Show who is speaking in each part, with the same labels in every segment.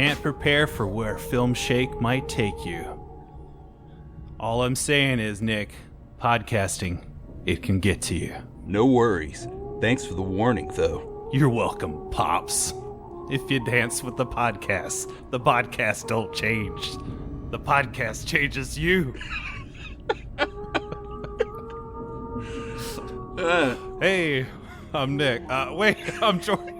Speaker 1: can't prepare for where Film Shake might take you. All I'm saying is, Nick, podcasting, it can get to you.
Speaker 2: No worries. Thanks for the warning, though.
Speaker 1: You're welcome, Pops. If you dance with the podcast don't change. The podcast changes you. Hey, I'm Nick. Wait, I'm Jordan.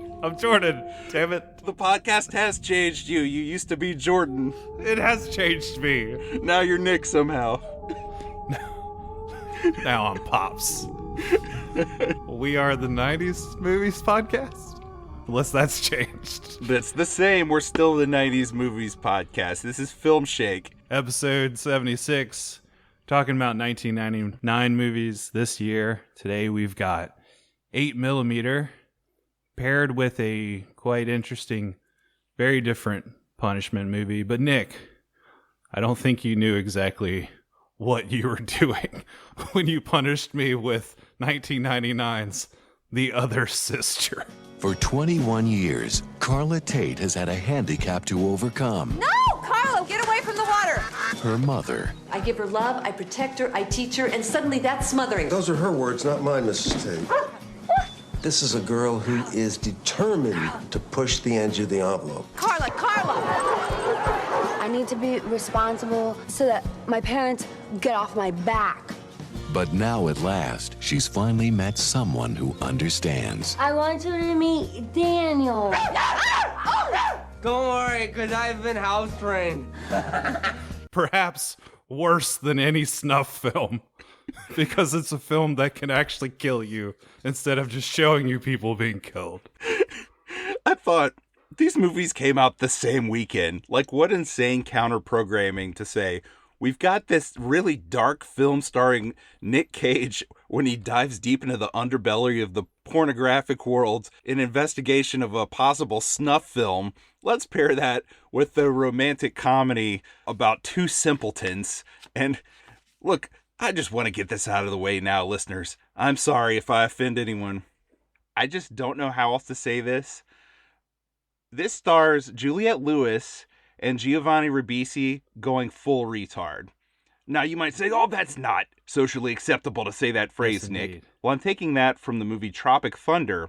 Speaker 1: Damn it.
Speaker 2: The podcast has changed you. You used to be Jordan.
Speaker 1: It has changed me.
Speaker 2: Now you're Nick somehow.
Speaker 1: Now I'm Pops. We are the 90s Movies Podcast. Unless that's changed.
Speaker 2: That's the same. We're still the 90s Movies Podcast. This is Film Shake.
Speaker 1: Episode 76. Talking about 1999 movies this year. Today we've got 8mm paired with a quite interesting, very different punishment movie. But Nick, I don't think you knew exactly what you were doing when you punished me with 1999's The Other Sister.
Speaker 3: For 21 years, Carla Tate has had a handicap to overcome.
Speaker 4: No! Carla, get away from the water!
Speaker 3: Her mother.
Speaker 4: I give her love, I protect her, I teach her, and suddenly that's smothering.
Speaker 5: Those are her words, not mine, Mrs. Tate. This is a girl who is determined to push the edge of the envelope.
Speaker 4: Carla!
Speaker 6: I need to be responsible so that my parents get off my back.
Speaker 3: But now at last, she's finally met someone who understands.
Speaker 6: I want you to meet Daniel.
Speaker 7: Don't worry, because I've been house trained.
Speaker 1: Perhaps worse than any snuff film. Because it's a film that can actually kill you instead of just showing you people being killed.
Speaker 2: I thought these movies came out the same weekend. Like, what insane counter-programming to say, we've got this really dark film starring Nic Cage when he dives deep into the underbelly of the pornographic world in investigation of a possible snuff film. Let's pair that with the romantic comedy about two simpletons. And look, I just want to get this out of the way now, listeners. I'm sorry if I offend anyone. I just don't know how else to say this. This stars Juliette Lewis and Giovanni Ribisi going full retard. Now you might say, oh, that's not socially acceptable to say that phrase,
Speaker 1: Yes,
Speaker 2: Nick.
Speaker 1: indeed.
Speaker 2: Well, I'm taking that from the movie Tropic Thunder.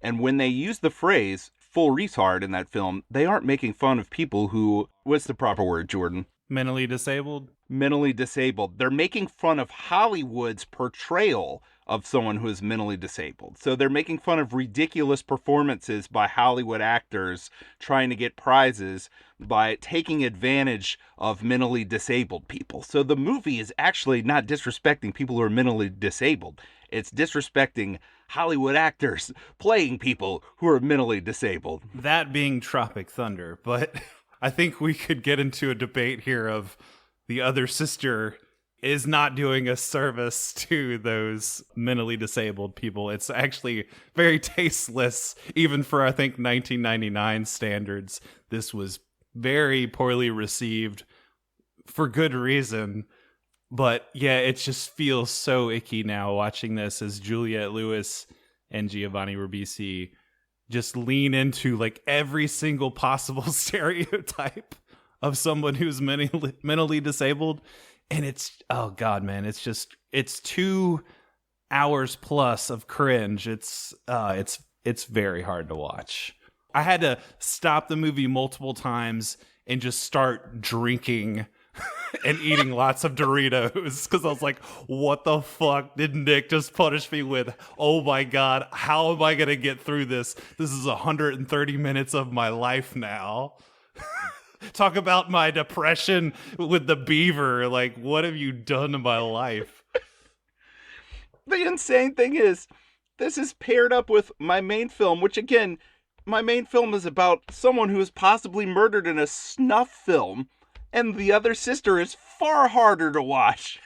Speaker 2: And when they use the phrase full retard in that film, they aren't making fun of people who, what's the proper word, Jordan?
Speaker 1: Mentally disabled?
Speaker 2: Mentally disabled. They're making fun of Hollywood's portrayal of someone who is mentally disabled. So they're making fun of ridiculous performances by Hollywood actors trying to get prizes by taking advantage of mentally disabled people. So the movie is actually not disrespecting people who are mentally disabled. It's disrespecting Hollywood actors playing people who are mentally disabled.
Speaker 1: That being Tropic Thunder, but I think we could get into a debate here of The Other Sister is not doing a service to those mentally disabled people. It's actually very tasteless, even for, I think, 1999 standards. This was very poorly received for good reason. But yeah, it just feels so icky now watching this as Juliette Lewis and Giovanni Ribisi just lean into like every single possible stereotype of someone who's mentally disabled. And it's, oh God, man, it's 2 hours plus of cringe. It's very hard to watch. I had to stop the movie multiple times and just start drinking and eating lots of Doritos because I was like, what the fuck did Nick just punish me with? Oh my God, how am I going to get through this? This is 130 minutes of my life now. Talk about my depression with the beaver. Like, what have you done to my life?
Speaker 2: The insane thing is, this is paired up with my main film, which again, my main film is about someone who is possibly murdered in a snuff film. And The Other Sister is far harder to watch.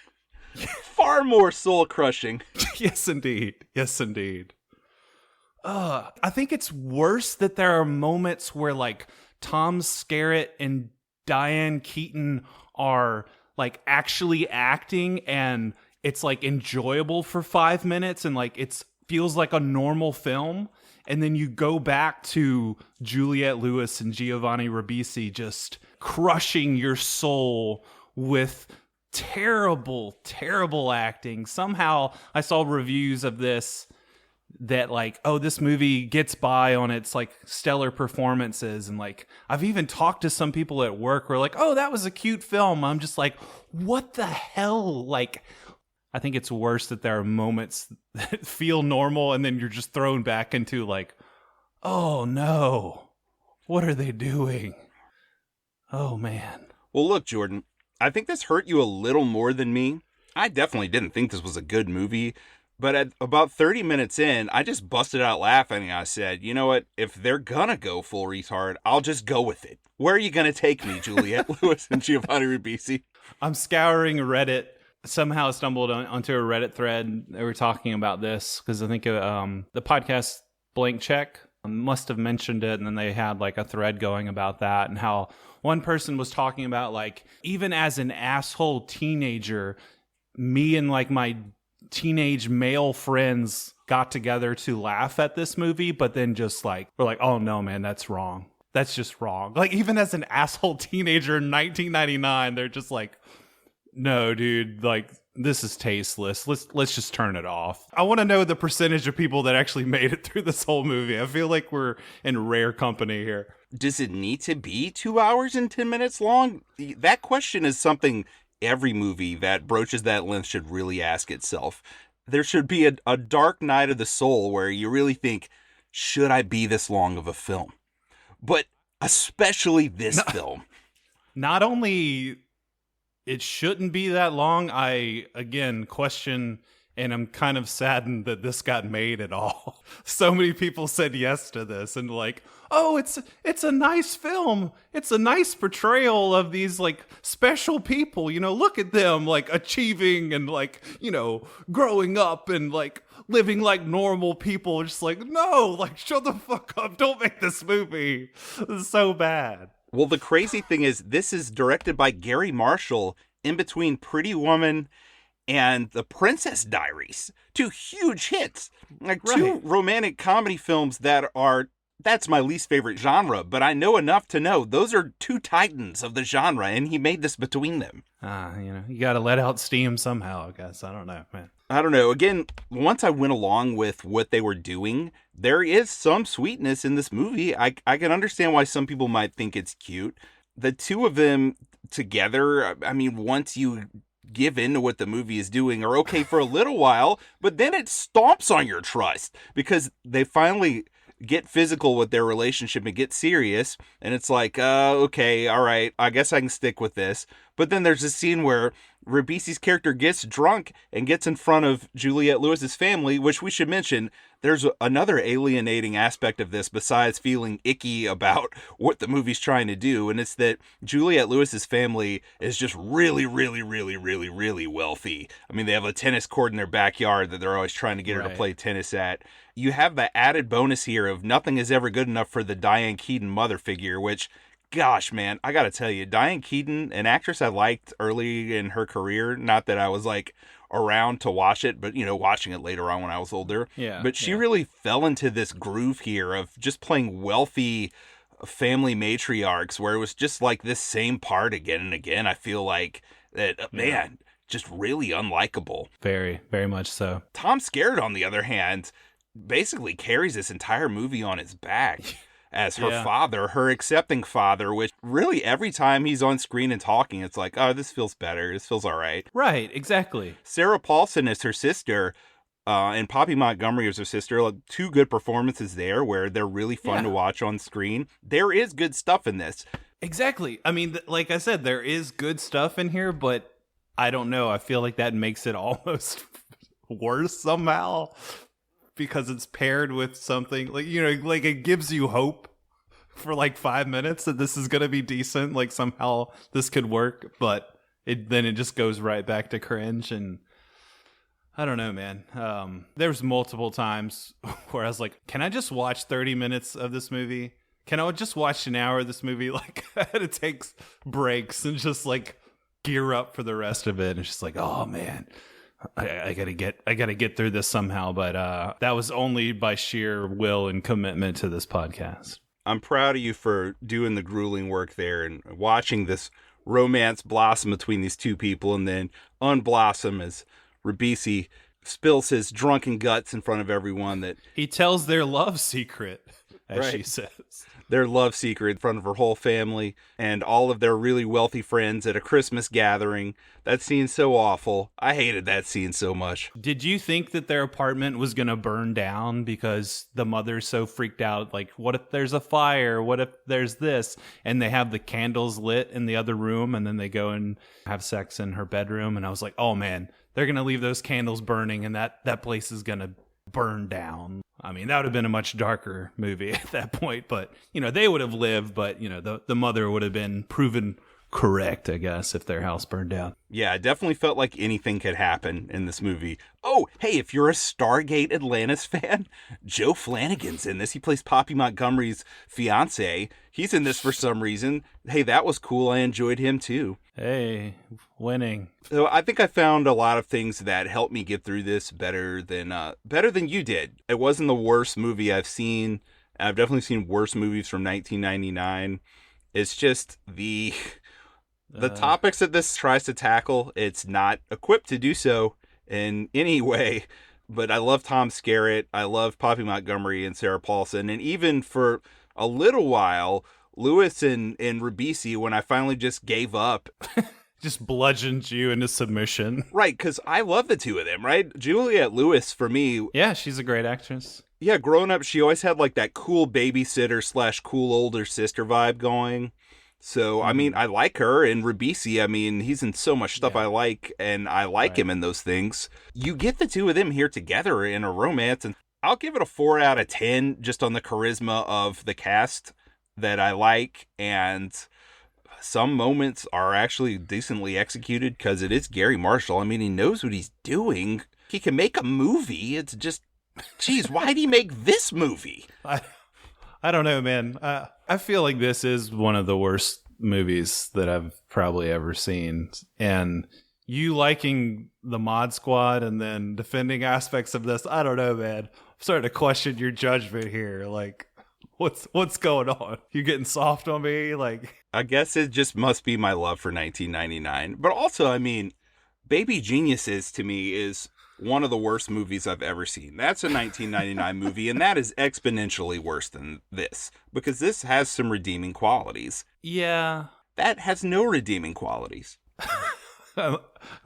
Speaker 2: Far more soul-crushing.
Speaker 1: Yes, indeed. Yes, indeed. I think it's worse that there are moments where, like, Tom Skerritt and Diane Keaton are, like, actually acting, and it's, like, enjoyable for 5 minutes, and, like, it feels like a normal film. And then you go back to Juliette Lewis and Giovanni Ribisi just crushing your soul with terrible, terrible acting. Somehow I saw reviews of this that like, oh, this movie gets by on its like stellar performances. And like, I've even talked to some people at work who are like, oh, that was a cute film. I'm just like, what the hell? Like, I think it's worse that there are moments that feel normal and then you're just thrown back into like, oh no, what are they doing? Oh man.
Speaker 2: Well, look, Jordan, I think this hurt you a little more than me. I definitely didn't think this was a good movie. But at about 30 minutes in, I just busted out laughing and I said, you know what? If they're gonna go full retard, I'll just go with it. Where are you gonna take me, Juliette Lewis and Giovanni Ribisi?
Speaker 1: I'm scouring Reddit. Somehow stumbled onto a Reddit thread. They were talking about this because I think the podcast Blank Check must have mentioned it. And then they had like a thread going about that and how one person was talking about like, even as an asshole teenager, me and like my teenage male friends got together to laugh at this movie, but then just like we're like, oh no man, that's wrong, that's just wrong. Like even as an asshole teenager in 1999, they're just like, no dude, like this is tasteless, let's just turn it off. I want to know the percentage of people that actually made it through this whole movie. I feel like we're in rare company here.
Speaker 2: Does it need to be 2 hours and 10 minutes long? That question is something every movie that broaches that length should really ask itself. There should be a dark night of the soul where you really think, should I be this long of a film? But especially this film.
Speaker 1: Not only it shouldn't be that long, I, again, question, and I'm kind of saddened that this got made at all. So many people said yes to this and like, oh, it's a nice film. It's a nice portrayal of these like special people, you know, look at them like achieving and like, you know, growing up and like living like normal people. Just like, no, like shut the fuck up. Don't make this movie. This is so bad.
Speaker 2: Well, the crazy thing is this is directed by Gary Marshall in between Pretty Woman and The Princess Diaries. Two huge hits. Like two romantic comedy films that's my least favorite genre, but I know enough to know those are two titans of the genre, and he made this between them.
Speaker 1: You know, you got to let out steam somehow, I guess. I don't know, man.
Speaker 2: I don't know. Again, once I went along with what they were doing, there is some sweetness in this movie. I can understand why some people might think it's cute. The two of them together, I mean, once you give in to what the movie is doing, are okay for a little while, but then it stomps on your trust because they finally get physical with their relationship and get serious, and it's like, okay, all right, I guess I can stick with this. But then there's a scene where Ribisi's character gets drunk and gets in front of Juliette Lewis's family, which we should mention, there's another alienating aspect of this besides feeling icky about what the movie's trying to do, and it's that Juliette Lewis's family is just really, really, really, really, really wealthy. I mean, they have a tennis court in their backyard that they're always trying to get her to play tennis at. You have the added bonus here of nothing is ever good enough for the Diane Keaton mother figure, which, gosh, man, I gotta tell you, Diane Keaton, an actress I liked early in her career, not that I was like around to watch it, but, you know, watching it later on when I was older.
Speaker 1: Yeah.
Speaker 2: But she really fell into this groove here of just playing wealthy family matriarchs where it was just like this same part again and again. I feel like that, man, just really unlikable.
Speaker 1: Very, very much so.
Speaker 2: Tom Skerritt, on the other hand, basically carries this entire movie on his back as her father, her accepting father, which really every time he's on screen and talking, it's like, oh, this feels better. This feels all right.
Speaker 1: Right, exactly.
Speaker 2: Sarah Paulson is her sister, and Poppy Montgomery is her sister. Like, two good performances there where they're really fun to watch on screen. There is good stuff in this.
Speaker 1: Exactly. I mean, like I said, there is good stuff in here, but I don't know. I feel like that makes it almost worse somehow. Because it's paired with something like, you know, like it gives you hope for like 5 minutes that this is going to be decent. Like somehow this could work, but then it just goes right back to cringe. And I don't know, man. There's multiple times where I was like, can I just watch 30 minutes of this movie? Can I just watch an hour of this movie? Like it takes breaks and just like gear up for the rest of it. And it's just like, oh man, I gotta get through this somehow. But that was only by sheer will and commitment to this podcast.
Speaker 2: I'm proud of you for doing the grueling work there and watching this romance blossom between these two people and then unblossom as Ribisi spills his drunken guts in front of everyone. That
Speaker 1: he tells their love secret, as
Speaker 2: right.
Speaker 1: she says.
Speaker 2: Their love secret in front of her whole family and all of their really wealthy friends at a Christmas gathering. That scene's so awful. I hated that scene so much.
Speaker 1: Did you think that their apartment was going to burn down because the mother's so freaked out? Like, what if there's a fire? What if there's this? And they have the candles lit in the other room, and then they go and have sex in her bedroom. And I was like, oh man, they're going to leave those candles burning, and that place is going to burn down. I mean, that would have been a much darker movie at that point, but, you know, they would have lived, but, you know, the mother would have been proven correct, I guess, if their house burned down.
Speaker 2: Yeah, it definitely felt like anything could happen in this movie. Oh, hey, if you're a Stargate Atlantis fan, Joe Flanagan's in this. He plays Poppy Montgomery's fiance. He's in this for some reason. Hey, that was cool. I enjoyed him too.
Speaker 1: Hey, winning.
Speaker 2: So I think I found a lot of things that helped me get through this better than you did. It wasn't the worst movie I've seen. I've definitely seen worse movies from 1999. It's just the topics that this tries to tackle, it's not equipped to do so in any way. But I love Tom Skerritt. I love Poppy Montgomery and Sarah Paulson. And even for a little while, Lewis and Ribisi, when I finally just gave up.
Speaker 1: Just bludgeoned you into submission.
Speaker 2: Right, because I love the two of them, right? Juliette Lewis, for me.
Speaker 1: Yeah, she's a great actress.
Speaker 2: Yeah, growing up, she always had like that cool babysitter / cool older sister vibe going. So, I mean, I like her. And Ribisi, I mean, he's in so much stuff I like, and I like him in those things. You get the two of them here together in a romance, and I'll give it a 4 out of 10 just on the charisma of the cast that I like. And some moments are actually decently executed because it is Gary Marshall. I mean, he knows what he's doing. He can make a movie. It's just, geez, why'd he make this movie?
Speaker 1: I don't know, man. I feel like this is one of the worst movies that I've probably ever seen. And you liking the Mod Squad and then defending aspects of this, I don't know, man. I'm starting to question your judgment here. Like, what's going on? You getting soft on me? Like,
Speaker 2: I guess it just must be my love for 1999. But also, I mean, Baby Geniuses to me is one of the worst movies I've ever seen. That's a 1999 movie, and that is exponentially worse than this, because this has some redeeming qualities.
Speaker 1: Yeah.
Speaker 2: That has no redeeming qualities.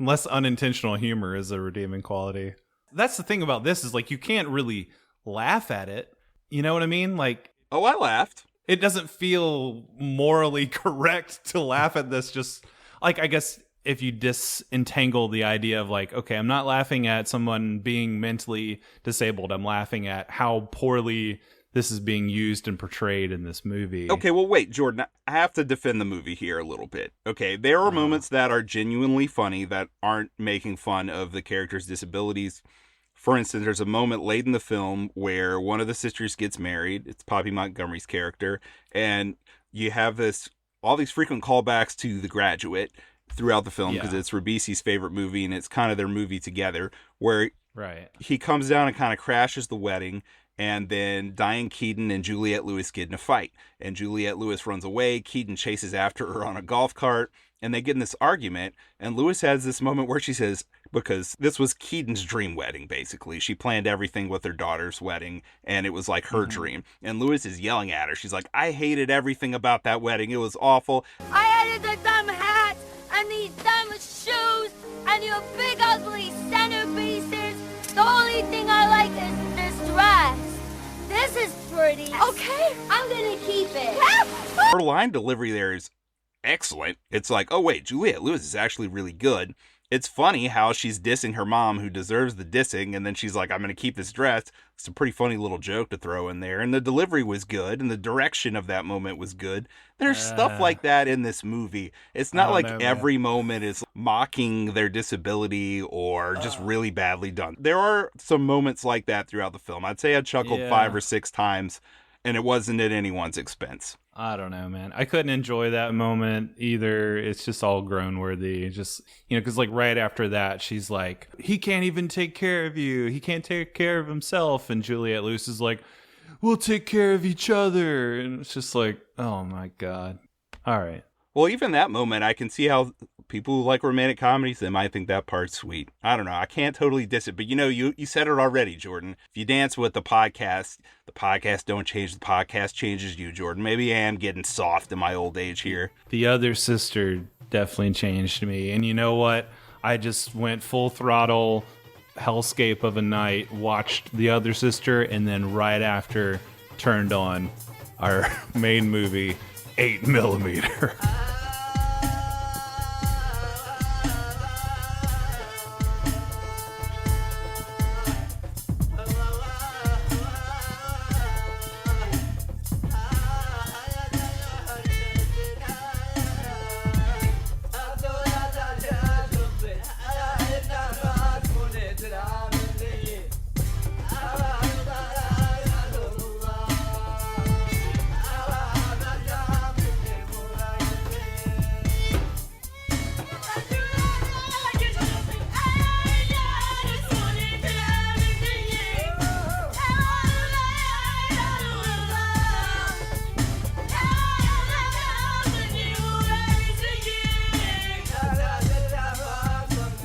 Speaker 1: Unless unintentional humor is a redeeming quality. That's the thing about this is, like, you can't really laugh at it. You know what I mean? Like,
Speaker 2: oh, I laughed.
Speaker 1: It doesn't feel morally correct to laugh at this. Just, like, I guess if you disentangle the idea of, like, okay, I'm not laughing at someone being mentally disabled. I'm laughing at how poorly this is being used and portrayed in this movie.
Speaker 2: Okay, well, wait, Jordan, I have to defend the movie here a little bit. Okay, there are moments that are genuinely funny that aren't making fun of the character's disabilities. For instance, there's a moment late in the film where one of the sisters gets married. It's Poppy Montgomery's character. And you have all these frequent callbacks to The Graduate throughout the film because it's Ribisi's favorite movie and it's kind of their movie together, where he comes down and kind of crashes the wedding, and then Diane Keaton and Juliette Lewis get in a fight, and Juliette Lewis runs away. Keaton chases after her on a golf cart, and they get in this argument, and Lewis has this moment where she says, because this was Keaton's dream wedding, basically. She planned everything with her daughter's wedding, and it was like her dream. And Lewis is yelling at her. She's like, I hated everything about that wedding. It was awful.
Speaker 8: I hated the dumb hat and these dumb shoes and your big ugly centerpieces. The only thing I like is this dress. This is pretty. Okay, I'm gonna keep it.
Speaker 2: Her line delivery there is excellent. It's like, oh wait, Juliette Lewis is actually really good. It's funny how she's dissing her mom, who deserves the dissing, and then she's like, I'm going to keep this dress. It's a pretty funny little joke to throw in there. And the delivery was good, and the direction of that moment was good. There's stuff like that in this movie. It's not like every moment is mocking their disability or just really badly done. There are some moments like that throughout the film. I'd say I chuckled 5 or 6 times, and it wasn't at anyone's expense.
Speaker 1: I don't know, man. I couldn't enjoy that moment either. It's just all groan worthy. Just, because like right after that, she's like, he can't even take care of you. He can't take care of himself. And Juliette Lewis is like, we'll take care of each other. And it's just like, oh my God. All right.
Speaker 2: Well, even that moment, I can see how people who like romantic comedies, they might think that part's sweet. I don't know. I can't totally diss it. But you said it already, Jordan. If you dance with the podcast don't change. The podcast changes you, Jordan. Maybe I am getting soft in my old age here.
Speaker 1: The Other Sister definitely changed me. And you know what? I just went full throttle, hellscape of a night, watched The Other Sister, and then right after turned on our main movie, 8mm.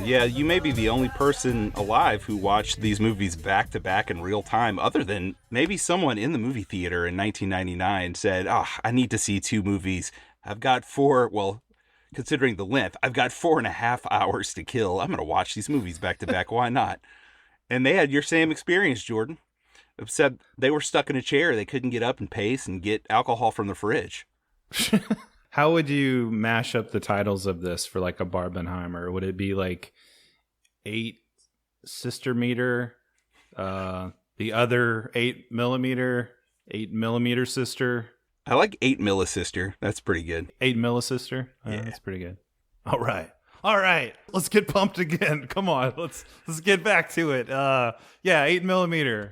Speaker 2: Yeah, you may be the only person alive who watched these movies back to back in real time, other than maybe someone in the movie theater in 1999 said, I need to see 2 movies. I've got 4, well, considering the length, I've got 4.5 hours to kill. I'm going to watch these movies back to back. Why not? And they had your same experience, Jordan. Except they were stuck in a chair. They couldn't get up and pace and get alcohol from the fridge.
Speaker 1: How would you mash up the titles of this for like a Barbenheimer? Would it be like 8 Sister Meter, the other 8mm, 8mm Sister?
Speaker 2: I like 8 Millisister. That's pretty good.
Speaker 1: 8 Millisister?
Speaker 2: Yeah.
Speaker 1: That's pretty good. All right. Let's get pumped again. Come on. Let's get back to it. 8mm,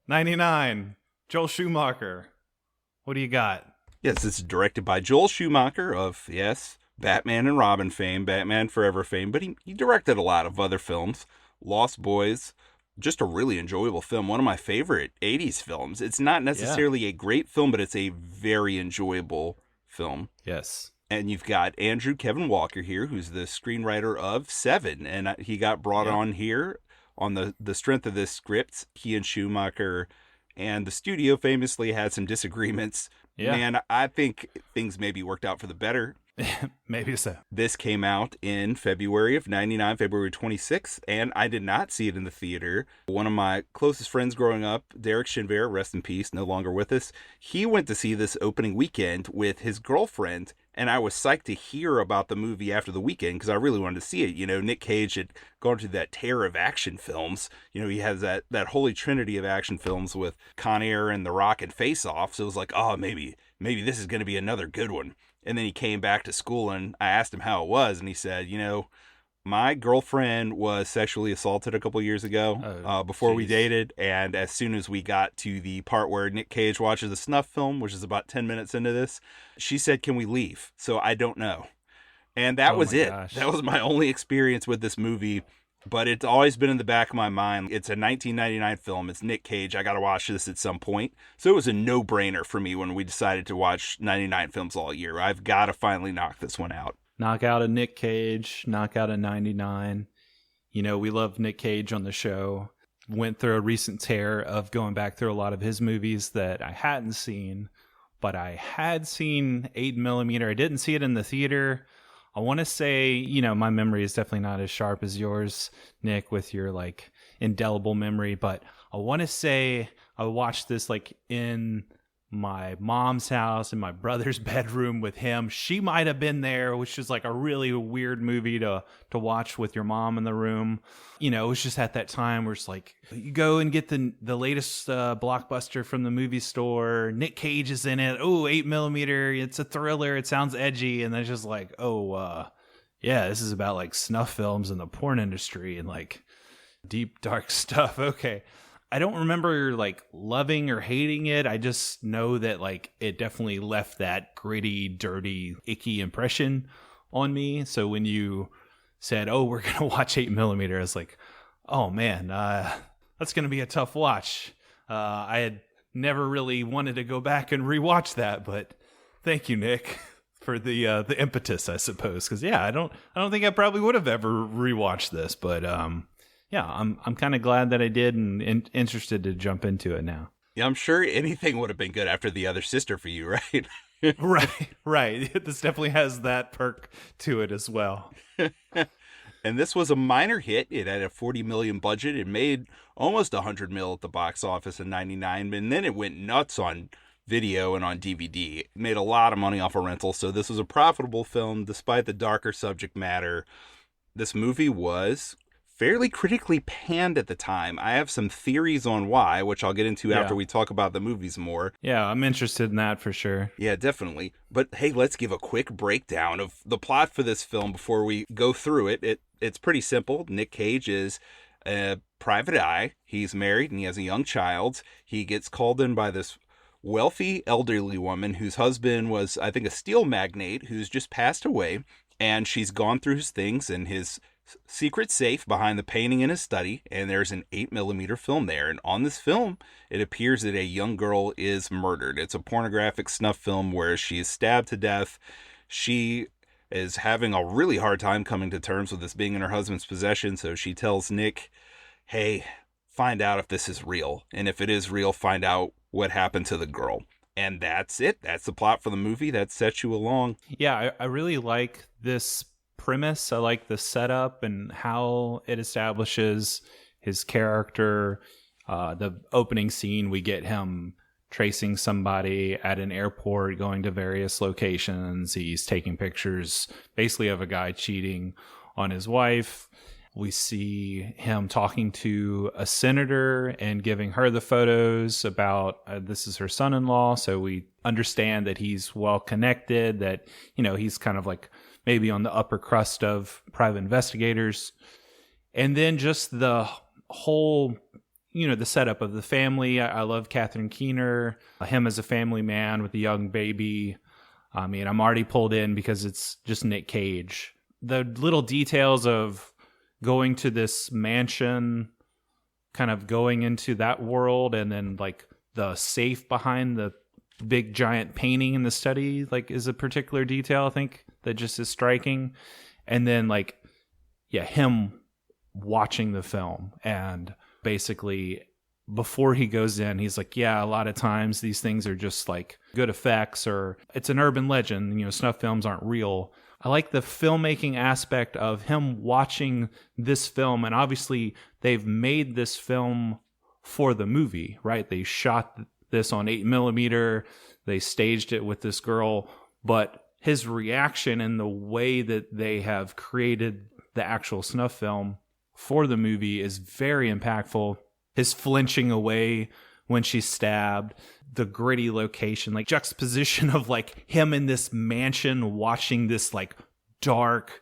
Speaker 1: 99, Joel Schumacher. What do you got?
Speaker 2: Yes, it's directed by Joel Schumacher of, Batman and Robin fame, Batman Forever fame, but he directed a lot of other films. Lost Boys, just a really enjoyable film. One of my favorite 80s films. It's not necessarily a great film, but it's a very enjoyable film.
Speaker 1: Yes.
Speaker 2: And you've got Andrew Kevin Walker here, who's the screenwriter of Seven, and he got brought on here on the strength of this script. He and Schumacher and the studio famously had some disagreements. Yeah. Man, I think things maybe worked out for the better.
Speaker 1: Maybe so.
Speaker 2: This came out in February of 99, February 26th, and I did not see it in the theater. One of my closest friends growing up, Derek Shinver, rest in peace, no longer with us, he went to see this opening weekend with his girlfriend, and I was psyched to hear about the movie after the weekend because I really wanted to see it. You know, Nic Cage had gone through that tear of action films. You know, he has that holy trinity of action films with Con Air and The Rock and Face Off, so it was like, oh, maybe this is going to be another good one. And then he came back to school and I asked him how it was. And he said, you know, my girlfriend was sexually assaulted a couple years ago before we dated. And as soon as we got to the part where Nic Cage watches a snuff film, which is about 10 minutes into this, she said, can we leave? So I don't know. And that was it. Gosh. That was my only experience with this movie. But it's always been in the back of my mind. It's a 1999 film. It's Nic Cage. I got to watch this at some point. So it was a no-brainer for me when we decided to watch 99 films all year. I've got to finally knock this one out.
Speaker 1: Knock out a Nic Cage. Knock out a 99. You know, we love Nic Cage on the show. Went through a recent tear of going back through a lot of his movies that I hadn't seen. But I had seen 8mm. I didn't see it in the theater. I want to say, you know, my memory is definitely not as sharp as yours, Nick, with your like indelible memory. But I want to say I watched this like in my mom's house, in my brother's bedroom with him. She might have been there, which is like a really weird movie to watch with your mom in the room. You know, it was just at that time where it's like, you go and get the latest blockbuster from the movie store. Nic Cage is in it. Oh, 8mm. It's a thriller. It sounds edgy. And then it's just like, this is about like snuff films and the porn industry and like deep, dark stuff. Okay. I don't remember like loving or hating it. I just know that like it definitely left that gritty, dirty, icky impression on me. So when you said, "Oh, we're gonna watch 8mm," I was like, "Oh man, that's gonna be a tough watch." I had never really wanted to go back and rewatch that, but thank you, Nick, for the impetus, I suppose. Because yeah, I don't think I probably would have ever rewatched this, but yeah, I'm kind of glad that I did and interested to jump into it now.
Speaker 2: Yeah, I'm sure anything would have been good after The Other Sister for you, right?
Speaker 1: Right. This definitely has that perk to it as well.
Speaker 2: And this was a minor hit. It had a $40 million budget. It made almost $100 million at the box office in '99, and then it went nuts on video and on DVD. It made a lot of money off of rental, so this was a profitable film despite the darker subject matter. This movie was fairly critically panned at the time. I have some theories on why, which I'll get into after we talk about the movies more.
Speaker 1: Yeah, I'm interested in that for sure.
Speaker 2: Yeah, definitely. But hey, let's give a quick breakdown of the plot for this film before we go through it. It's pretty simple. Nic Cage is a private eye. He's married and he has a young child. He gets called in by this wealthy elderly woman whose husband was, I think, a steel magnate who's just passed away. And she's gone through his things and his secret safe behind the painting in his study, and there's an 8mm film there. And on this film, it appears that a young girl is murdered. It's a pornographic snuff film where she is stabbed to death. She is having a really hard time coming to terms with this being in her husband's possession, so she tells Nick, hey, find out if this is real. And if it is real, find out what happened to the girl. And that's it. That's the plot for the movie. That sets you along.
Speaker 1: Yeah, I really like this premise. I like the setup and how it establishes his character. The opening scene, we get him tracing somebody at an airport, going to various locations. He's taking pictures basically of a guy cheating on his wife. We see him talking to a senator and giving her the photos about this is her son-in-law. So we understand that he's well connected, that, you know, he's kind of like maybe on the upper crust of private investigators. And then just the whole, you know, the setup of the family. I love Catherine Keener, him as a family man with a young baby. I mean, I'm already pulled in because it's just Nic Cage. The little details of going to this mansion, kind of going into that world, and then like the safe behind the big giant painting in the study, like, is a particular detail I think that just is striking. And then like, yeah, him watching the film, and basically before he goes in, he's like, yeah, a lot of times these things are just like good effects, or it's an urban legend, you know, snuff films aren't real. I like the filmmaking aspect of him watching this film, and obviously they've made this film for the movie, right? They shot this on 8mm, they staged it with this girl, but his reaction and the way that they have created the actual snuff film for the movie is very impactful. His flinching away when she's stabbed, the gritty location, like juxtaposition of like him in this mansion watching this like dark,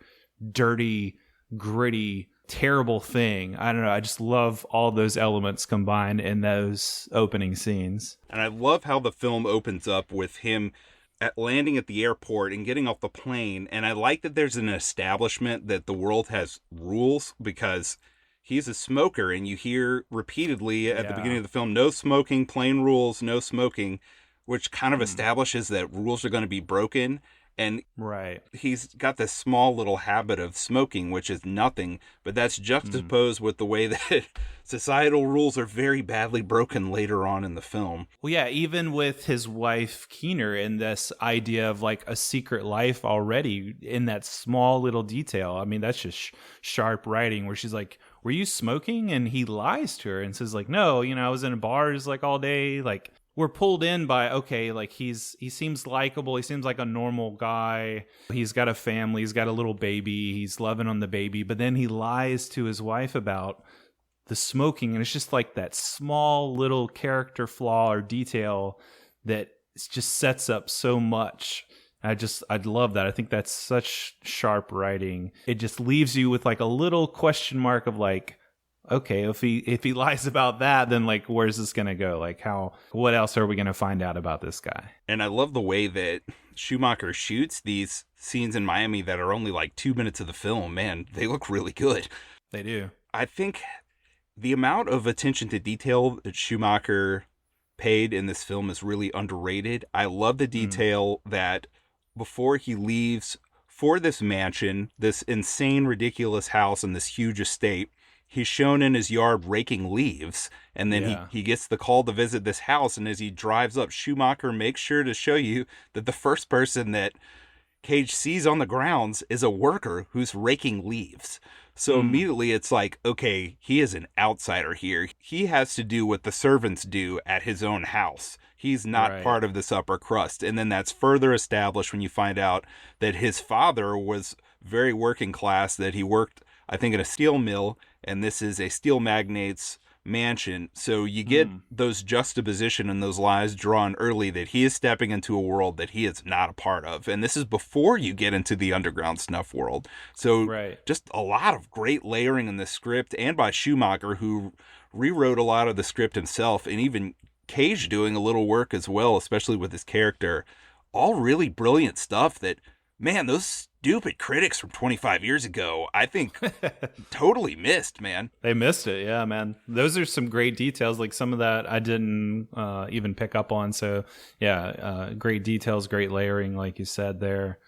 Speaker 1: dirty, gritty, terrible thing. I don't know. I just love all those elements combined in those opening scenes.
Speaker 2: And I love how the film opens up with him landing at the airport and getting off the plane. And I like that there's an establishment that the world has rules, because he's a smoker, and you hear repeatedly at the beginning of the film, no smoking, plane rules, no smoking, which kind of establishes that rules are going to be broken. And
Speaker 1: right,
Speaker 2: he's got this small little habit of smoking, which is nothing, but that's juxtaposed with the way that societal rules are very badly broken later on in the film.
Speaker 1: Well, yeah, even with his wife Keener and this idea of like a secret life already in that small little detail. I mean, that's just sharp writing where she's like, were you smoking? And he lies to her and says like, no, you know, I was in bars like all day. Like, we're pulled in by, okay, like he seems likable. He seems like a normal guy. He's got a family. He's got a little baby. He's loving on the baby. But then he lies to his wife about the smoking. And it's just like that small little character flaw or detail that just sets up so much. I'd love that. I think that's such sharp writing. It just leaves you with like a little question mark of like, okay, if he lies about that, then like where's this gonna go? Like what else are we gonna find out about this guy?
Speaker 2: And I love the way that Schumacher shoots these scenes in Miami that are only like 2 minutes of the film. Man, they look really good.
Speaker 1: They do.
Speaker 2: I think the amount of attention to detail that Schumacher paid in this film is really underrated. I love the detail that before he leaves for this mansion, this insane, ridiculous house and this huge estate, he's shown in his yard raking leaves, and then he gets the call to visit this house, and as he drives up, Schumacher makes sure to show you that the first person that Cage sees on the grounds is a worker who's raking leaves. So immediately it's like, okay, he is an outsider here. He has to do what the servants do at his own house. He's not part of this upper crust. And then that's further established when you find out that his father was very working class, that he worked, I think, in a steel mill, and this is a steel magnate's mansion. So you get those juxtaposition and those lies drawn early that he is stepping into a world that he is not a part of. And this is before you get into the underground snuff world. So just a lot of great layering in the script, and by Schumacher, who rewrote a lot of the script himself, and even Cage doing a little work as well, especially with his character. All really brilliant stuff that, man, those stupid critics from 25 years ago, I think, totally missed, man.
Speaker 1: They missed it, yeah, man. Those are some great details. Like some of that I didn't even pick up on. So, yeah, great details, great layering, like you said there.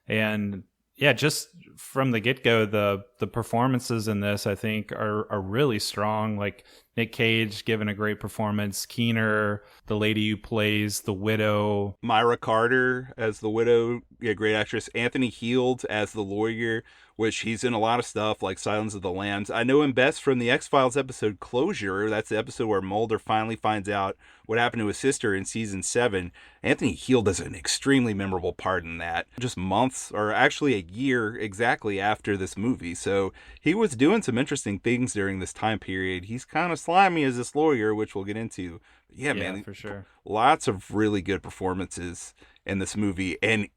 Speaker 1: And, yeah, just from the get-go, the performances in this, I think, are really strong. Like Nic Cage giving a great performance. Keener, the lady who plays the widow.
Speaker 2: Myra Carter as the widow, yeah, great actress. Anthony Heald as the lawyer, which he's in a lot of stuff like Silence of the Lambs. I know him best from the X-Files episode Closure. That's the episode where Mulder finally finds out what happened to his sister in season 7. Anthony Heald has an extremely memorable part in that, just months, or actually a year exactly after this movie. So he was doing some interesting things during this time period. He's kind of slimy as this lawyer, which we'll get into. Yeah, man,
Speaker 1: for sure.
Speaker 2: Lots of really good performances in this movie, and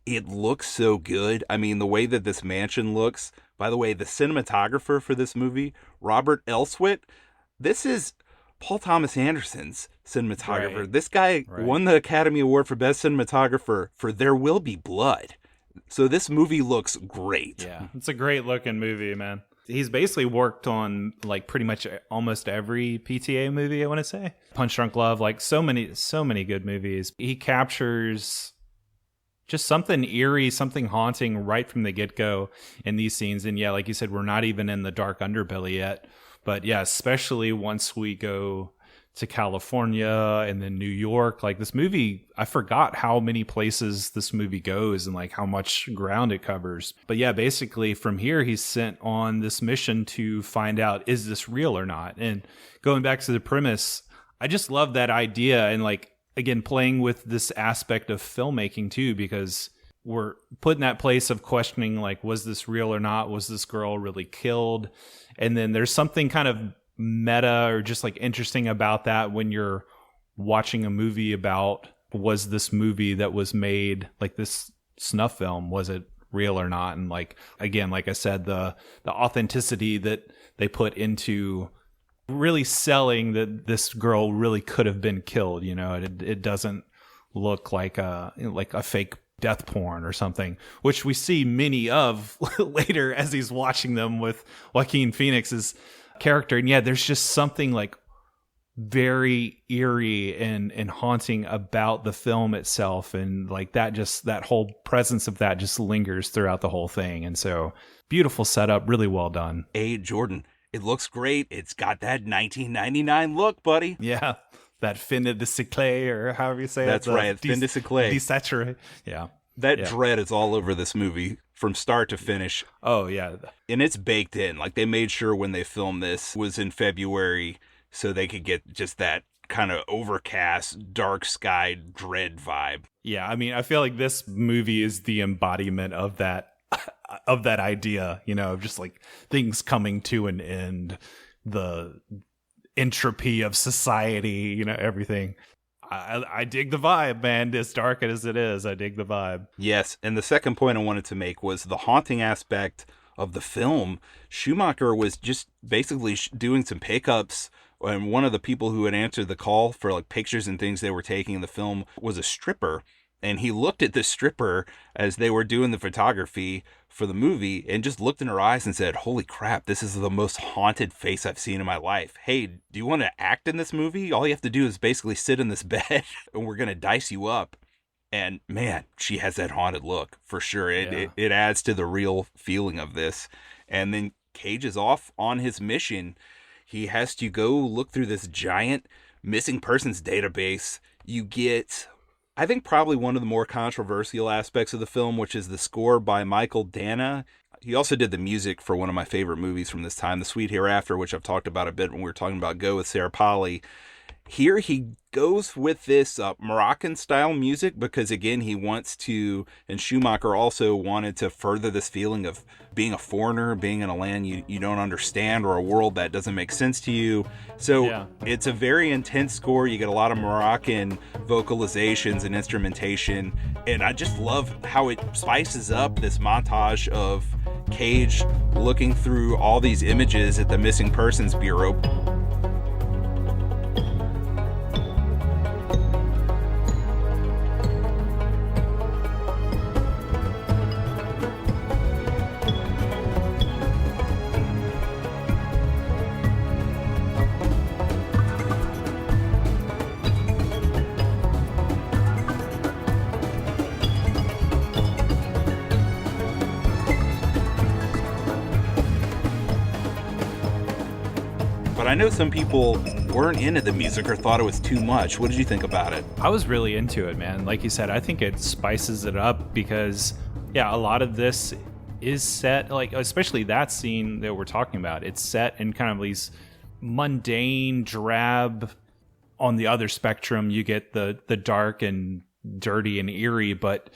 Speaker 2: it looks so good. I mean, the way that this mansion looks. By the way, the cinematographer for this movie, Robert Elswit, this is Paul Thomas Anderson's cinematographer.
Speaker 1: Right.
Speaker 2: This guy won the Academy Award for Best Cinematographer for There Will Be Blood. So this movie looks great.
Speaker 1: Yeah, it's a great looking movie, man. He's basically worked on like pretty much almost every PTA movie, I want to say. Punch Drunk Love, like so many good movies. He captures just something eerie, something haunting right from the get-go in these scenes. And yeah, like you said, we're not even in the dark underbelly yet. But yeah, especially once we go to California and then New York, like this movie, I forgot how many places this movie goes and like how much ground it covers. But yeah, basically from here, he's sent on this mission to find out, is this real or not? And going back to the premise, I just love that idea. And like, again, playing with this aspect of filmmaking too, because we're put in that place of questioning, like, was this real or not? Was this girl really killed? And then there's something kind of meta or just like interesting about that when you're watching a movie about, was this movie that was made, like this snuff film, was it real or not? And like, again, like I said, the authenticity that they put into really selling that this girl really could have been killed. You know, it doesn't look like a fake death porn or something, which we see many of later as he's watching them with Joaquin Phoenix's character. And yeah, there's just something like very eerie and haunting about the film itself. And like that whole presence of that just lingers throughout the whole thing. And so beautiful setup, really well done.
Speaker 2: Hey, Jordan, it looks great. It's got that 1999 look, buddy.
Speaker 1: Yeah. That fin de siècle, or however you say
Speaker 2: That's
Speaker 1: it.
Speaker 2: Right. Fin de siècle.
Speaker 1: Desaturate. Yeah.
Speaker 2: That dread is all over this movie from start to finish.
Speaker 1: Oh, yeah.
Speaker 2: And it's baked in. Like, they made sure when they filmed this was in February so they could get just that kind of overcast, dark sky dread vibe.
Speaker 1: Yeah. I mean, I feel like this movie is the embodiment of that idea, you know, of just like things coming to an end, the entropy of society, you know, everything. I dig the vibe, man. As dark as it is, I dig the vibe.
Speaker 2: Yes, and the second point I wanted to make was the haunting aspect of the film, Schumacher was just basically doing some pickups. And one of the people who had answered the call for like pictures and things they were taking in the film was a stripper. And he looked at this stripper as they were doing the photography for the movie and just looked in her eyes and said, "Holy crap, this is the most haunted face I've seen in my life. Hey, do you want to act in this movie? All you have to do is basically sit in this bed and we're going to dice you up." And man, she has that haunted look for sure. It adds to the real feeling of this. And then Cage is off on his mission. He has to go look through this giant missing persons database. You get, I think, probably one of the more controversial aspects of the film, which is the score by Mychael, Danna. He also did the music for one of my favorite movies from this time, The Sweet Hereafter, which I've talked about a bit when we were talking about Go with Sarah Polley. Here he goes with this Moroccan-style music because, again, he wants to, and Schumacher also wanted to further this feeling of being a foreigner, being in a land you don't understand or a world that doesn't make sense to you. So It's a very intense score. You get a lot of Moroccan vocalizations and instrumentation, and I just love how it spices up this montage of Cage looking through all these images at the Missing Persons Bureau. I know some people weren't into the music or thought it was too much. What did you think about it?
Speaker 1: I was really into it, man. Like you said, I think it spices it up because, a lot of this is set, like, especially that scene that we're talking about. It's set in kind of these mundane, drab. On the other spectrum, you get the dark and dirty and eerie, but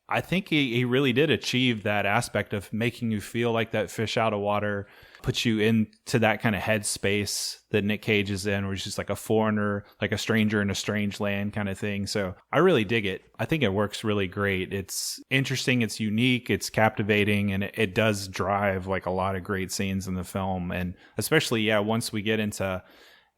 Speaker 1: I think he really did achieve that aspect of making you feel like that fish out of water, put you into that kind of headspace that Nic Cage is in, where he's just like a foreigner, like a stranger in a strange land kind of thing. So I really dig it. I think it works really great. It's interesting, it's unique, it's captivating, and it does drive like a lot of great scenes in the film. And especially, once we get into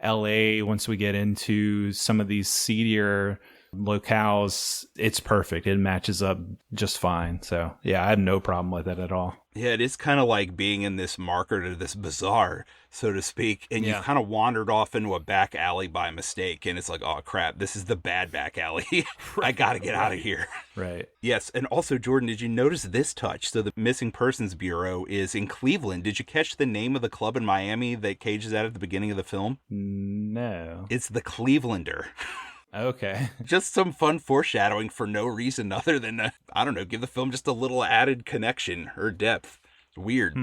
Speaker 1: LA, once we get into some of these seedier locales, it's perfect. It matches up just fine. So I had no problem with it at all.
Speaker 2: Yeah, it is kind of like being in this market or this bazaar, so to speak, and you've kind of wandered off into a back alley by mistake, and it's like, oh crap, this is the bad back alley. I gotta get out of here.
Speaker 1: Right.
Speaker 2: Yes, and also, Jordan, did you notice this touch? So the Missing Persons Bureau is in Cleveland. Did you catch the name of the club in Miami that Cage is at the beginning of the film?
Speaker 1: No.
Speaker 2: It's the Clevelander.
Speaker 1: Okay.
Speaker 2: Just some fun foreshadowing for no reason other than, give the film just a little added connection or depth. It's weird.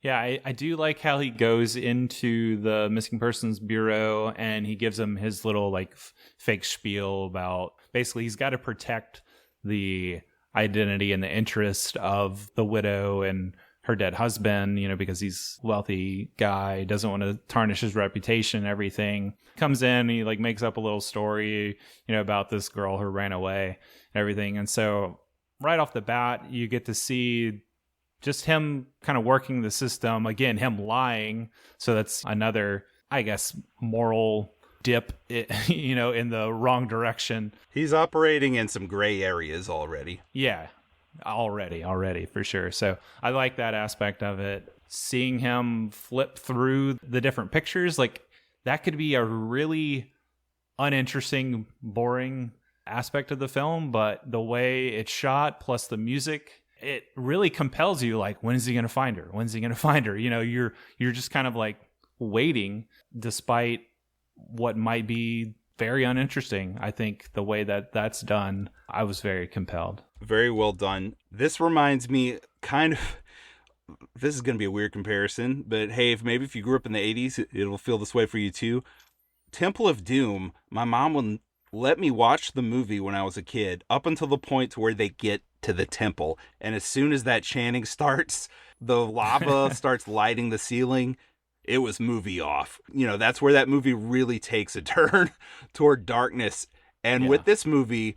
Speaker 1: Yeah, I do like how he goes into the Missing Persons Bureau and he gives them his little like fake spiel about basically he's got to protect the identity and the interest of the widow and her dead husband, because he's a wealthy guy, doesn't want to tarnish his reputation and everything. Comes in, he like makes up a little story, about this girl who ran away and everything. And so right off the bat, you get to see just him kind of working the system. Again, him lying. So that's another, I guess, moral dip, in the wrong direction.
Speaker 2: He's operating in some gray areas already.
Speaker 1: Yeah. Already, for sure. So I like that aspect of it. Seeing him flip through the different pictures, like that could be a really uninteresting, boring aspect of the film, but the way it's shot plus the music, it really compels you. Like, when is he going to find her? When's he going to find her? You're just kind of like waiting, despite what might be very uninteresting. I think the way that that's done, I was very compelled.
Speaker 2: Very well done. This reminds me this is going to be a weird comparison, but hey, if you grew up in the 80s, it'll feel this way for you too. Temple of Doom, my mom would let me watch the movie when I was a kid up until the point to where they get to the temple. And as soon as that chanting starts, the lava starts lighting the ceiling. It was movie off. That's where that movie really takes a turn toward darkness. And with this movie,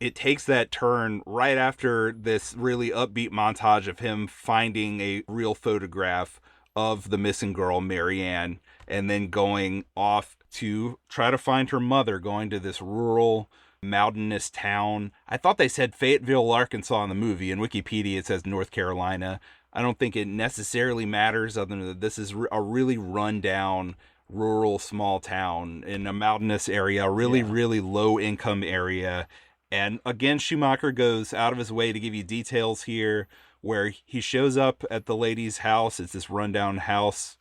Speaker 2: it takes that turn right after this really upbeat montage of him finding a real photograph of the missing girl, Marianne, and then going off to try to find her mother, going to this rural, mountainous town. I thought they said Fayetteville, Arkansas in the movie. In Wikipedia, it says North Carolina. I don't think it necessarily matters, other than that this is a really run-down, rural, small town in a mountainous area, really low-income area. And again, Schumacher goes out of his way to give you details here, where he shows up at the lady's house. It's this rundown house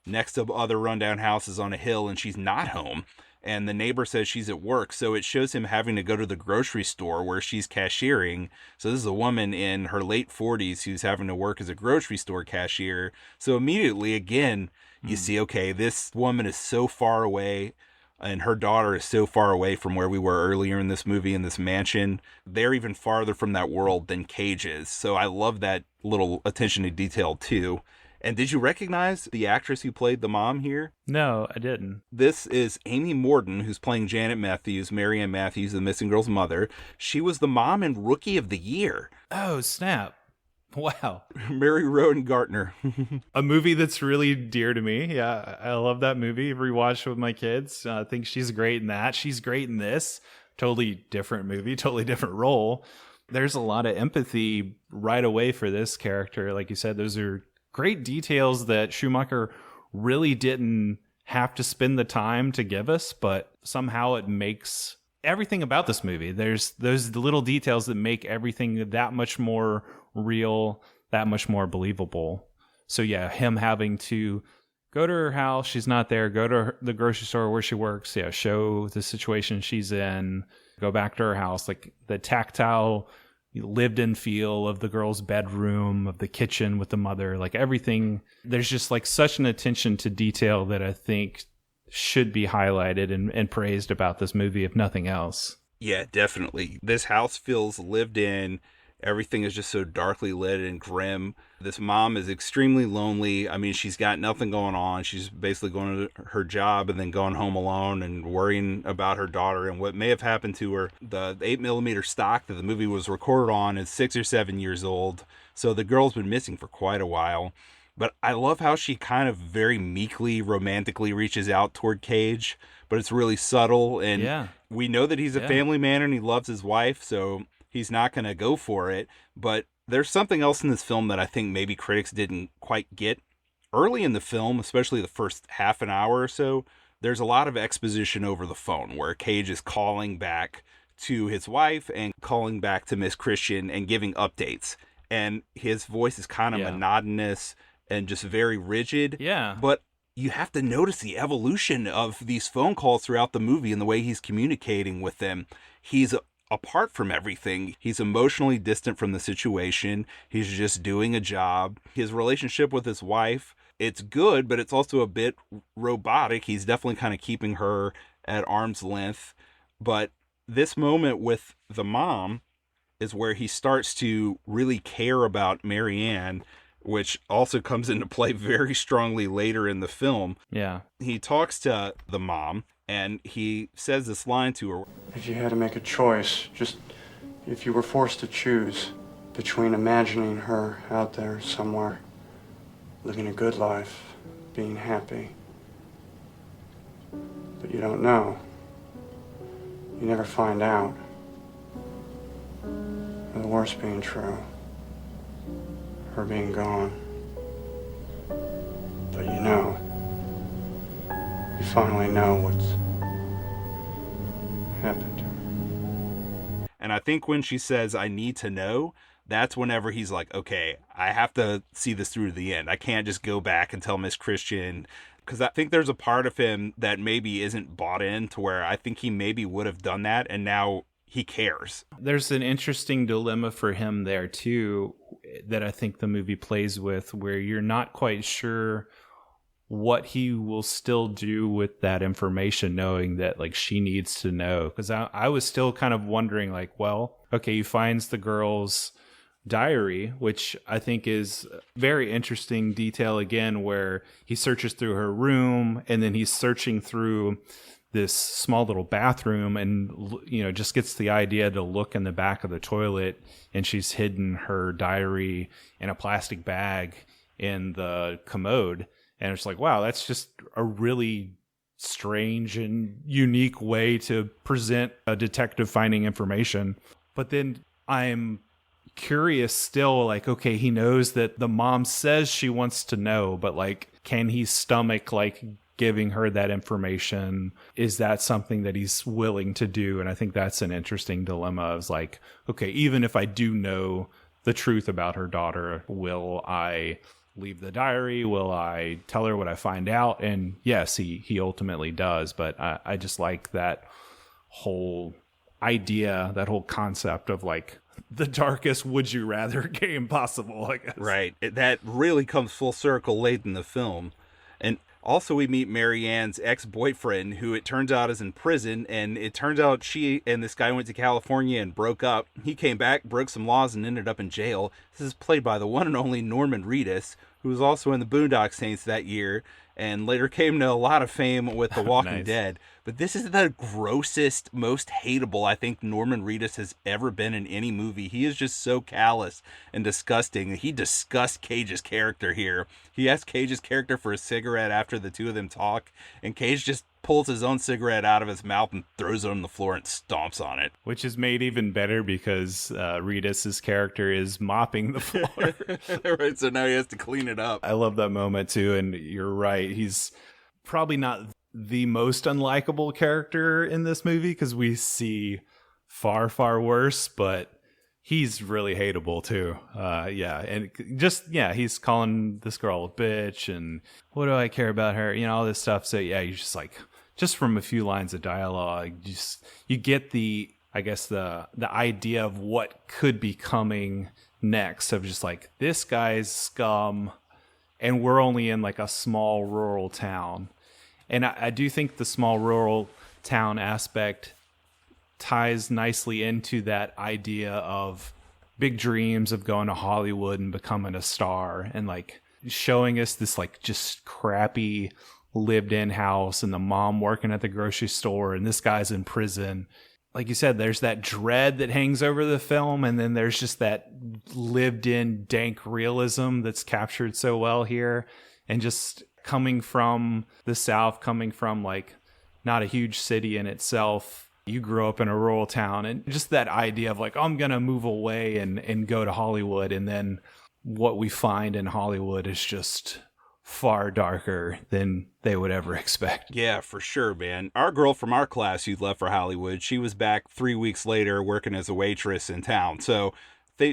Speaker 2: next to other rundown houses on a hill, and she's not home. And the neighbor says she's at work, so it shows him having to go to the grocery store where she's cashiering. So this is a woman in her late 40s who's having to work as a grocery store cashier. So immediately, again, you see, okay, this woman is so far away, and her daughter is so far away from where we were earlier in this movie, in this mansion. They're even farther from that world than Cage is. So I love that little attention to detail, too. And did you recognize the actress who played the mom here?
Speaker 1: No, I didn't.
Speaker 2: This is Amy Morden, who's playing Janet Matthews, Marianne Matthews, the missing girl's mother. She was the mom in Rookie of the Year.
Speaker 1: Oh, snap. Wow.
Speaker 2: Mary Rowan Gartner.
Speaker 1: A movie that's really dear to me. Yeah, I love that movie. Rewatched it with my kids. I think she's great in that. She's great in this. Totally different movie, totally different role. There's a lot of empathy right away for this character. Like you said, those are great details that Schumacher really didn't have to spend the time to give us, but somehow it makes everything about this movie. There's those little details that make everything that much more real, that much more believable. So yeah, him having to go to her house, she's not there, go to the grocery store where she works, yeah, show the situation she's in, go back to her house, like the tactile lived-in feel of the girl's bedroom, of the kitchen with the mother, like everything. There's just like such an attention to detail that I think should be highlighted and praised about this movie, if nothing else.
Speaker 2: Yeah, definitely. This house feels lived in. Everything is just so darkly lit and grim. This mom is extremely lonely. I mean, she's got nothing going on. She's basically going to her job and then going home alone and worrying about her daughter and what may have happened to her. The 8mm stock that the movie was recorded on is 6 or 7 years old. So the girl's been missing for quite a while. But I love how she kind of very meekly, romantically reaches out toward Cage, but it's really subtle. And we know that he's a family man and he loves his wife, so he's not going to go for it. But there's something else in this film that I think maybe critics didn't quite get. Early in the film, especially the first half an hour or so, there's a lot of exposition over the phone where Cage is calling back to his wife and calling back to Miss Christian and giving updates. And his voice is kind of monotonous and just very rigid.
Speaker 1: Yeah.
Speaker 2: But you have to notice the evolution of these phone calls throughout the movie and the way he's communicating with them. He's apart from everything. He's emotionally distant from the situation. He's just doing a job. His relationship with his wife, it's good, but it's also a bit robotic. He's definitely kind of keeping her at arm's length. But this moment with the mom is where he starts to really care about Marianne, which also comes into play very strongly later in the film.
Speaker 1: Yeah.
Speaker 2: He talks to the mom, and he says this line to her.
Speaker 9: If you had to make a choice, just if you were forced to choose between imagining her out there somewhere, living a good life, being happy, but you don't know, you never find out, or the worst being true, her being gone, but you know, you finally know what's happened to her.
Speaker 2: And I think when she says, I need to know, that's whenever he's like, okay, I have to see this through to the end. I can't just go back and tell Miss Christian, because I think there's a part of him that maybe isn't bought in to where I think he maybe would have done that, and now he cares.
Speaker 1: There's an interesting dilemma for him there, too, that I think the movie plays with, where you're not quite sure what he will still do with that information, knowing that like she needs to know. Because I was still kind of wondering, like, well, okay, he finds the girl's diary, which I think is very interesting detail again, where he searches through her room and then he's searching through this small little bathroom and, you know, just gets the idea to look in the back of the toilet, and she's hidden her diary in a plastic bag in the commode. And it's like, wow, that's just a really strange and unique way to present a detective finding information. But then I'm curious still, like, okay, he knows that the mom says she wants to know, but like, can he stomach like giving her that information? Is that something that he's willing to do? And I think that's an interesting dilemma of like, okay, even if I do know the truth about her daughter, will I leave the diary? Will I tell her what I find out? And yes, he ultimately does. But I just like that whole idea, that whole concept of like the darkest would you rather game possible, I guess.
Speaker 2: Right. That really comes full circle late in the film. And also we meet Marianne's ex-boyfriend, who it turns out is in prison, and it turns out she and this guy went to California and broke up. He came back, broke some laws, and ended up in jail. This is played by the one and only Norman Reedus, who was also in the Boondock Saints that year, and later came to a lot of fame with The Walking
Speaker 1: Nice.
Speaker 2: Dead. But this is the grossest, most hateable I think Norman Reedus has ever been in any movie. He is just so callous and disgusting. He disgusts Cage's character here. He asks Cage's character for a cigarette after the two of them talk, and Cage just pulls his own cigarette out of his mouth and throws it on the floor and stomps on it.
Speaker 1: Which is made even better because Reedus's character is mopping the floor.
Speaker 2: Right, so now he has to clean it up.
Speaker 1: I love that moment too, and you're right. He's probably not the most unlikable character in this movie because we see far, far worse, but he's really hateable too. And just, he's calling this girl a bitch and what do I care about her? You know, all this stuff. So yeah, you're just like, just from a few lines of dialogue, you get the, I guess the idea of what could be coming next of just like, this guy's scum and we're only in like a small rural town. And I do think the small rural town aspect ties nicely into that idea of big dreams of going to Hollywood and becoming a star, and like showing us this like just crappy lived in house and the mom working at the grocery store and this guy's in prison. Like you said, there's that dread that hangs over the film, and then there's just that lived in dank realism that's captured so well here. And just coming from the South, coming from like not a huge city in itself, you grew up in a rural town, and just that idea of like, I'm going to move away and go to Hollywood. And then what we find in Hollywood is just far darker than they would ever expect.
Speaker 2: Yeah, for sure, man. Our girl from our class who left for Hollywood, she was back 3 weeks later working as a waitress in town. So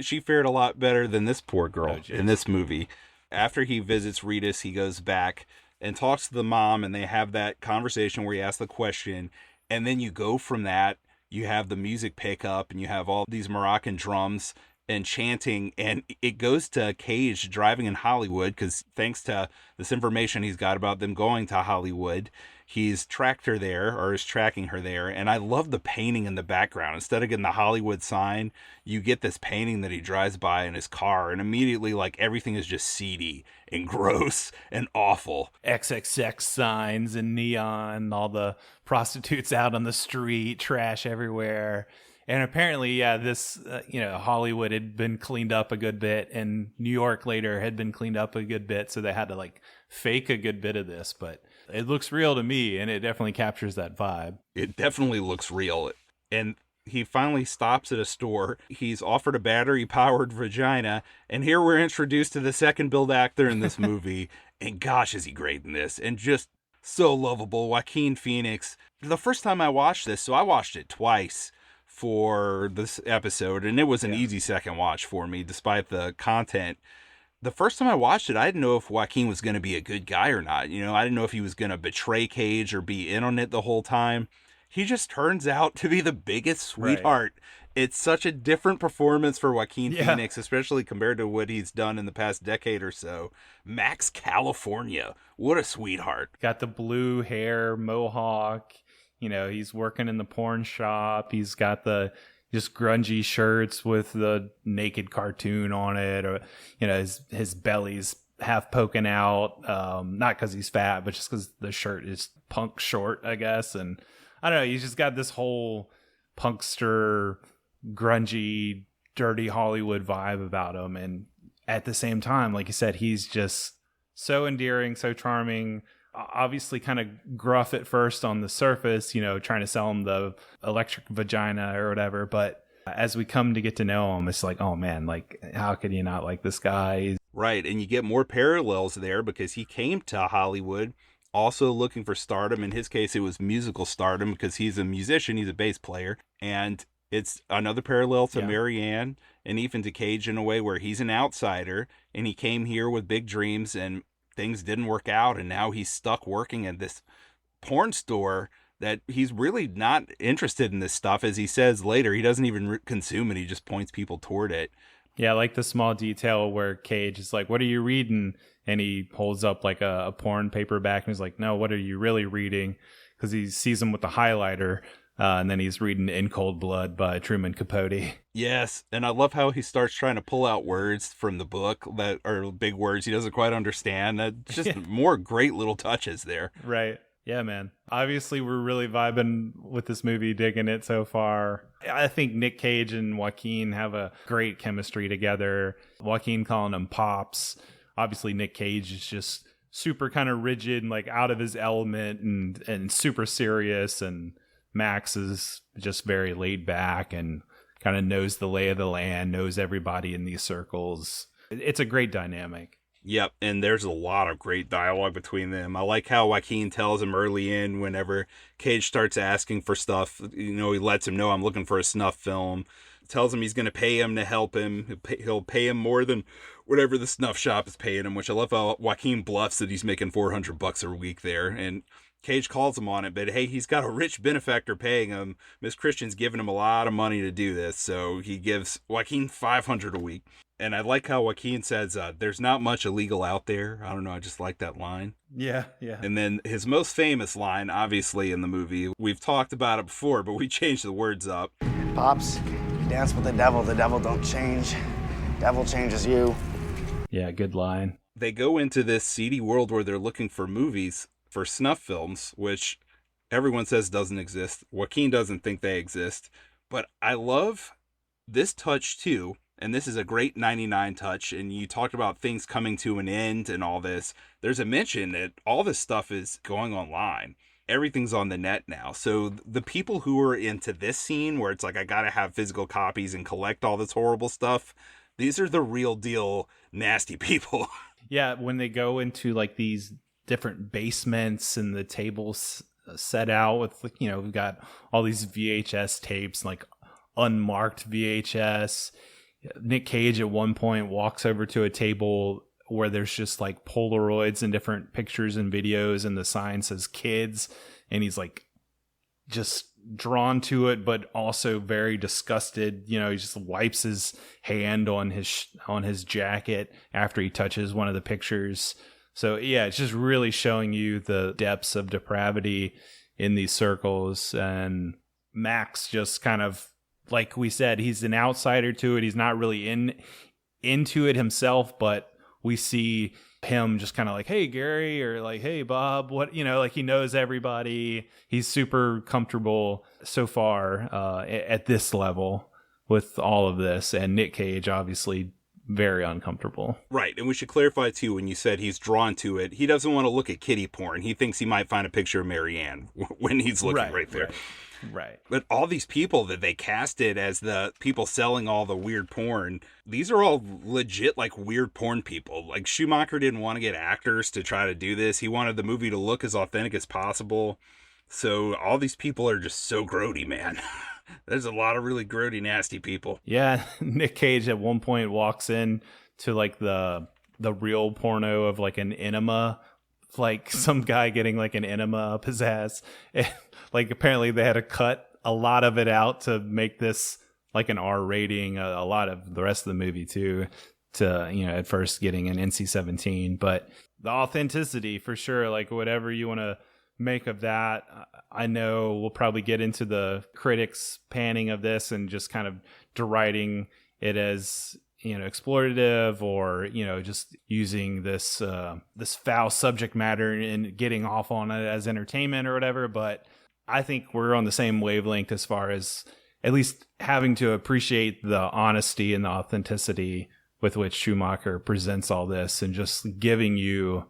Speaker 2: she fared a lot better than this poor girl in this movie. After he visits Reedus, he goes back and talks to the mom, and they have that conversation where he asks the question. And then you go from that, you have the music pick up, and you have all these Moroccan drums and chanting, and it goes to Cage driving in Hollywood, because thanks to this information he's got about them going to Hollywood, he's tracked her there, or is tracking her there. And I love the painting in the background. Instead of getting the Hollywood sign, you get this painting that he drives by in his car, and immediately like everything is just seedy and gross and awful.
Speaker 1: XXX signs and neon, all the prostitutes out on the street, trash everywhere. And apparently, this, Hollywood had been cleaned up a good bit, and New York later had been cleaned up a good bit. So they had to like fake a good bit of this, but it looks real to me, and it definitely captures that vibe.
Speaker 2: It definitely looks real. And he finally stops at a store. He's offered a battery-powered vagina, and here we're introduced to the second build actor in this movie. And gosh, is he great in this, and just so lovable. Joaquin Phoenix. The first time I watched this, so I watched it twice for this episode, and it was an easy second watch for me, despite the content. The first time I watched it, I didn't know if Joaquin was going to be a good guy or not. You know, I didn't know if he was going to betray Cage or be in on it the whole time. He just turns out to be the biggest sweetheart. Right. It's such a different performance for Joaquin Phoenix, especially compared to what he's done in the past decade or so. Max California, what a sweetheart.
Speaker 1: Got the blue hair, mohawk. You know, he's working in the porn shop. He's got the just grungy shirts with the naked cartoon on it, or his belly's half poking out, not because he's fat, but just because the shirt is punk short, I guess. And I don't know, he's just got this whole punkster, grungy, dirty Hollywood vibe about him. And at the same time, like you said, he's just so endearing, so charming, obviously kind of gruff at first on the surface, trying to sell him the electric vagina or whatever. But as we come to get to know him, it's like, oh man, like, how could you not like this guy?
Speaker 2: Right. And you get more parallels there because he came to Hollywood also looking for stardom. In his case, it was musical stardom because he's a musician, he's a bass player. And it's another parallel to Marianne and even to Cage in a way where he's an outsider and he came here with big dreams and things didn't work out. And now he's stuck working at this porn store that he's really not interested in this stuff. As he says later, he doesn't even consume it. He just points people toward it.
Speaker 1: Yeah, I like the small detail where Cage is like, what are you reading? And he holds up like a porn paperback and he's like, no, what are you really reading? Because he sees him with the highlighter. And then he's reading In Cold Blood by Truman Capote.
Speaker 2: Yes, and I love how he starts trying to pull out words from the book that are big words he doesn't quite understand. Just more great little touches there.
Speaker 1: Right. Yeah, man. Obviously, we're really vibing with this movie, digging it so far. I think Nic Cage and Joaquin have a great chemistry together. Joaquin calling him Pops. Obviously, Nic Cage is just super kind of rigid and like out of his element and super serious, and Max is just very laid back and kind of knows the lay of the land, knows everybody in these circles. It's a great dynamic.
Speaker 2: Yep, and there's a lot of great dialogue between them. I like how Joaquin tells him early in, whenever Cage starts asking for stuff, he lets him know, I'm looking for a snuff film. Tells him he's going to pay him to help him. He'll pay him more than whatever the snuff shop is paying him, which I love how Joaquin bluffs that he's making $400 a week there. And Cage calls him on it, but hey, he's got a rich benefactor paying him. Miss Christian's giving him a lot of money to do this, so he gives Joaquin $500 a week. And I like how Joaquin says, there's not much illegal out there. I don't know, I just like that line.
Speaker 1: Yeah.
Speaker 2: And then his most famous line, obviously, in the movie, we've talked about it before, but we changed the words up.
Speaker 10: Pops, you dance with the devil don't change. Devil changes you.
Speaker 1: Yeah, good line.
Speaker 2: They go into this seedy world where they're looking for movies, for snuff films, which everyone says doesn't exist. Joaquin doesn't think they exist. But I love this touch too, and this is a great 99 touch, and you talked about things coming to an end and all this. There's a mention that all this stuff is going online. Everything's on the net now. So the people who are into this scene where it's like, I gotta have physical copies and collect all this horrible stuff, these are the real deal nasty people.
Speaker 1: Yeah, when they go into like these different basements and the tables set out with, we've got all these VHS tapes, like unmarked VHS. Nic Cage at one point walks over to a table where there's just like Polaroids and different pictures and videos, and the sign says kids, and he's like just drawn to it, but also very disgusted. He just wipes his hand on his jacket after he touches one of the pictures. So yeah, it's just really showing you the depths of depravity in these circles. And Max just kind of, like we said, he's an outsider to it. He's not really into it himself, but we see him just kind of like, hey, Gary, or like, hey, Bob, what, like he knows everybody. He's super comfortable so far at this level with all of this. And Nic Cage, obviously, very uncomfortable.
Speaker 2: Right. And we should clarify, too, when you said he's drawn to it, he doesn't want to look at kiddie porn. He thinks he might find a picture of Marianne when he's looking right there.
Speaker 1: Right.
Speaker 2: But all these people that they casted as the people selling all the weird porn, these are all legit, like, weird porn people. Like, Schumacher didn't want to get actors to try to do this. He wanted the movie to look as authentic as possible. So all these people are just so grody, man. There's a lot of really grody, nasty people.
Speaker 1: Yeah, Nic Cage at one point walks in to like the real porno of like an enema, like some guy getting like an enema up his ass. And, like apparently they had to cut a lot of it out to make this like an R rating. A lot of the rest of the movie too, to at first getting an NC-17. But the authenticity for sure, like whatever you want to make of that. I know we'll probably get into the critics panning of this and just kind of deriding it as exploitative or, just using this foul subject matter and getting off on it as entertainment or whatever. But I think we're on the same wavelength as far as at least having to appreciate the honesty and the authenticity with which Schumacher presents all this and just giving you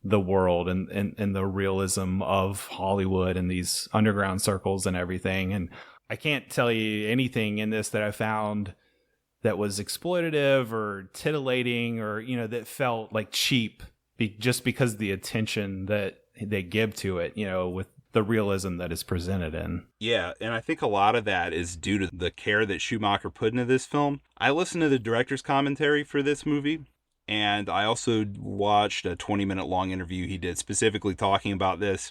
Speaker 1: the world and the realism of Hollywood and these underground circles and everything. And I can't tell you anything in this that I found that was exploitative or titillating or, that felt like cheap just because of the attention that they give to it, with the realism that is presented in.
Speaker 2: Yeah, and I think a lot of that is due to the care that Schumacher put into this film. I listened to the director's commentary for this movie, and I also watched a 20-minute long interview he did specifically talking about this.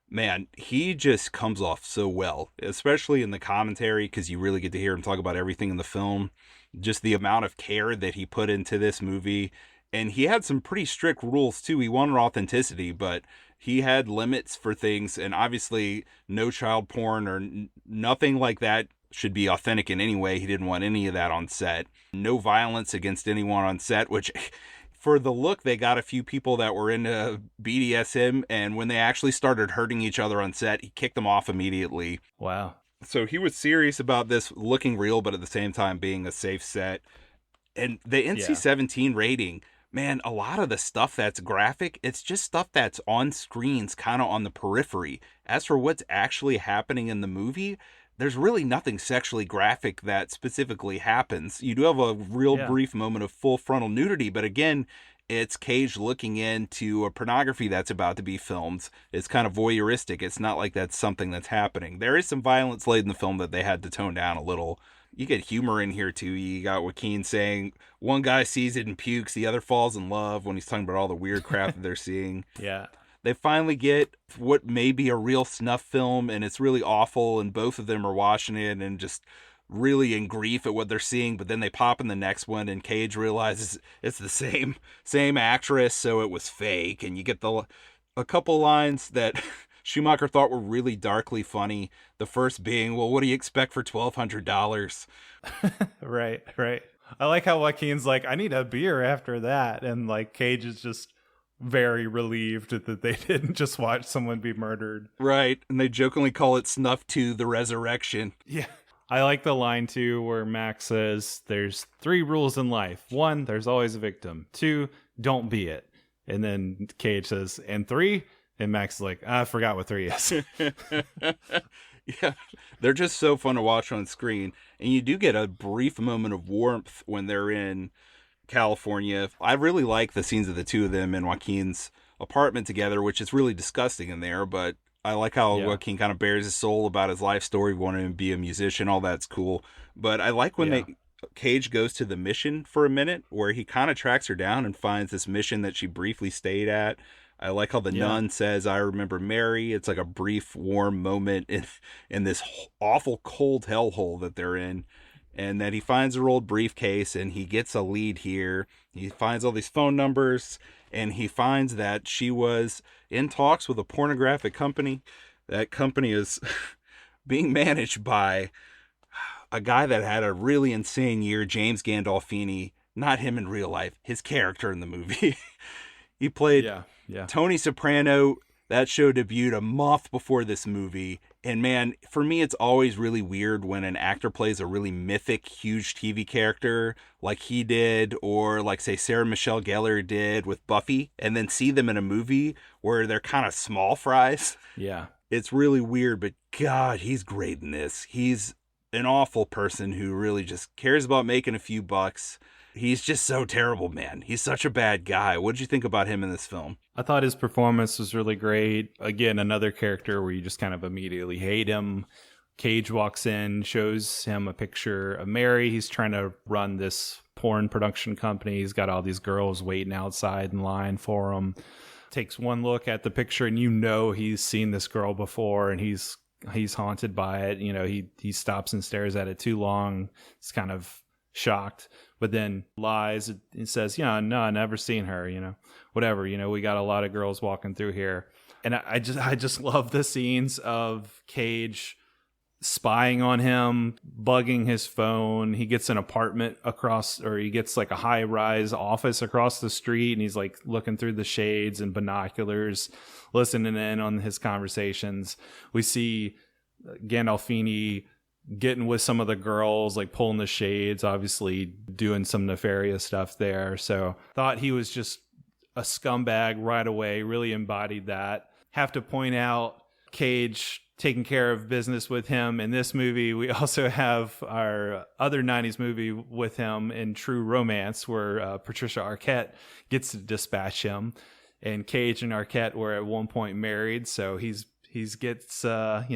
Speaker 2: Man, he just comes off so well, especially in the commentary, because you really get to hear him talk about everything in the film. Just the amount of care that he put into this movie. And he had some pretty strict rules, too. He wanted authenticity, but he had limits for things. And obviously, no child porn or nothing like that should be authentic in any way. He didn't want any of that on set. No violence against anyone on set, which for the look, they got a few people that were into BDSM. And when they actually started hurting each other on set, he kicked them off immediately.
Speaker 1: Wow.
Speaker 2: So he was serious about this looking real, but at the same time being a safe set. And the NC-17 rating, man, a lot of the stuff that's graphic, it's just stuff that's on screens, kind of on the periphery. As for what's actually happening in the movie, there's really nothing sexually graphic that specifically happens. You do have a real brief moment of full frontal nudity, but again, it's Cage looking into a pornography that's about to be filmed. It's kind of voyeuristic. It's not like that's something that's happening. There is some violence laid in the film that they had to tone down a little. You get humor in here, too. You got Joaquin saying one guy sees it and pukes, the other falls in love when he's talking about all the weird crap that they're seeing.
Speaker 1: Yeah.
Speaker 2: They finally get what may be a real snuff film, and it's really awful, and both of them are watching it and just really in grief at what they're seeing, but then they pop in the next one, and Cage realizes it's the same actress, so it was fake, and you get a couple lines that Schumacher thought were really darkly funny. The first being, well, what do you expect for $1,200?
Speaker 1: Right. I like how Joaquin's like, I need a beer after that, and like Cage is just very relieved that they didn't just watch someone be murdered.
Speaker 2: Right, and they jokingly call it Snuff 2: The Resurrection.
Speaker 1: Yeah. I like the line, too, where Max says, there's 3 rules in life. 1, there's always a victim. 2, don't be it. And then Cage says, and 3? And Max is like, I forgot what 3 is.
Speaker 2: Yeah, they're just so fun to watch on screen. And you do get a brief moment of warmth when they're in California. I really like the scenes of the two of them in Joaquin's apartment together, which is really disgusting in there, but I like how Joaquin kind of bears his soul about his life story, wanting to be a musician. All that's cool. But I like when Cage goes to the mission for a minute, where he kind of tracks her down and finds this mission that she briefly stayed at. I like how the nun says, I remember Mary. It's like a brief, warm moment in this awful, cold hellhole that they're in. And that he finds her old briefcase, and he gets a lead here. He finds all these phone numbers, and he finds that she was in talks with a pornographic company. That company is being managed by a guy that had a really insane year, James Gandolfini. Not him in real life, his character in the movie. He played Tony Soprano. That show debuted a month before this movie. And man, for me, it's always really weird when an actor plays a really mythic, huge TV character like he did, or like, say, Sarah Michelle Gellar did with Buffy, and then see them in a movie where they're kind of small fries.
Speaker 1: Yeah.
Speaker 2: It's really weird, but God, he's great in this. He's an awful person who really just cares about making a few bucks. He's just so terrible, man. He's such a bad guy. What did you think about him in this film?
Speaker 1: I thought his performance was really great. Again, another character where you just kind of immediately hate him. Cage walks in, shows him a picture of Mary. He's trying to run this porn production company. He's got all these girls waiting outside in line for him. Takes one look at the picture, and he's seen this girl before, and he's haunted by it. He stops and stares at it too long. It's kind of shocked, but then lies and says, no, I never seen her, whatever, we got a lot of girls walking through here. And I just love the scenes of Cage spying on him, bugging his phone. He gets an apartment across, or he gets like a high-rise office across the street, and he's like looking through the shades and binoculars, listening in on his conversations. We see Gandolfini getting with some of the girls, like pulling the shades, obviously doing some nefarious stuff there. So thought he was just a scumbag right away, really embodied that. Have to point out Cage taking care of business with him in this movie. We also have our other 90s movie with him in True Romance, where Patricia Arquette gets to dispatch him. And Cage and Arquette were at one point married, so he gets,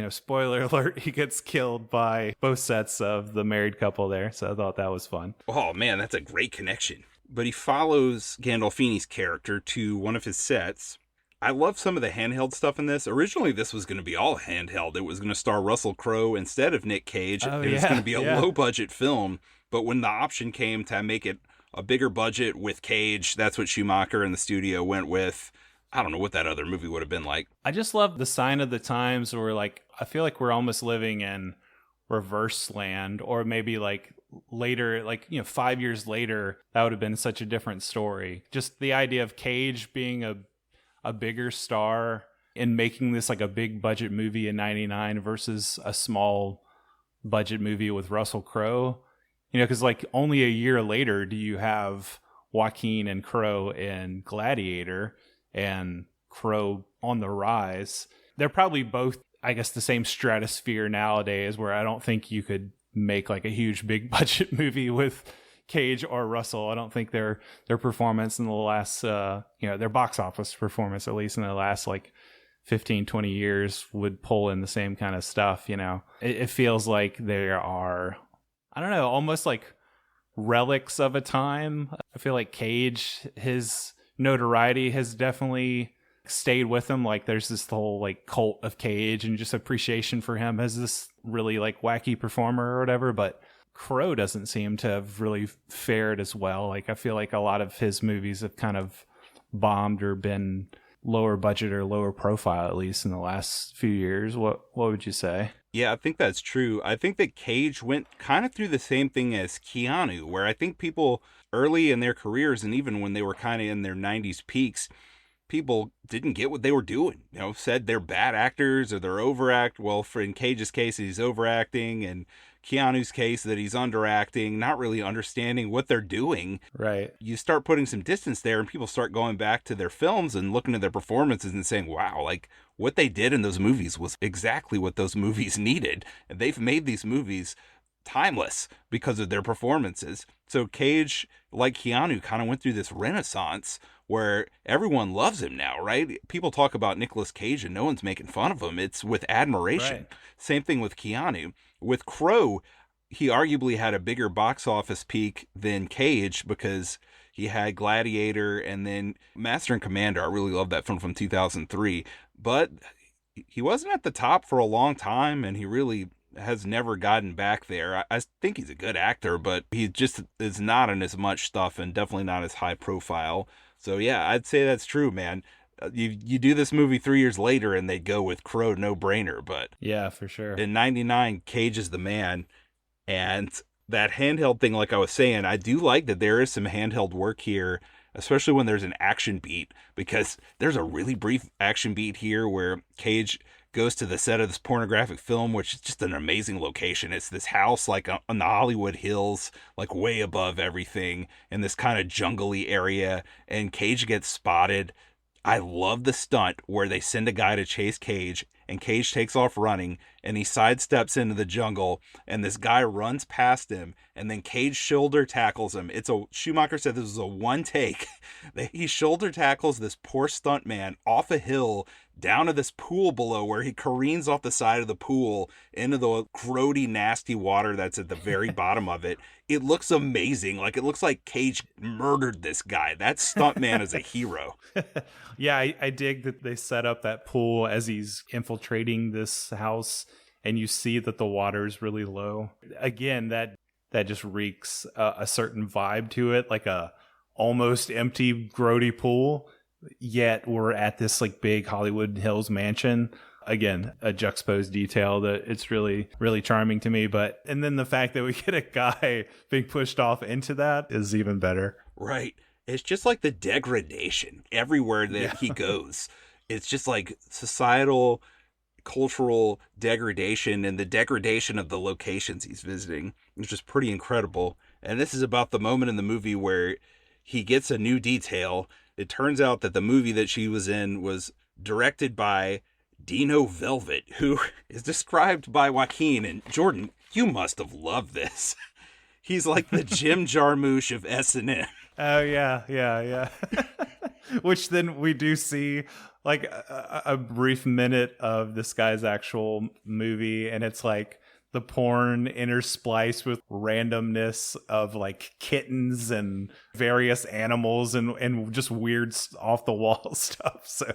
Speaker 1: spoiler alert, he gets killed by both sets of the married couple there. So I thought that was fun.
Speaker 2: Oh, man, that's a great connection. But he follows Gandolfini's character to one of his sets. I love some of the handheld stuff in this. Originally, this was going to be all handheld. It was going to star Russell Crowe instead of Nic Cage. It was going to be a low-budget film. But when the option came to make it a bigger budget with Cage, that's what Schumacher and the studio went with. I don't know what that other movie would have been like.
Speaker 1: I just love the sign of the times where, like, I feel like we're almost living in reverse land, or maybe like later, 5 years later, that would have been such a different story. Just the idea of Cage being a bigger star and making this like a big budget movie in 99 versus a small budget movie with Russell Crowe, because like only a year later do you have Joaquin and Crowe in Gladiator, and Crowe on the rise. They're probably both, I guess, the same stratosphere nowadays, where I don't think you could make like a huge big budget movie with Cage or Russell. I don't think their performance in the last, their box office performance, at least in the last like 15, 20 years, would pull in the same kind of stuff. It feels like they are, I don't know, almost like relics of a time. I feel like Cage, his notoriety has definitely stayed with him. Like there's this whole like cult of Cage and just appreciation for him as this really like wacky performer or whatever. But Crowe doesn't seem to have really fared as well. Like I feel like a lot of his movies have kind of bombed or been lower budget or lower profile, at least in the last few years. What would you say?
Speaker 2: Yeah, I think that's true. I think that Cage went kind of through the same thing as Keanu, where I think people early in their careers, and even when they were kind of in their 90s peaks, people didn't get what they were doing. Said they're bad actors or they're overact. Well, in Cage's case, he's overacting, and Keanu's case that he's underacting, not really understanding what they're doing.
Speaker 1: Right.
Speaker 2: You start putting some distance there, and people start going back to their films and looking at their performances and saying, wow, like what they did in those movies was exactly what those movies needed. And they've made these movies timeless because of their performances. So Cage, like Keanu, kind of went through this renaissance where everyone loves him now, right? People talk about Nicolas Cage and no one's making fun of him. It's with admiration. Right. Same thing with Keanu. With Crowe, he arguably had a bigger box office peak than Cage because he had Gladiator and then Master and Commander. I really love that film from 2003. But he wasn't at the top for a long time, and he really has never gotten back there. I think he's a good actor, but he just is not in as much stuff and definitely not as high profile. So yeah, I'd say that's true, man. You do this movie 3 years later and they go with Crowe, no brainer. But
Speaker 1: yeah, for sure.
Speaker 2: In 99, Cage is the man. And that handheld thing, like I was saying, I do like that there is some handheld work here, especially when there's an action beat, because there's a really brief action beat here where Cage goes to the set of this pornographic film, which is just an amazing location. It's this house like on the Hollywood Hills, like way above everything in this kind of jungly area, and Cage gets spotted. I love the stunt where they send a guy to chase Cage, and Cage takes off running, and he sidesteps into the jungle, and this guy runs past him, and then Cage shoulder tackles him. Schumacher said this was a one take. He shoulder tackles this poor stuntman off a hill down to this pool below, where he careens off the side of the pool into the grody, nasty water that's at the very bottom of it. It looks amazing. Like, it looks like Cage murdered this guy. That stuntman is a hero.
Speaker 1: Yeah, I dig that they set up that pool as he's infiltrating this house, and you see that the water is really low. Again, that just reeks a certain vibe to it, like a almost empty, grody pool. Yet we're at this like big Hollywood Hills mansion. Again, a juxtaposed detail that it's really, really charming to me. And then the fact that we get a guy being pushed off into that is even better.
Speaker 2: Right. It's just like the degradation everywhere that he goes. It's just like societal, cultural degradation and the degradation of the locations he's visiting. It's just pretty incredible. And this is about the moment in the movie where he gets a new detail. It turns out that the movie that she was in was directed by Dino Velvet, who is described by Joaquin. And Jordan, you must have loved this. He's like the Jim Jarmusch of S&M.
Speaker 1: Oh, yeah. Which then we do see like a brief minute of this guy's actual movie, and it's like the porn interspliced with randomness of like kittens and various animals and just weird off the wall stuff. So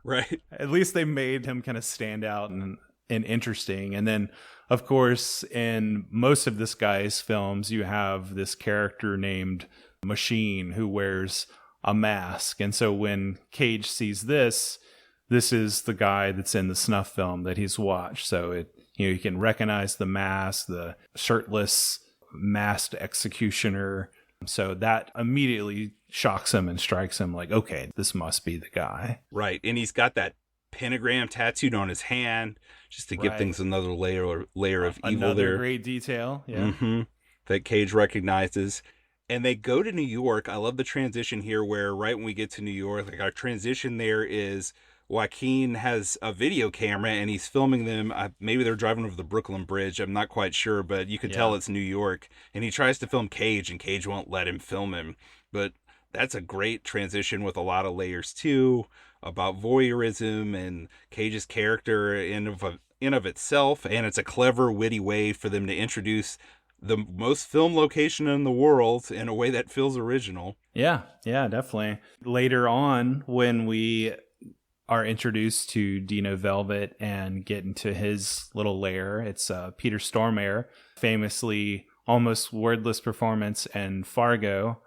Speaker 2: right,
Speaker 1: at least they made him kind of stand out and interesting. And then of course in most of this guy's films you have this character named Machine who wears a mask. And so when Cage sees this is the guy that's in the snuff film that he's watched. So you can recognize the mask, the shirtless masked executioner. So that immediately shocks him and strikes him like, okay, this must be the guy.
Speaker 2: Right. And he's got that pentagram tattooed on his hand just to give things another layer of evil there.
Speaker 1: Another great detail. Yeah.
Speaker 2: Mm-hmm. That Cage recognizes. And they go to New York. I love the transition here where right when we get to New York, like our transition there is Joaquin has a video camera and he's filming them. Maybe they're driving over the Brooklyn Bridge. I'm not quite sure, but you can tell it's New York. And he tries to film Cage and Cage won't let him film him. But that's a great transition with a lot of layers too about voyeurism and Cage's character in of itself. And it's a clever, witty way for them to introduce the most film location in the world in a way that feels original.
Speaker 1: Yeah, definitely. Later on, when we are introduced to Dino Velvet and get into his little lair, it's Peter Stormare, famously almost wordless performance in Fargo,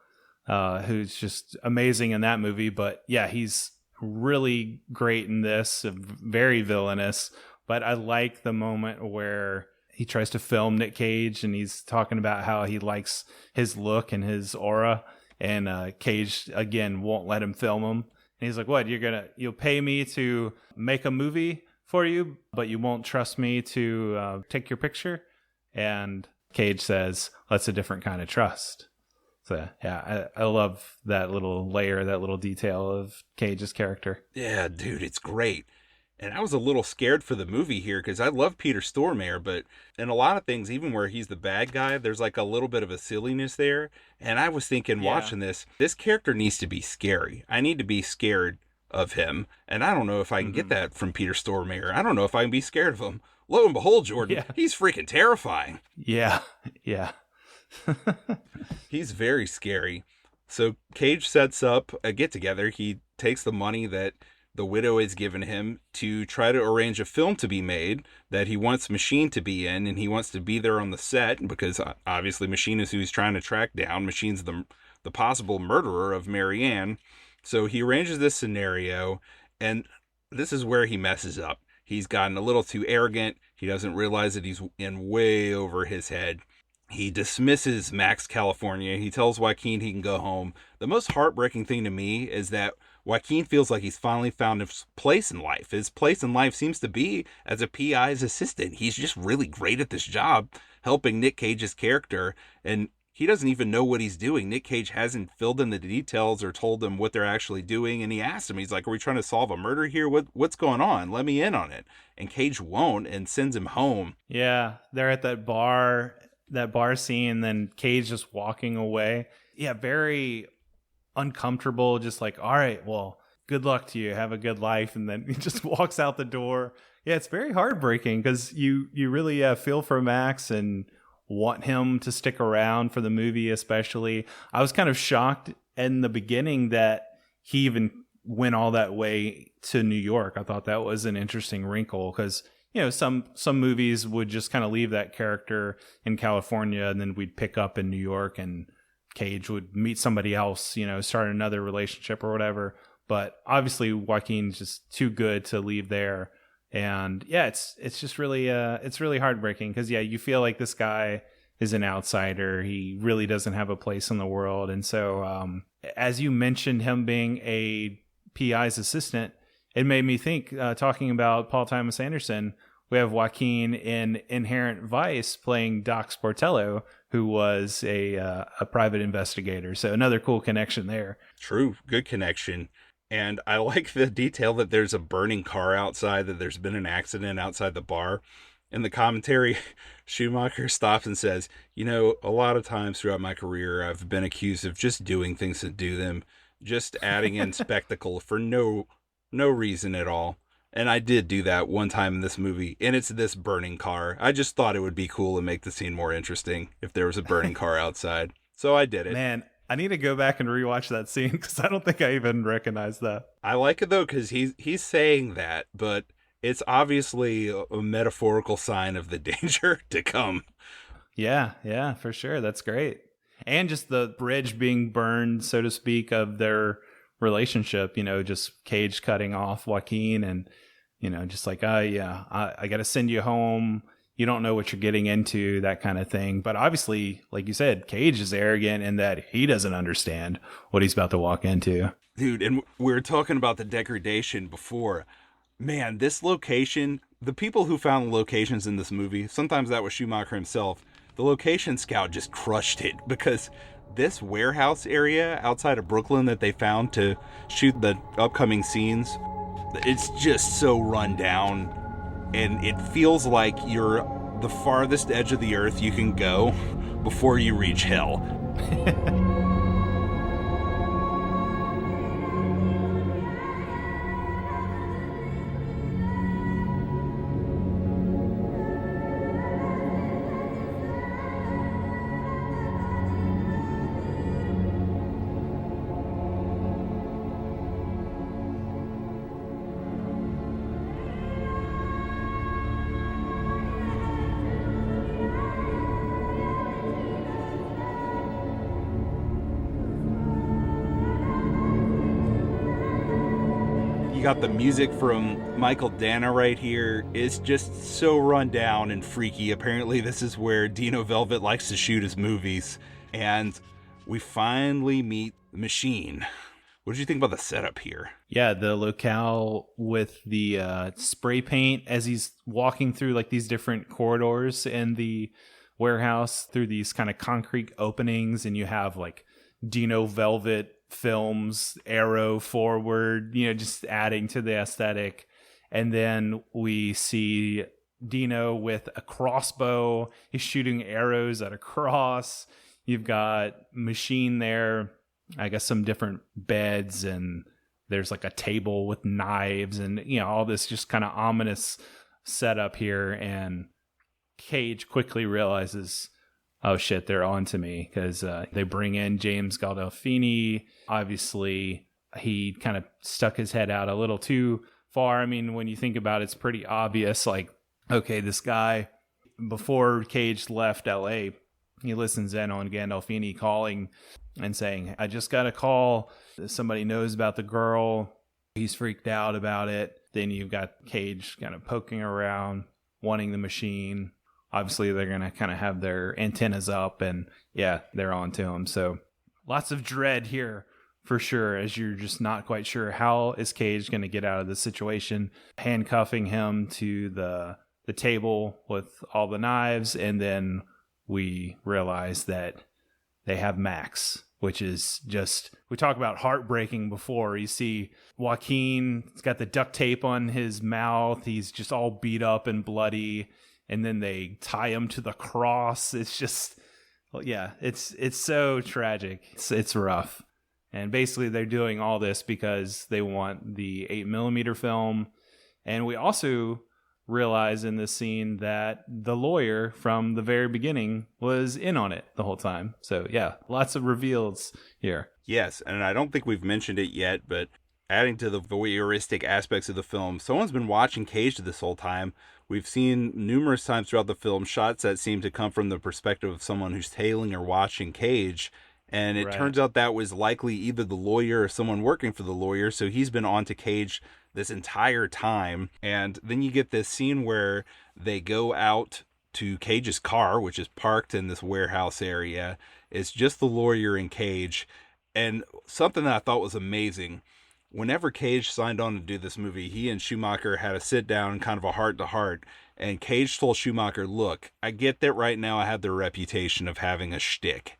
Speaker 1: who's just amazing in that movie. But yeah, he's really great in this, very villainous. But I like the moment where he tries to film Nic Cage and he's talking about how he likes his look and his aura, and Cage again won't let him film him. And he's like, what, you'll pay me to make a movie for you, but you won't trust me to take your picture? And Cage says, that's a different kind of trust. So yeah, I love that little layer, that little detail of Cage's character.
Speaker 2: Yeah, dude, it's great. And I was a little scared for the movie here because I love Peter Stormare, but in a lot of things, even where he's the bad guy, there's like a little bit of a silliness there. And I was thinking, watching this character needs to be scary. I need to be scared of him. And I don't know if I can get that from Peter Stormare. I don't know if I can be scared of him. Lo and behold, Jordan, he's freaking terrifying.
Speaker 1: Yeah.
Speaker 2: He's very scary. So Cage sets up a get-together. He takes the money that the widow has given him to try to arrange a film to be made that he wants Machine to be in, and he wants to be there on the set because obviously Machine is who he's trying to track down. Machine's the possible murderer of Marianne. So he arranges this scenario, and this is where he messes up. He's gotten a little too arrogant. He doesn't realize that he's in way over his head. He dismisses Max California. He tells Joaquin he can go home. The most heartbreaking thing to me is that Joaquin feels like he's finally found his place in life. His place in life seems to be as a PI's assistant. He's just really great at this job, helping Nic Cage's character, and he doesn't even know what he's doing. Nic Cage hasn't filled in the details or told him what they're actually doing, and he asked him, he's like, are we trying to solve a murder here? What's going on? Let me in on it. And Cage won't and sends him home.
Speaker 1: Yeah, they're at that bar scene, then Cage just walking away. Yeah, very uncomfortable, just like, all right, well, good luck to you, have a good life, and then he just walks out the door. Yeah, it's very heartbreaking because you really feel for Max and want him to stick around for the movie. Especially, I was kind of shocked in the beginning that he even went all that way to New York. I thought that was an interesting wrinkle because some movies would just kind of leave that character in California and then we'd pick up in New York and Cage would meet somebody else, start another relationship or whatever. But obviously Joaquin's just too good to leave there And yeah, it's just really it's really heartbreaking because yeah, you feel like this guy is an outsider. He really doesn't have a place in the world. And so as you mentioned him being a PI's assistant, it made me think, talking about Paul Thomas Anderson, we have Joaquin in Inherent Vice playing Doc Sportello, who was a private investigator. So another cool connection there.
Speaker 2: True. Good connection. And I like the detail that there's a burning car outside, that there's been an accident outside the bar. In the commentary, Schumacher stops and says, you know, a lot of times throughout my career, I've been accused of just doing things to do them, just adding in spectacle for no reason at all. And I did do that one time in this movie, and it's this burning car. I just thought it would be cool and make the scene more interesting if there was a burning car outside. So I did it.
Speaker 1: Man, I need to go back and rewatch that scene because I don't think I even recognized that.
Speaker 2: I like it though because he's saying that, but it's obviously a metaphorical sign of the danger to come.
Speaker 1: Yeah, for sure. That's great. And just the bridge being burned, so to speak, of their relationship, you know, just Cage cutting off Joaquin and, you know, just like, I got to send you home. You don't know what you're getting into, that kind of thing. But obviously, like you said, Cage is arrogant in that he doesn't understand what he's about to walk into.
Speaker 2: Dude, and we were talking about the degradation before. Man, this location, the people who found locations in this movie, sometimes that was Schumacher himself, the location scout just crushed it because this warehouse area outside of Brooklyn that they found to shoot the upcoming scenes, it's just so run down, and it feels like you're the farthest edge of the earth you can go before you reach hell. You got the music from Mychael Danna right here. It's just so run down and freaky. Apparently this is where Dino Velvet likes to shoot his movies. And we finally meet the Machine. What did you think about the setup here?
Speaker 1: Yeah, the locale with the spray paint as he's walking through like these different corridors in the warehouse through these kind of concrete openings, and you have like Dino Velvet films, arrow forward, you know, just adding to the aesthetic. And then we see Dino with a crossbow. He's shooting arrows at a cross. You've got Machine there, I guess some different beds, and there's like a table with knives and, you know, all this just kind of ominous setup here. And Cage quickly realizes, oh shit, they're on to me, because they bring in James Gandolfini. Obviously, he kind of stuck his head out a little too far. I mean, when you think about it, it's pretty obvious, like, okay, this guy, before Cage left LA, he listens in on Gandolfini calling and saying, I just got a call. Somebody knows about the girl. He's freaked out about it. Then you've got Cage kind of poking around, wanting the Machine. Obviously, they're going to kind of have their antennas up, and yeah, they're on to him. So lots of dread here for sure, as you're just not quite sure how is Cage going to get out of this situation. Handcuffing him to the table with all the knives, and then we realize that they have Max, which is just, we talked about heartbreaking before. You see Joaquin, he's got the duct tape on his mouth. He's just all beat up and bloody. And then they tie him to the cross. It's just, well, yeah, it's so tragic. It's rough. And basically they're doing all this because they want the 8mm film. And we also realize in this scene that the lawyer from the very beginning was in on it the whole time. So yeah, lots of reveals here.
Speaker 2: Yes, and I don't think we've mentioned it yet, but adding to the voyeuristic aspects of the film, someone's been watching Cage this whole time. We've seen numerous times throughout the film shots that seem to come from the perspective of someone who's tailing or watching Cage. And it turns out that was likely either the lawyer or someone working for the lawyer. So he's been on to Cage this entire time. And then you get this scene where they go out to Cage's car, which is parked in this warehouse area. It's just the lawyer and Cage. And something that I thought was amazing, whenever Cage signed on to do this movie, he and Schumacher had a sit down, kind of a heart to heart. And Cage told Schumacher, look, I get that right now I have the reputation of having a shtick.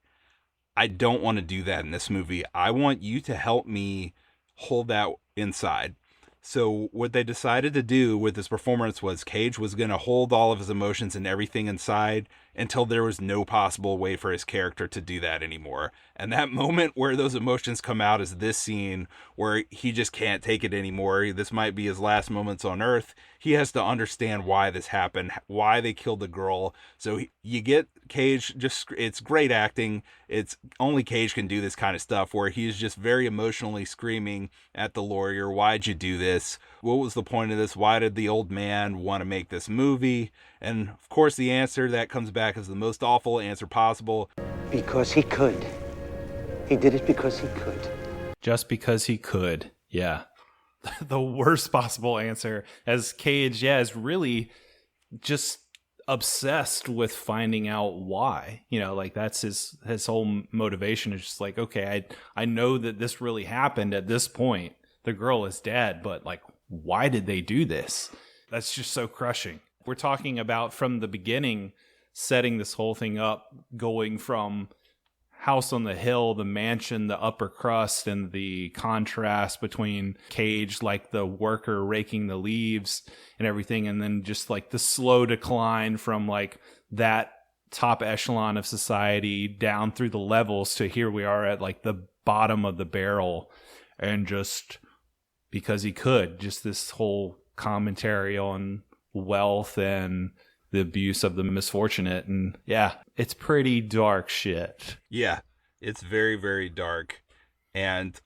Speaker 2: I don't want to do that in this movie. I want you to help me hold that inside. So what they decided to do with this performance was Cage was going to hold all of his emotions and everything inside until there was no possible way for his character to do that anymore. And that moment where those emotions come out is this scene where he just can't take it anymore. This might be his last moments on Earth. He has to understand why this happened, why they killed the girl. So you get Cage, it's great acting. It's only Cage can do this kind of stuff where he's just very emotionally screaming at the lawyer. Why'd you do this? What was the point of this? Why did the old man want to make this movie? And of course, the answer that comes back is the most awful answer possible.
Speaker 11: Because he could. He did it because he could.
Speaker 1: Just because he could. Yeah. The worst possible answer, as Cage, is really just obsessed with finding out why. Like that's his whole motivation is just like, okay, I know that this really happened at this point. The girl is dead, but like, why did they do this? That's just so crushing. We're talking about from the beginning, setting this whole thing up, going from house on the hill, the mansion, the upper crust, and the contrast between Cage, like the worker raking the leaves and everything, and then just like the slow decline from like that top echelon of society down through the levels to here we are at like the bottom of the barrel, and just because he could, just this whole commentary on wealth and the abuse of the misfortunate. And yeah, it's pretty dark shit.
Speaker 2: Yeah, it's very, very dark. And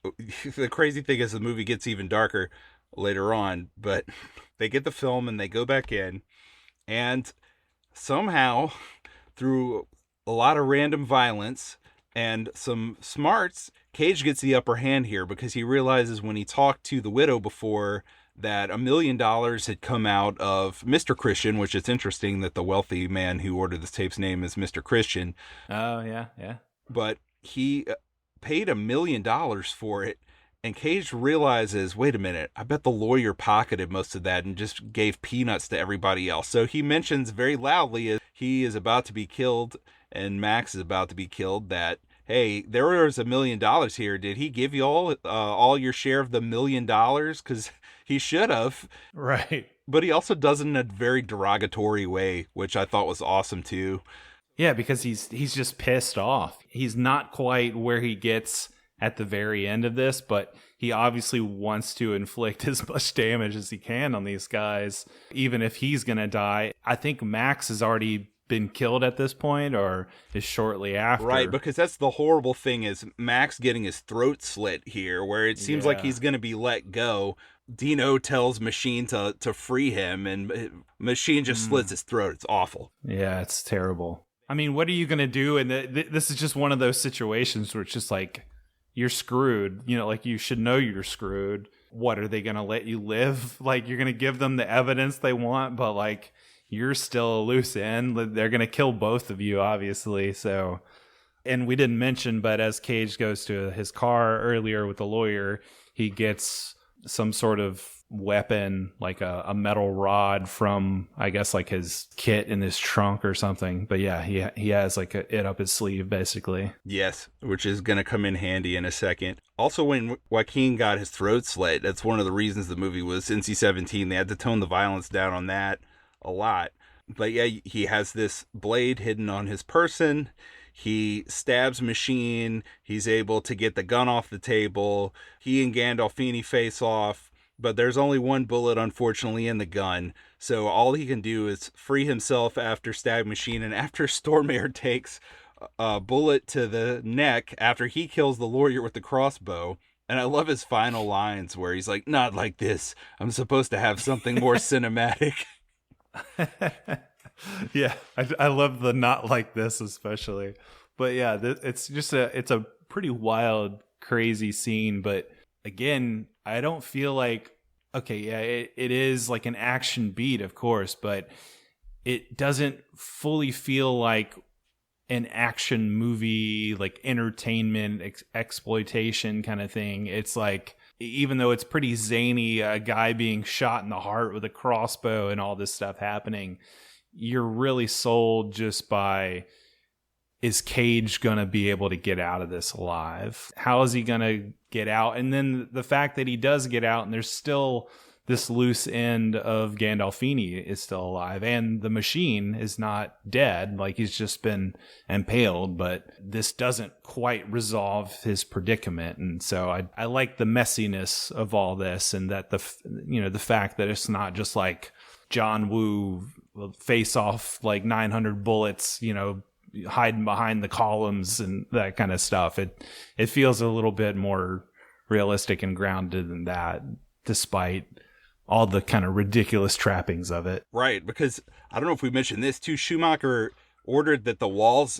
Speaker 2: the crazy thing is the movie gets even darker later on, but they get the film and they go back in, and somehow through a lot of random violence and some smarts, Cage gets the upper hand here because he realizes when he talked to the widow before that $1 million had come out of Mr. Christian, which is interesting that the wealthy man who ordered this tape's name is Mr. Christian.
Speaker 1: Oh, yeah.
Speaker 2: But he paid $1 million for it, and Cage realizes, wait a minute, I bet the lawyer pocketed most of that and just gave peanuts to everybody else. So he mentions very loudly as he is about to be killed and Max is about to be killed that, hey, there was $1 million here. Did he give you all your share of the $1 million? Because he should have.
Speaker 1: Right.
Speaker 2: But he also does it in a very derogatory way, which I thought was awesome too.
Speaker 1: Yeah, because he's just pissed off. He's not quite where he gets at the very end of this, but he obviously wants to inflict as much damage as he can on these guys, even if he's going to die. I think Max has already been killed at this point, or is shortly after.
Speaker 2: Right, because that's the horrible thing is Max getting his throat slit here, where it seems like he's going to be let go. Dino tells Machine to free him, and Machine just slits his throat. It's awful.
Speaker 1: Yeah, it's terrible. I mean, what are you going to do? And this is just one of those situations where it's just like, you're screwed. Like you should know you're screwed. What, are they going to let you live? Like you're going to give them the evidence they want, but like you're still a loose end. They're going to kill both of you, obviously. So, and we didn't mention, but as Cage goes to his car earlier with the lawyer, he gets some sort of weapon, like a metal rod from, I guess, like his kit in his trunk or something. But yeah, he has like it up his sleeve, basically.
Speaker 2: Yes, which is going to come in handy in a second. Also, when Joaquin got his throat slit, that's one of the reasons the movie was NC-17. They had to tone the violence down on that a lot. But yeah, he has this blade hidden on his person. He stabs Machine. He's able to get the gun off the table. He and Gandolfini face off. But there's only one bullet, unfortunately, in the gun. So all he can do is free himself after stabbing Machine. And after Stormare takes a bullet to the neck, after he kills the lawyer with the crossbow. And I love his final lines where he's like, not like this. I'm supposed to have something more cinematic.
Speaker 1: Yeah, I love the not like this especially. But yeah, it's just it's a pretty wild, crazy scene. But again, I don't feel like, okay, yeah, it is like an action beat, of course, but it doesn't fully feel like an action movie, like entertainment, exploitation kind of thing. It's like, even though it's pretty zany, a guy being shot in the heart with a crossbow and all this stuff happening, you're really sold just by, is Cage going to be able to get out of this alive? How is he going to get out? And then the fact that he does get out and there's still this loose end of Gandolfini is still alive and the machine is not dead. Like, he's just been impaled, but this doesn't quite resolve his predicament. And so I like the messiness of all this, and that the fact that it's not just like John Woo face off like 900 bullets, hiding behind the columns and that kind of stuff. It feels a little bit more realistic and grounded than that, despite all the kind of ridiculous trappings of it.
Speaker 2: Right, because I don't know if we mentioned this too, Schumacher ordered that the walls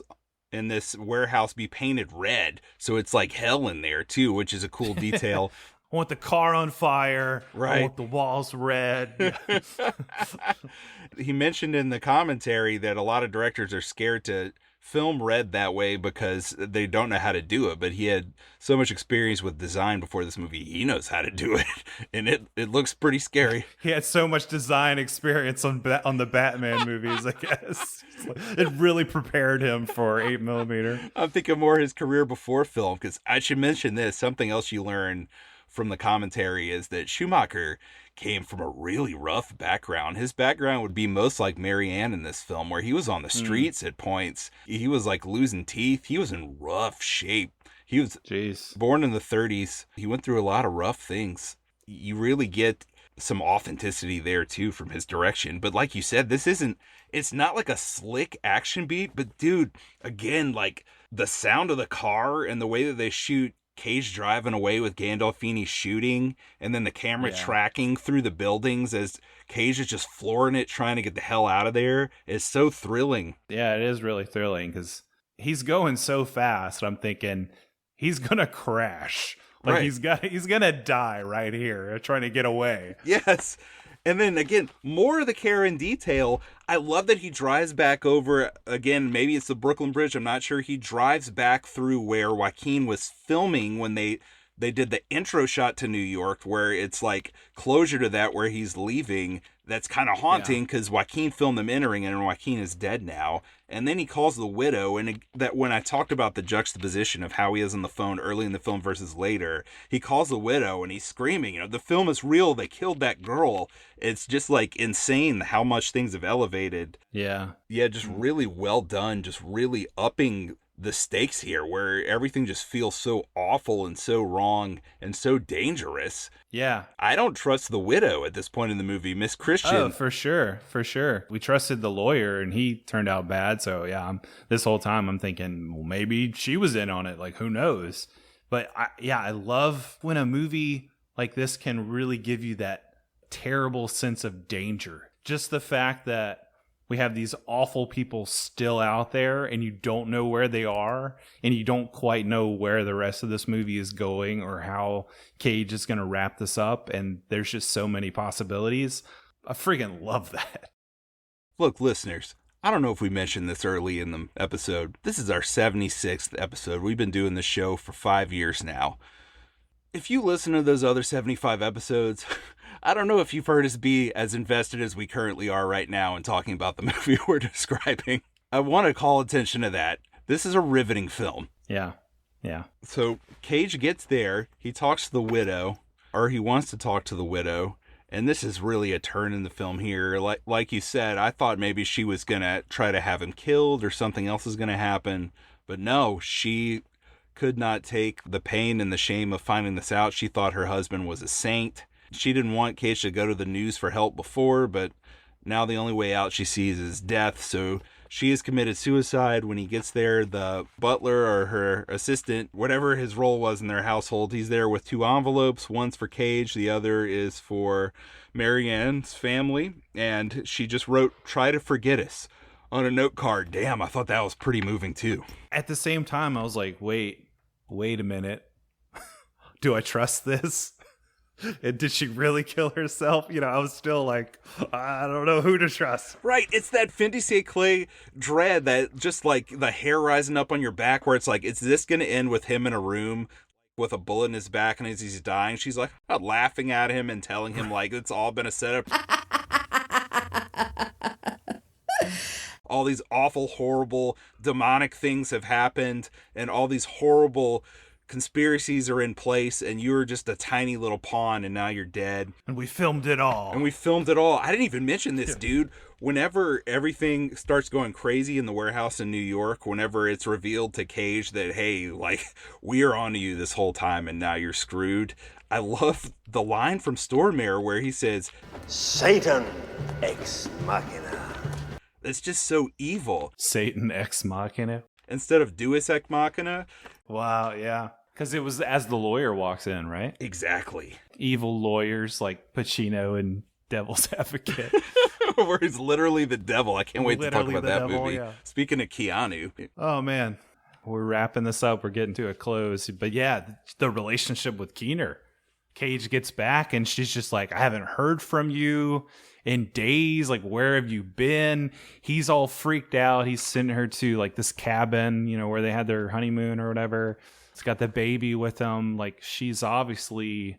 Speaker 2: in this warehouse be painted red, so it's like hell in there too, which is a cool detail.
Speaker 1: I want the car on fire.
Speaker 2: Right.
Speaker 1: I want the walls red.
Speaker 2: He mentioned in the commentary that a lot of directors are scared to film red that way because they don't know how to do it, but he had so much experience with design before this movie, he knows how to do it, and it looks pretty scary.
Speaker 1: He had so much design experience on the Batman movies, I guess. It really prepared him for 8mm.
Speaker 2: I'm thinking more his career before film, because I should mention this, something else you learn from the commentary is that Schumacher came from a really rough background. His background would be most like Mary Ann in this film, where he was on the streets at points. He was like losing teeth. He was in rough shape. He was born in the 30s. He went through a lot of rough things. You really get some authenticity there too from his direction. But like you said, it's not like a slick action beat, but dude, again, like the sound of the car and the way that they shoot Cage driving away with Gandolfini shooting, and then the camera tracking through the buildings as Cage is just flooring it, trying to get the hell out of there, is so thrilling.
Speaker 1: Yeah, it is really thrilling because he's going so fast. I'm thinking he's gonna crash. Like, right. He's gonna die right here trying to get away.
Speaker 2: Yes. And then again, more of the care and detail. I love that he drives back over, again, maybe it's the Brooklyn Bridge, I'm not sure. He drives back through where Joaquin was filming when they did the intro shot to New York, where it's like closure to that, where he's leaving. That's kind of haunting because Joaquin filmed them entering, and Joaquin is dead now. And then he calls the widow, and that when I talked about the juxtaposition of how he is on the phone early in the film versus later, he calls the widow and he's screaming, the film is real. They killed that girl. It's just like insane how much things have elevated.
Speaker 1: Yeah.
Speaker 2: Yeah, just really well done. Just really upping the stakes here, where everything just feels so awful and so wrong and so dangerous.
Speaker 1: Yeah.
Speaker 2: I don't trust the widow at this point in the movie, Miss Christian.
Speaker 1: Oh, for sure. We trusted the lawyer and he turned out bad. So yeah, this whole time I'm thinking, well, maybe she was in on it. Like, who knows? But I love when a movie like this can really give you that terrible sense of danger. Just the fact that we have these awful people still out there and you don't know where they are, and you don't quite know where the rest of this movie is going or how Cage is going to wrap this up. And there's just so many possibilities. I freaking love that.
Speaker 2: Look, listeners, I don't know if we mentioned this early in the episode. This is our 76th episode. We've been doing this show for 5 years now. If you listen to those other 75 episodes, I don't know if you've heard us be as invested as we currently are right now in talking about the movie we're describing. I want to call attention to that. This is a riveting film.
Speaker 1: Yeah.
Speaker 2: So Cage gets there. He talks to the widow, or he wants to talk to the widow. And this is really a turn in the film here. Like you said, I thought maybe she was going to try to have him killed or something else is going to happen. But no, she could not take the pain and the shame of finding this out. She thought her husband was a saint. She didn't want Cage to go to the news for help before, but now the only way out she sees is death. So she has committed suicide. When he gets there, the butler or her assistant, whatever his role was in their household, he's there with 2 envelopes. One's for Cage, the other is for Mary Ann's family. And she just wrote, "Try to forget us," on a note card. Damn, I thought that was pretty moving too.
Speaker 1: At the same time, I was like, wait a minute. Do I trust this? And did she really kill herself? You know, I was still like, I don't know who to trust.
Speaker 2: Right, it's that fin de siècle dread, that just like the hair rising up on your back, where it's like, is this going to end with him in a room with a bullet in his back, and as he's dying, she's like laughing at him and telling him like it's all been a setup. All these awful, horrible, demonic things have happened, and all these horrible conspiracies are in place, and you were just a tiny little pawn, and now you're dead.
Speaker 1: And we filmed it all.
Speaker 2: I didn't even mention this, dude. Whenever everything starts going crazy in the warehouse in New York, whenever it's revealed to Cage that, hey, like, we are on to you this whole time, and now you're screwed, I love the line from Stormare where he says,
Speaker 11: Satan ex machina.
Speaker 2: It's just so evil.
Speaker 1: Satan ex machina?
Speaker 2: Instead of Deus ex machina.
Speaker 1: Wow, yeah. Because it was as the lawyer walks in, right?
Speaker 2: Exactly.
Speaker 1: Evil lawyers like Pacino and Devil's Advocate.
Speaker 2: Where he's literally the devil. I can't wait to talk about that movie.
Speaker 1: Yeah.
Speaker 2: Speaking of Keanu.
Speaker 1: Oh, man. We're wrapping this up. We're getting to a close. But yeah, the relationship with Keener. Cage gets back and she's just like, I haven't heard from you in days. Like, where have you been? He's all freaked out. He's sending her to like this cabin, you know, where they had their honeymoon or whatever. It's got the baby with them. Like, she's obviously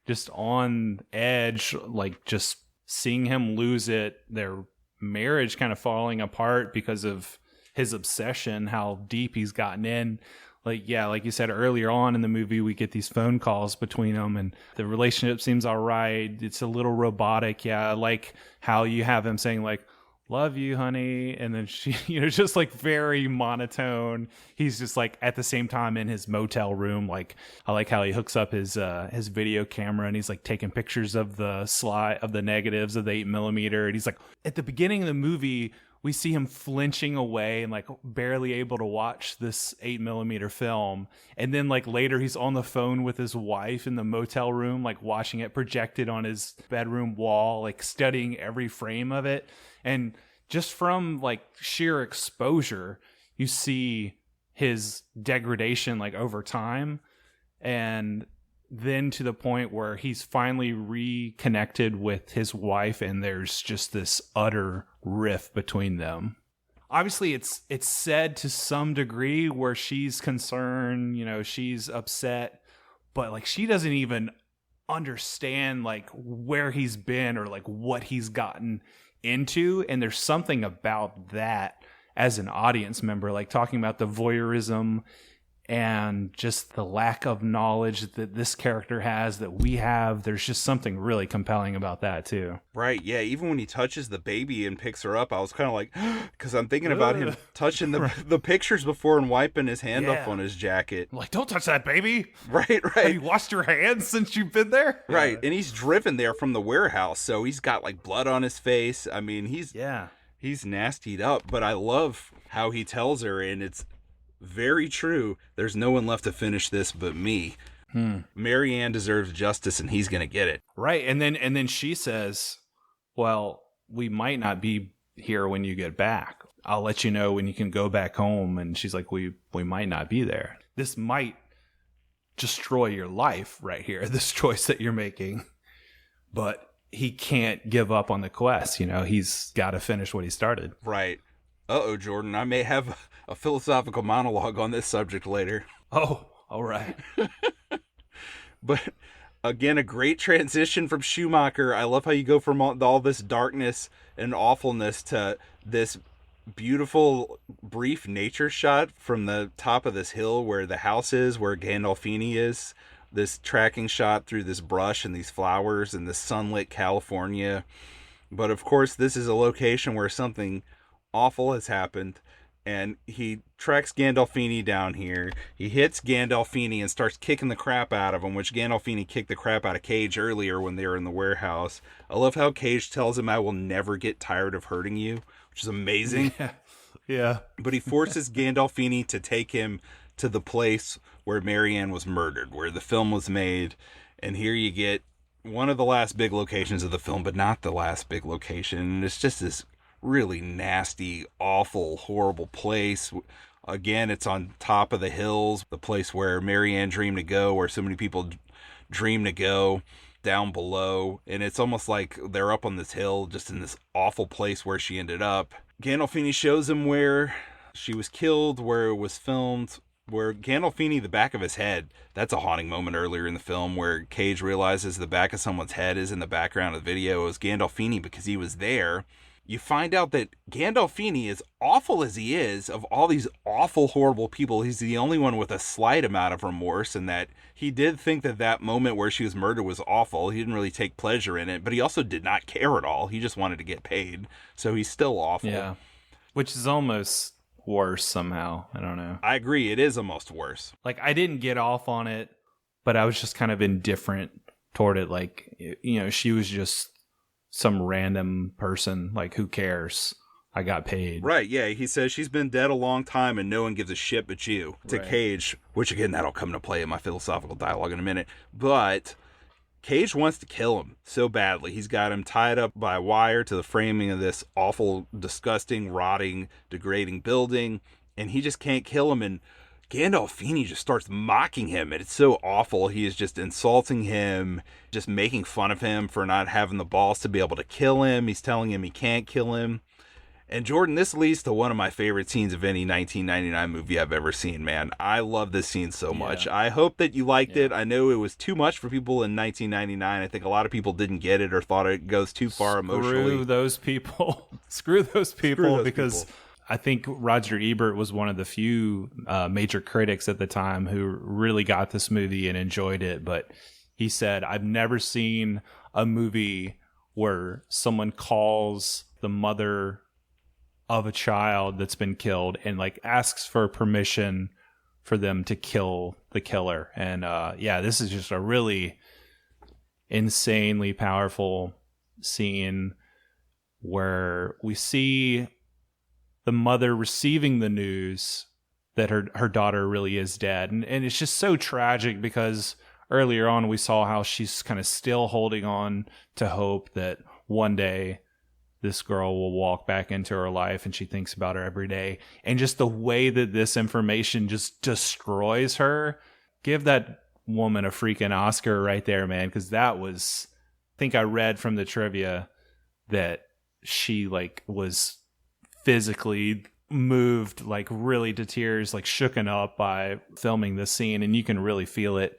Speaker 1: just on edge, like just seeing him lose it. Their marriage kind of falling apart because of his obsession, how deep he's gotten in. Like, yeah, like you said earlier on in the movie, we get these phone calls between them and the relationship seems all right. It's a little robotic. Yeah. I like how you have him saying like, love you, honey. And then she, you know, just like very monotone. He's just like at the same time in his motel room. Like, I like how he hooks up his video camera and he's like taking pictures of the slide of the negatives of the 8mm. And he's like, at the beginning of the movie, we see him flinching away and like barely able to watch this 8mm film. And then like later he's on the phone with his wife in the motel room, like watching it projected on his bedroom wall, like studying every frame of it. And just from like sheer exposure, you see his degradation like over time. And then to the point where he's finally reconnected with his wife and there's just this utter rift between them. Obviously it's said to some degree where she's concerned, you know, she's upset, but like she doesn't even understand like where he's been or like what he's gotten into. And there's something about that as an audience member, like talking about the voyeurism and just the lack of knowledge that this character has that we have. There's just something really compelling about that too.
Speaker 2: Right, yeah. Even when he touches the baby and picks her up, I was kind of like, because I'm thinking about him touching the pictures before and wiping his hand off on his jacket.
Speaker 1: Like, don't touch that baby.
Speaker 2: Right.
Speaker 1: Have you washed your hands since you've been there?
Speaker 2: Right,
Speaker 1: Yeah.
Speaker 2: and he's driven there from the warehouse, so he's got like blood on his face. I mean, he's nastied up, but I love how he tells her, and it's very true. There's no one left to finish this but me. Marianne deserves justice and he's gonna get it.
Speaker 1: Right. And then she says, well, we might not be here when you get back. I'll let you know when you can go back home. And she's like, we might not be there. This might destroy your life right here, this choice that you're making. But he can't give up on the quest. You know, he's got to finish what he started.
Speaker 2: Right. Uh-oh, Jordan, I may have a philosophical monologue on this subject later.
Speaker 1: Oh, all right.
Speaker 2: But again, a great transition from Schumacher. I love how you go from all this darkness and awfulness to this beautiful, brief nature shot from the top of this hill where the house is, where Gandolfini is. This tracking shot through this brush and these flowers and this sunlit California. But of course, this is a location where something awful has happened, and he tracks Gandolfini down here. He hits Gandolfini and starts kicking the crap out of him, which Gandolfini kicked the crap out of Cage earlier when they were in the warehouse. I love how Cage tells him, I will never get tired of hurting you, which is amazing.
Speaker 1: Yeah.
Speaker 2: But he forces Gandolfini to take him to the place where Marianne was murdered, where the film was made. And here you get one of the last big locations of the film, but not the last big location. And it's just this really nasty, awful, horrible place. Again, it's on top of the hills, the place where Marianne dreamed to go, where so many people dream to go, down below. And it's almost like they're up on this hill, just in this awful place where she ended up. Gandolfini shows him where she was killed, where it was filmed, where Gandolfini, the back of his head, that's a haunting moment earlier in the film where Cage realizes the back of someone's head is in the background of the video. It was Gandolfini because he was there. You find out that Gandolfini, as awful as he is, of all these awful, horrible people, he's the only one with a slight amount of remorse, and that he did think that that moment where she was murdered was awful. He didn't really take pleasure in it, but he also did not care at all. He just wanted to get paid. So he's still awful.
Speaker 1: Yeah. Which is almost worse somehow. I don't know.
Speaker 2: I agree. It is almost worse.
Speaker 1: Like, I didn't get off on it, but I was just kind of indifferent toward it. Like, you know, she was just some random person. Like, who cares? I got paid.
Speaker 2: Right, yeah. He says she's been dead a long time and no one gives a shit but you. To
Speaker 1: Right.
Speaker 2: Cage, which again, that'll come into play in my philosophical dialogue in a minute. But Cage wants to kill him so badly. He's got him tied up by wire to the framing of this awful, disgusting, rotting, degrading building, and he just can't kill him. And Gandolfini just starts mocking him, and it's so awful. He is just insulting him, just making fun of him for not having the balls to be able to kill him. He's telling him he can't kill him. And Jordan, this leads to one of my favorite scenes of any 1999 movie I've ever seen, man. I love this scene so much. I hope that you liked it. I know it was too much for people in 1999. I think a lot of people didn't get it or thought it goes too far emotionally.
Speaker 1: Screw those people. Screw those people, because I think Roger Ebert was one of the few major critics at the time who really got this movie and enjoyed it. But he said, I've never seen a movie where someone calls the mother of a child that's been killed and like asks for permission for them to kill the killer. And yeah, this is just a really insanely powerful scene where we see the mother receiving the news that her daughter really is dead. And it's just so tragic because earlier on we saw how she's kind of still holding on to hope that one day this girl will walk back into her life, and she thinks about her every day. And just the way that this information just destroys her, give that woman a freaking Oscar right there, man. Because that was, I think I read from the trivia that she like was physically moved like really to tears, like shooken up by filming this scene. And you can really feel it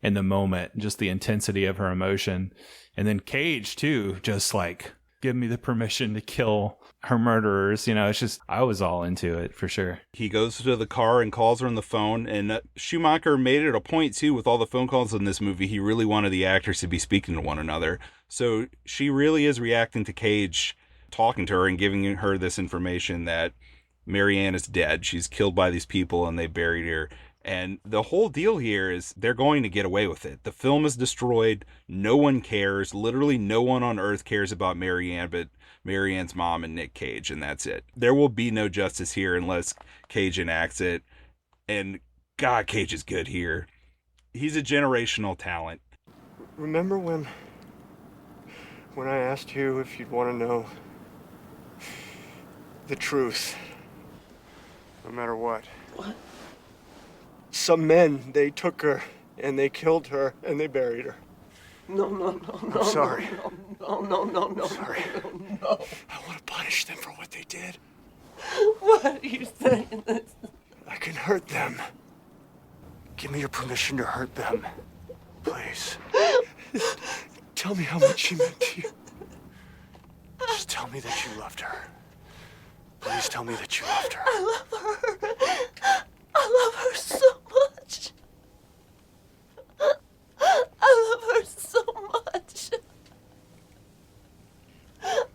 Speaker 1: in the moment, just the intensity of her emotion. And then Cage too, just like, give me the permission to kill her murderers. You know, it's just, I was all into it for sure.
Speaker 2: He goes to the car and calls her on the phone. And Schumacher made it a point too, with all the phone calls in this movie, he really wanted the actors to be speaking to one another. So she really is reacting to Cage talking to her and giving her this information that Marianne is dead. She's killed by these people and they buried her. And the whole deal here is they're going to get away with it. The film is destroyed. No one cares. Literally no one on earth cares about Marianne but Marianne's mom and Nic Cage, and that's it. There will be no justice here unless Cage enacts it. And God, Cage is good here. He's a generational talent.
Speaker 9: Remember when I asked you if you'd want to know the truth, no matter what?
Speaker 12: What?
Speaker 9: Some men, they took her and they killed her and they buried her.
Speaker 12: No.
Speaker 9: I'm sorry.
Speaker 12: No.
Speaker 9: Sorry.
Speaker 12: No.
Speaker 9: I want to punish them for what they did.
Speaker 12: What are you saying?
Speaker 9: I can hurt them. Give me your permission to hurt them. Please. Tell me how much she meant to you. Just tell me that you loved her. Please tell me that you loved her.
Speaker 12: I love her. I love her so much. I love her so much.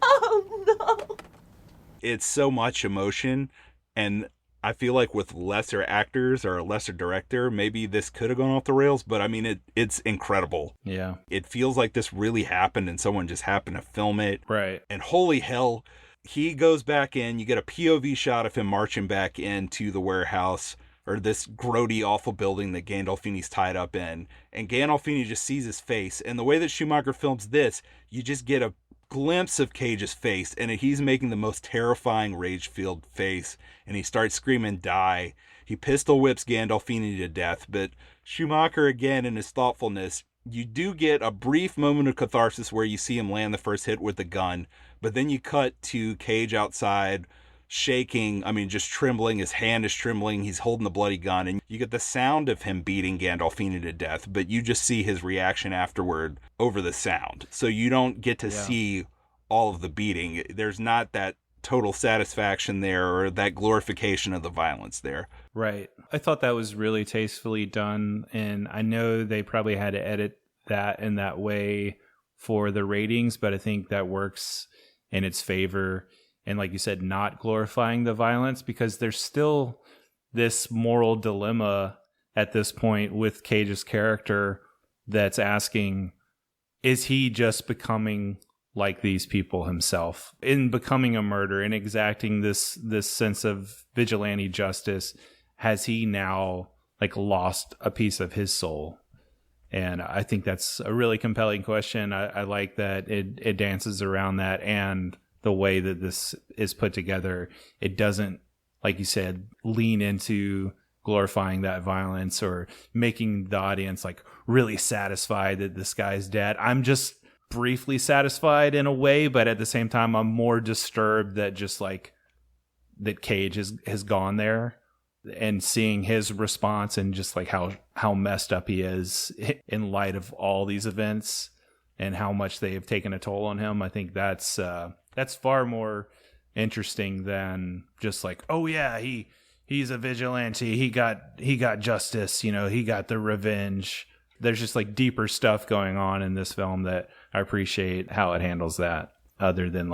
Speaker 12: Oh, no.
Speaker 2: It's so much emotion, and I feel like with lesser actors or a lesser director, maybe this could have gone off the rails, but I mean, it's incredible.
Speaker 1: Yeah.
Speaker 2: It feels like this really happened and someone just happened to film it.
Speaker 1: Right.
Speaker 2: And holy hell, he goes back in, you get a POV shot of him marching back into the warehouse, or this grody, awful building that Gandolfini's tied up in. And Gandolfini just sees his face. And the way that Schumacher films this, you just get a glimpse of Cage's face, and he's making the most terrifying rage-filled face, and he starts screaming, "Die." He pistol whips Gandolfini to death, but Schumacher, again, in his thoughtfulness, you do get a brief moment of catharsis where you see him land the first hit with the gun, but then you cut to Cage outside, shaking, just trembling. His hand is trembling. He's holding the bloody gun, and you get the sound of him beating Gandolfini to death, but you just see his reaction afterward over the sound. So you don't get to see all of the beating. There's not that total satisfaction there or that glorification of the violence there.
Speaker 1: Right. I thought that was really tastefully done, and I know they probably had to edit that in that way for the ratings, but I think that works in its favor. And like you said, not glorifying the violence, because there's still this moral dilemma at this point with Cage's character that's asking, is he just becoming like these people himself in becoming a murderer and exacting this sense of vigilante justice? Has he now lost a piece of his soul? And I think that's a really compelling question. I like that it dances around that, and the way that this is put together, it doesn't, like you said, lean into glorifying that violence or making the audience really satisfied that this guy's dead. I'm just briefly satisfied in a way, but at the same time, I'm more disturbed that that Cage has gone there, and seeing his response and just how messed up he is in light of all these events and how much they have taken a toll on him. I think that's far more interesting than just oh yeah, he's a vigilante. He got justice. He got the revenge. There's just deeper stuff going on in this film that I appreciate how it handles that, other than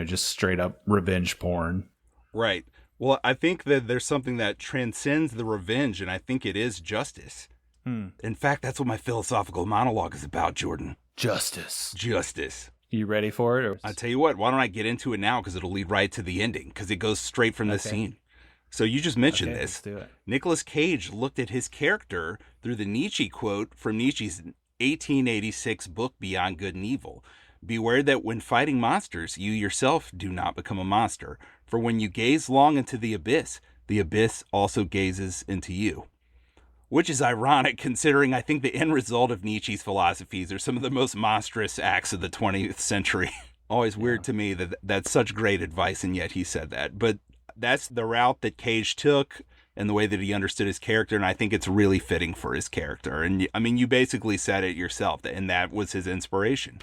Speaker 1: just straight up revenge porn.
Speaker 2: Right. Well, I think that there's something that transcends the revenge, and I think it is justice. In fact, that's what my philosophical monologue is about, Jordan.
Speaker 1: Justice.
Speaker 2: You
Speaker 1: ready for it?
Speaker 2: I'll tell you what, why don't I get into it now, because it'll lead right to the ending, because it goes straight from this scene. So you just mentioned this.
Speaker 1: Let's do it.
Speaker 2: Nicolas Cage looked at his character through the Nietzsche quote from Nietzsche's 1886 book, Beyond Good and Evil. Beware that when fighting monsters, you yourself do not become a monster. For when you gaze long into the abyss also gazes into you. Which is ironic, considering I think the end result of Nietzsche's philosophies are some of the most monstrous acts of the 20th century. Always weird to me that that's such great advice, and yet he said that. But that's the route that Cage took and the way that he understood his character, and I think it's really fitting for his character. And you basically said it yourself, and that was his inspiration.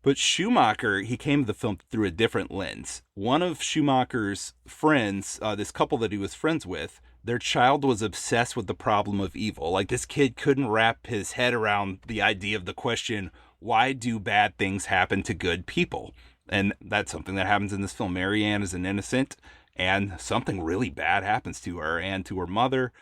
Speaker 2: But Schumacher, he came to the film through a different lens. One of Schumacher's friends, this couple that he was friends with, their child was obsessed with the problem of evil. This kid couldn't wrap his head around the idea of the question, why do bad things happen to good people? And that's something that happens in this film. Marianne is an innocent, and something really bad happens to her and to her mother.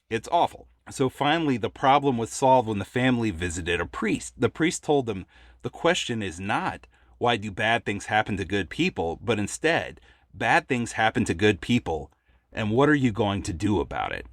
Speaker 2: It's awful. So finally, the problem was solved when the family visited a priest. The priest told them, the question is not, why do bad things happen to good people? But instead, bad things happen to good people, and what are you going to do about it?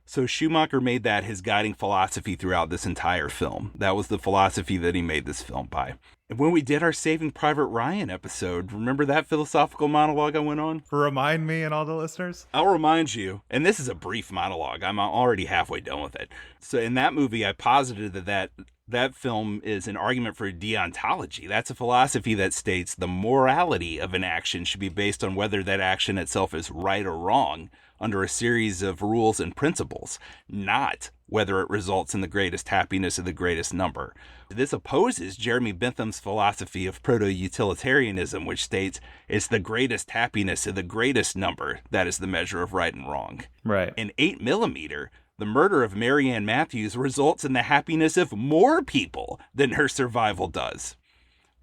Speaker 2: So Schumacher made that his guiding philosophy throughout this entire film. That was the philosophy that he made this film by. And when we did our Saving Private Ryan episode, remember that philosophical monologue I went on?
Speaker 1: Remind me and all the listeners.
Speaker 2: I'll remind you. And this is a brief monologue. I'm already halfway done with it. So in that movie, I posited that film is an argument for deontology. That's a philosophy that states the morality of an action should be based on whether that action itself is right or wrong under a series of rules and principles, not whether it results in the greatest happiness of the greatest number. This opposes Jeremy Bentham's philosophy of proto-utilitarianism, which states it's the greatest happiness of the greatest number that is the measure of right and wrong.
Speaker 1: Right.
Speaker 2: In 8mm, the murder of Marianne Matthews results in the happiness of more people than her survival does.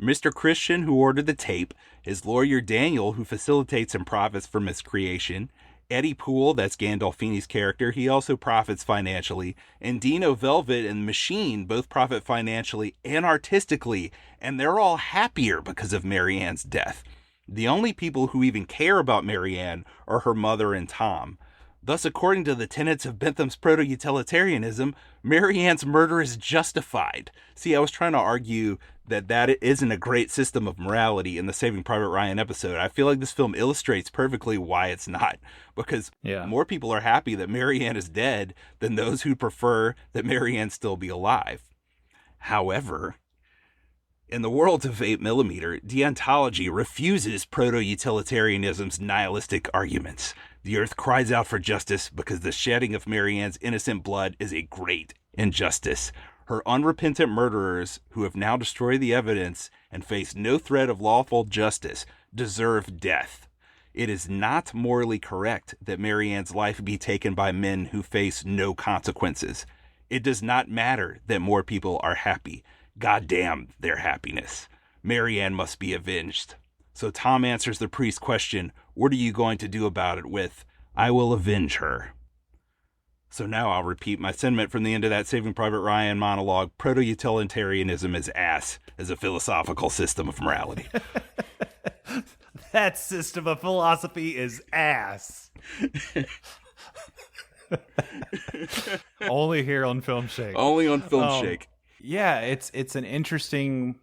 Speaker 2: Mr. Christian, who ordered the tape, his lawyer Daniel, who facilitates and profits from his creation, Eddie Poole, that's Gandolfini's character, he also profits financially, and Dino Velvet and Machine both profit financially and artistically, and they're all happier because of Marianne's death. The only people who even care about Marianne are her mother and Tom. Thus, according to the tenets of Bentham's proto-utilitarianism, Marianne's murder is justified. See, I was trying to argue that isn't a great system of morality in the Saving Private Ryan episode. I feel like this film illustrates perfectly why it's not, because more people are happy that Marianne is dead than those who prefer that Marianne still be alive. However, in the world of 8mm, deontology refuses proto-utilitarianism's nihilistic arguments. The earth cries out for justice because the shedding of Marianne's innocent blood is a great injustice. Her unrepentant murderers, who have now destroyed the evidence and face no threat of lawful justice, deserve death. It is not morally correct that Marianne's life be taken by men who face no consequences. It does not matter that more people are happy. God damn their happiness. Marianne must be avenged. So Tom answers the priest's question, what are you going to do about it, with, I will avenge her. So now I'll repeat my sentiment from the end of that Saving Private Ryan monologue. Proto-utilitarianism is ass as a philosophical system of morality.
Speaker 1: That system of philosophy is ass. Only here on Film Shake.
Speaker 2: Only on Film Shake.
Speaker 1: Yeah, it's an interesting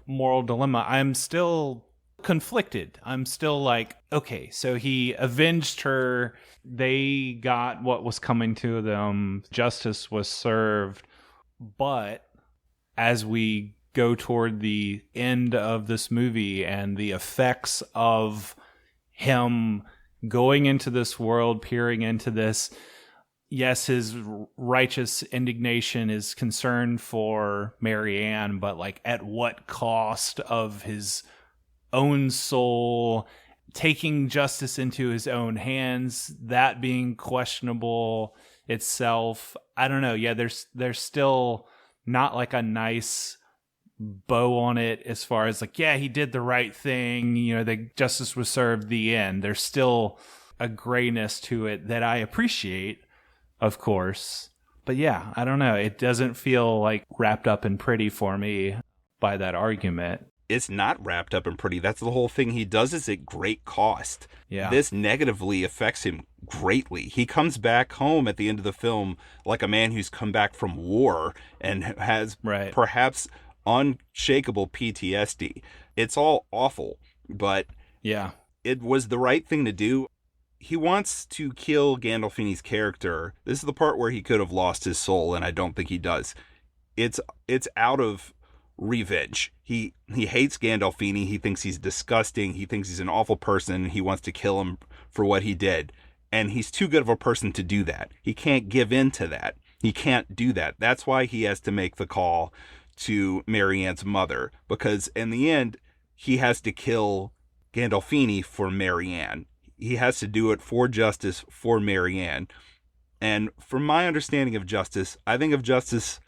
Speaker 1: moral dilemma. I'm still conflicted. I'm still like, okay, so he avenged her. They got what was coming to them. Justice was served. But as we go toward the end of this movie and the effects of him going into this world, peering into this, yes, his righteous indignation is concerned for Marianne, but like at what cost of his own soul, taking justice into his own hands, that being questionable itself. I don't know. Yeah, there's still not like a nice bow on it as far as like, yeah, he did the right thing, you know, the justice was served, the end. There's still a grayness to it that I appreciate, of course. But yeah, I don't know. It doesn't feel like wrapped up and pretty for me by that argument.
Speaker 2: It's not wrapped up and pretty. That's the whole thing. He does this at great cost.
Speaker 1: Yeah.
Speaker 2: This negatively affects him greatly. He comes back home at the end of the film like a man who's come back from war and has perhaps unshakable PTSD. It's all awful, but
Speaker 1: yeah,
Speaker 2: it was the right thing to do. He wants to kill Gandolfini's character. This is the part where he could have lost his soul, and I don't think he does. It's out of revenge. He hates Gandolfini. He thinks he's disgusting. He thinks he's an awful person. He wants to kill him for what he did. And he's too good of a person to do that. He can't give in to that. He can't do that. That's why he has to make the call to Marianne's mother, because in the end, he has to kill Gandolfini for Marianne. He has to do it for justice for Marianne. And from my understanding of justice, I think of justice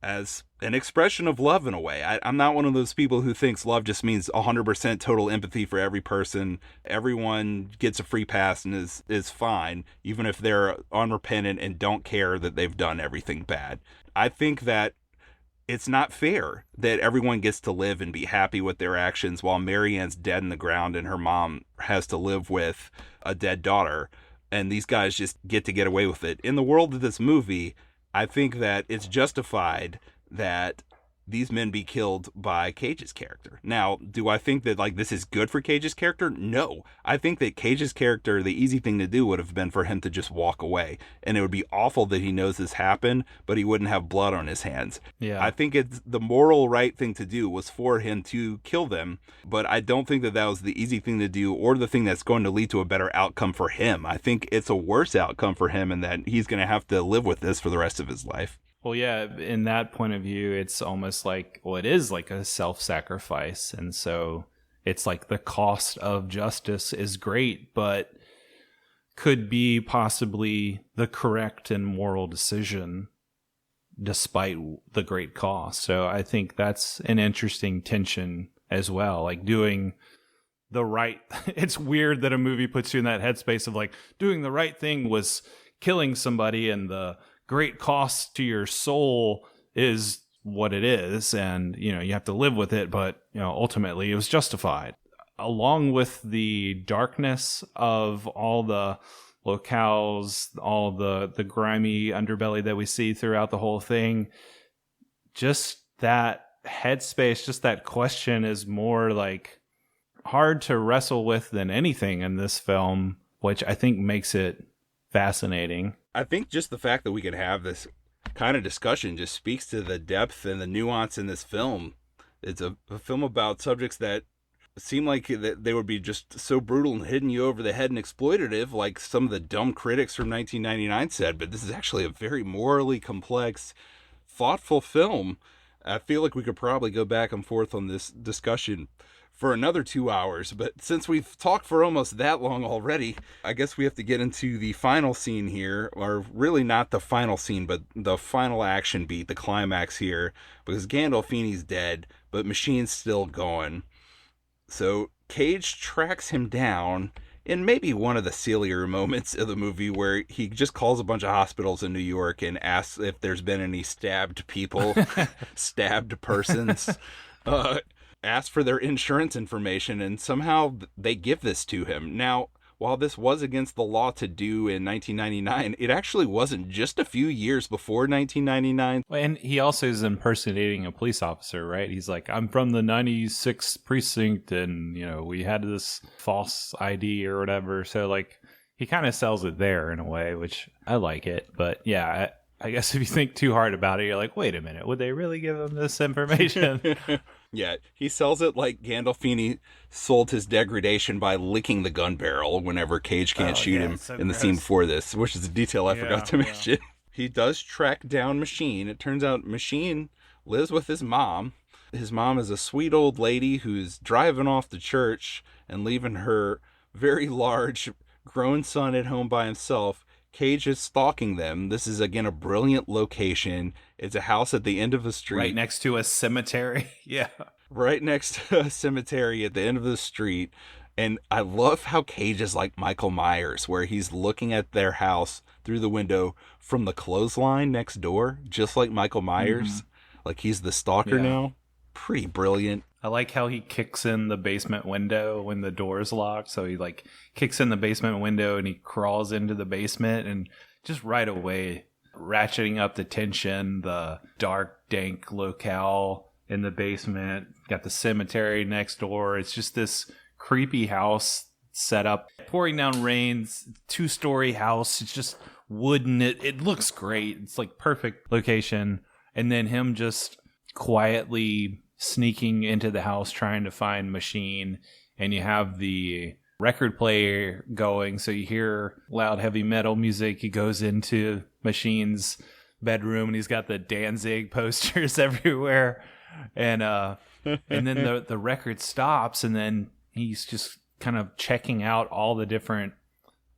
Speaker 2: as an expression of love in a way. I'm not one of those people who thinks love just means 100% total empathy for every person. Everyone gets a free pass and is fine, even if they're unrepentant and don't care that they've done everything bad. I think that it's not fair that everyone gets to live and be happy with their actions while Marianne's dead in the ground and her mom has to live with a dead daughter, and these guys just get away with it. In the world of this movie, I think that it's justified that these men be killed by Cage's character. Now, do I think that like this is good for Cage's character? No. I think that Cage's character, the easy thing to do would have been for him to just walk away. And it would be awful that he knows this happened, but he wouldn't have blood on his hands.
Speaker 1: Yeah.
Speaker 2: I think it's the moral right thing to do was for him to kill them, but I don't think that was the easy thing to do or the thing that's going to lead to a better outcome for him. I think it's a worse outcome for him and that he's going to have to live with this for the rest of his life.
Speaker 1: Well, yeah, in that point of view, it's almost like, well, it is like a self-sacrifice. And so it's like the cost of justice is great, but could be possibly the correct and moral decision despite the great cost. So I think that's an interesting tension as well, like doing the right. It's weird that a movie puts you in that headspace of like doing the right thing was killing somebody and the great cost to your soul is what it is, and you know you have to live with it, but you know ultimately it was justified. Along with the darkness of all the locales, all the grimy underbelly that we see throughout the whole thing, just that headspace, just that question is more like hard to wrestle with than anything in this film, which I think makes it fascinating.
Speaker 2: I think just the fact that we can have this kind of discussion just speaks to the depth and the nuance in this film. It's a film about subjects that seem like they would be just so brutal and hitting you over the head and exploitative, like some of the dumb critics from 1999 said, but this is actually a very morally complex, thoughtful film. I feel like we could probably go back and forth on this discussion for another 2 hours, but since we've talked for almost that long already, I guess we have to get into the final scene here, or really not the final scene, but the final action beat, the climax here, because Gandolfini's dead, but Machine's still going. So Cage tracks him down in maybe one of the sillier moments of the movie, where he just calls a bunch of hospitals in New York and asks if there's been any stabbed people, stabbed persons, asks for their insurance information, and somehow they give this to him. Now, while this was against the law to do in 1999, it actually wasn't just a few years before 1999.
Speaker 1: And he also is impersonating a police officer, right? He's like, I'm from the 96th precinct, and, you know, we had this false ID or whatever. So, like, he kind of sells it there in a way, which I like it. But, yeah, I guess if you think too hard about it, you're like, wait a minute, would they really give him this information?
Speaker 2: Yeah, he sells it like Gandolfini sold his degradation by licking the gun barrel whenever Cage can't shoot him in the scene before this, which is a detail I forgot to mention. He does track down Machine. It turns out Machine lives with his mom. His mom is a sweet old lady who's driving off to church and leaving her very large grown son at home by himself. Cage is stalking them. This is, again, a brilliant location. It's a house at the end of the street.
Speaker 1: Right next to a cemetery. Yeah.
Speaker 2: Right next to a cemetery at the end of the street. And I love how Cage is like Michael Myers, where he's looking at their house through the window from the clothesline next door, just like Michael Myers. Mm-hmm. Like he's the stalker now. Pretty brilliant.
Speaker 1: I like how he kicks in the basement window when the door is locked. So he like kicks in the basement window and he crawls into the basement, and just right away ratcheting up the tension, the dark, dank locale in the basement. Got the cemetery next door. It's just this creepy house set up. Pouring down rain, 2-story house. It's just wooden. It looks great. It's like perfect location. And then him just quietly sneaking into the house trying to find Machine, and you have the record player going, so you hear loud heavy metal music. He goes into Machine's bedroom and he's got the Danzig posters everywhere, and then the record stops, and then he's just kind of checking out all the different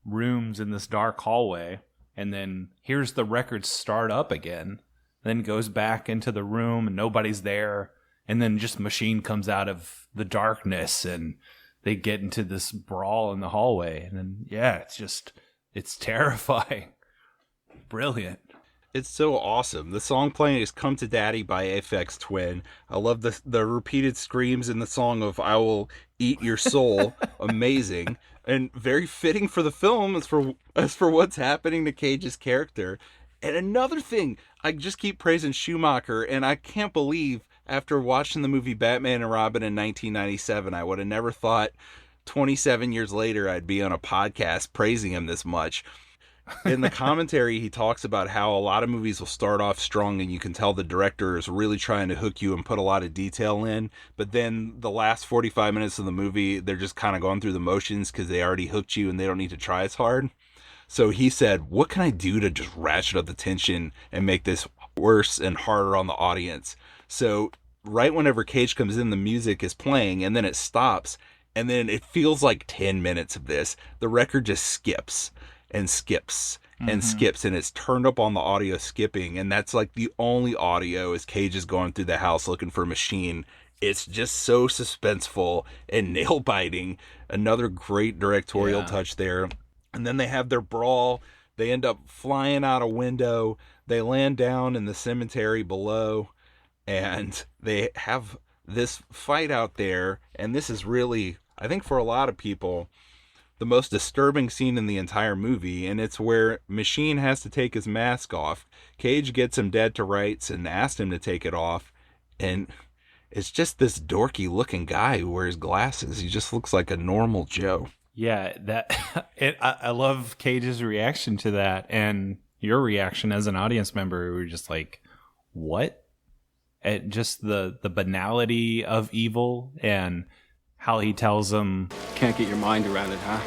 Speaker 1: rooms in this dark hallway, and then hears the record start up again, then goes back into the room and nobody's there. And then just Machine comes out of the darkness and they get into this brawl in the hallway. And then, it's terrifying. Brilliant.
Speaker 2: It's so awesome. The song playing is Come to Daddy by Aphex Twin. I love the repeated screams in the song of I Will Eat Your Soul. Amazing. And very fitting for the film as for what's happening to Cage's character. And another thing, I just keep praising Schumacher, and I can't believe after watching the movie Batman and Robin in 1997, I would have never thought 27 years later I'd be on a podcast praising him this much. In the commentary, he talks about how a lot of movies will start off strong and you can tell the director is really trying to hook you and put a lot of detail in. But then the last 45 minutes of the movie, they're just kind of going through the motions because they already hooked you and they don't need to try as hard. So he said, what can I do to just ratchet up the tension and make this worse and harder on the audience? So right whenever Cage comes in, the music is playing and then it stops. And then it feels like 10 minutes of this. The record just skips and skips and skips, and it's turned up on the audio skipping. And that's like the only audio as Cage is going through the house looking for Machine. It's just so suspenseful and nail biting. Another great directorial touch there. And then they have their brawl. They end up flying out a window. They land down in the cemetery below. And they have this fight out there. And this is really, I think for a lot of people, the most disturbing scene in the entire movie. And it's where Machine has to take his mask off. Cage gets him dead to rights and asks him to take it off. And is just this dorky looking guy who wears glasses. He just looks like a normal Joe.
Speaker 1: Yeah, I love Cage's reaction to that, and your reaction as an audience member. We were just like, what? And just the banality of evil and how he tells them,
Speaker 13: can't get your mind around it, huh?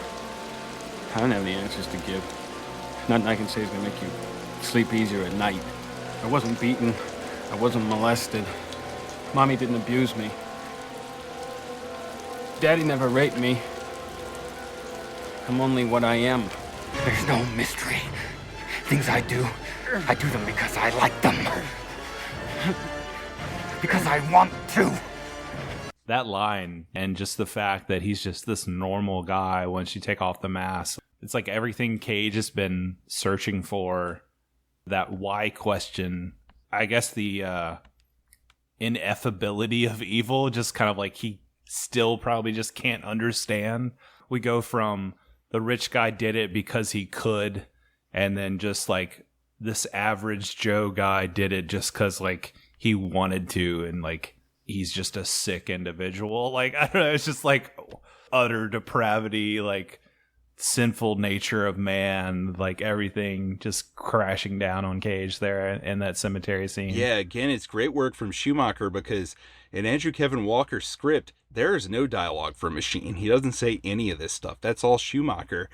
Speaker 13: I don't have any answers to give. Nothing I can say is gonna make you sleep easier at night. I wasn't beaten. I wasn't molested. Mommy didn't abuse me. Daddy never raped me. I'm only what I am.
Speaker 14: There's no mystery. Things I do them because I like them. Because I want to.
Speaker 1: That line, and just the fact that he's just this normal guy once you take off the mask. It's like everything Cage has been searching for, that why question. I guess the ineffability of evil, just kind of like he still probably just can't understand. We go from the rich guy did it because he could, and then just like this average Joe guy did it just because like he wanted to, and like he's just a sick individual. Like, I don't know, it's just like utter depravity, like sinful nature of man, like everything just crashing down on Cage there in that cemetery scene.
Speaker 2: Yeah, again, it's great work from Schumacher, because in Andrew Kevin Walker's script, there is no dialogue for Machine. He doesn't say any of this stuff. That's all Schumacher.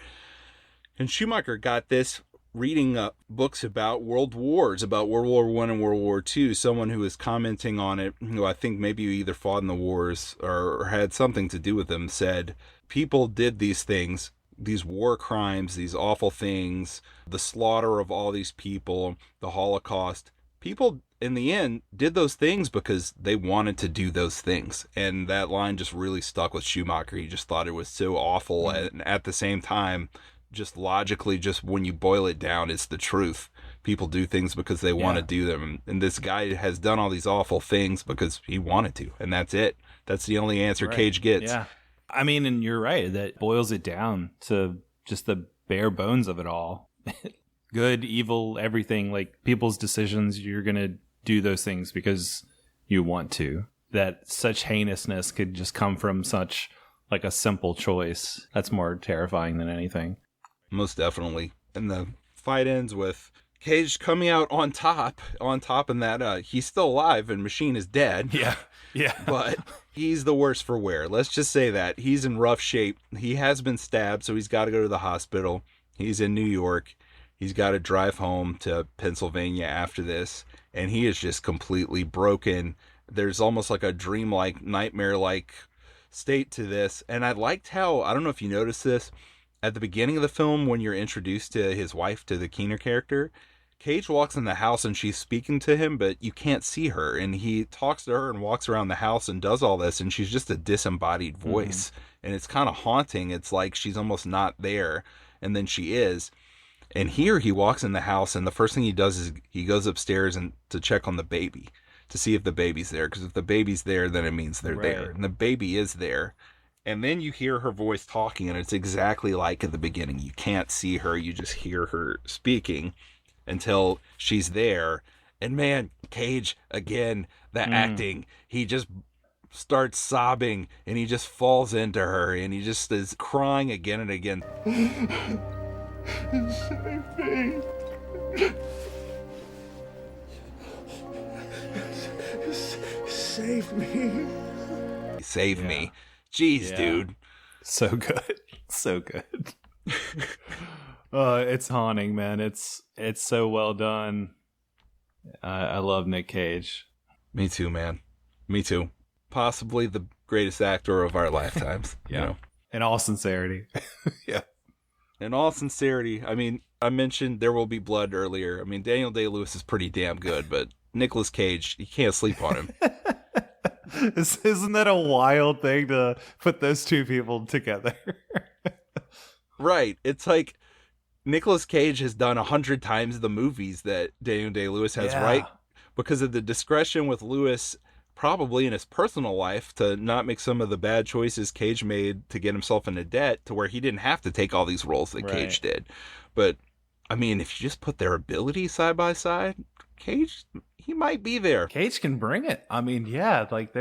Speaker 2: And Schumacher got this reading books about world wars, about World War I and World War II. Someone who was commenting on it, who I think maybe either fought in the wars or had something to do with them, said people did these things, these war crimes, these awful things, the slaughter of all these people, the Holocaust. People, in the end, did those things because they wanted to do those things. And that line just really stuck with Schumacher. He just thought it was so awful. And at the same time, just logically, just when you boil it down, it's the truth. People do things because they want to do them. And this guy has done all these awful things because he wanted to. And that's it. That's the only answer Cage gets.
Speaker 1: Yeah. I mean, and you're right. That boils it down to just the bare bones of it all. Good, evil, everything. Like, people's decisions, you're going to do those things because you want to. That such heinousness could just come from such, like, a simple choice. That's more terrifying than anything.
Speaker 2: Most definitely. And the fight ends with Cage coming out on top in that he's still alive and Machine is dead.
Speaker 1: Yeah. Yeah.
Speaker 2: But he's the worse for wear. Let's just say that. He's in rough shape. He has been stabbed, so he's got to go to the hospital. He's in New York. He's got to drive home to Pennsylvania after this. And he is just completely broken. There's almost like a dreamlike, nightmare-like state to this. And I liked how, I don't know if you noticed this, at the beginning of the film, when you're introduced to his wife, to the Keener character, Cage walks in the house and she's speaking to him, but you can't see her. And he talks to her and walks around the house and does all this, and she's just a disembodied voice. And it's kind of haunting. It's like she's almost not there, and then she is. And here he walks in the house, and the first thing he does is he goes upstairs and to check on the baby, to see if the baby's there. Because if the baby's there, then it means they're there. And the baby is there. And then you hear her voice talking, and it's exactly like at the beginning. You can't see her, you just hear her speaking until she's there. And man, Cage, again, the acting, he just starts sobbing, and he just falls into her, and he just is crying again and again.
Speaker 9: Save me. Save me.
Speaker 2: Save me. Jeez, dude.
Speaker 1: So good. So good. It's haunting, man. It's so well done. I love Nic Cage.
Speaker 2: Me too, man. Me too. Possibly the greatest actor of our lifetimes.
Speaker 1: Yeah.
Speaker 2: You know?
Speaker 1: In all sincerity.
Speaker 2: Yeah. In all sincerity, I mean, I mentioned There Will Be Blood earlier. I mean, Daniel Day-Lewis is pretty damn good, but Nicolas Cage, you can't sleep on him.
Speaker 1: Isn't that a wild thing to put those two people together?
Speaker 2: Right. It's like Nicolas Cage has done 100 times the movies that Daniel Day-Lewis has, right? Because of the discretion with Lewis, probably in his personal life, to not make some of the bad choices Cage made to get himself into debt, to where he didn't have to take all these roles that Cage did. But I mean, if you just put their abilities side by side, Cage, he might be there.
Speaker 1: Cage can bring it. I mean, yeah, like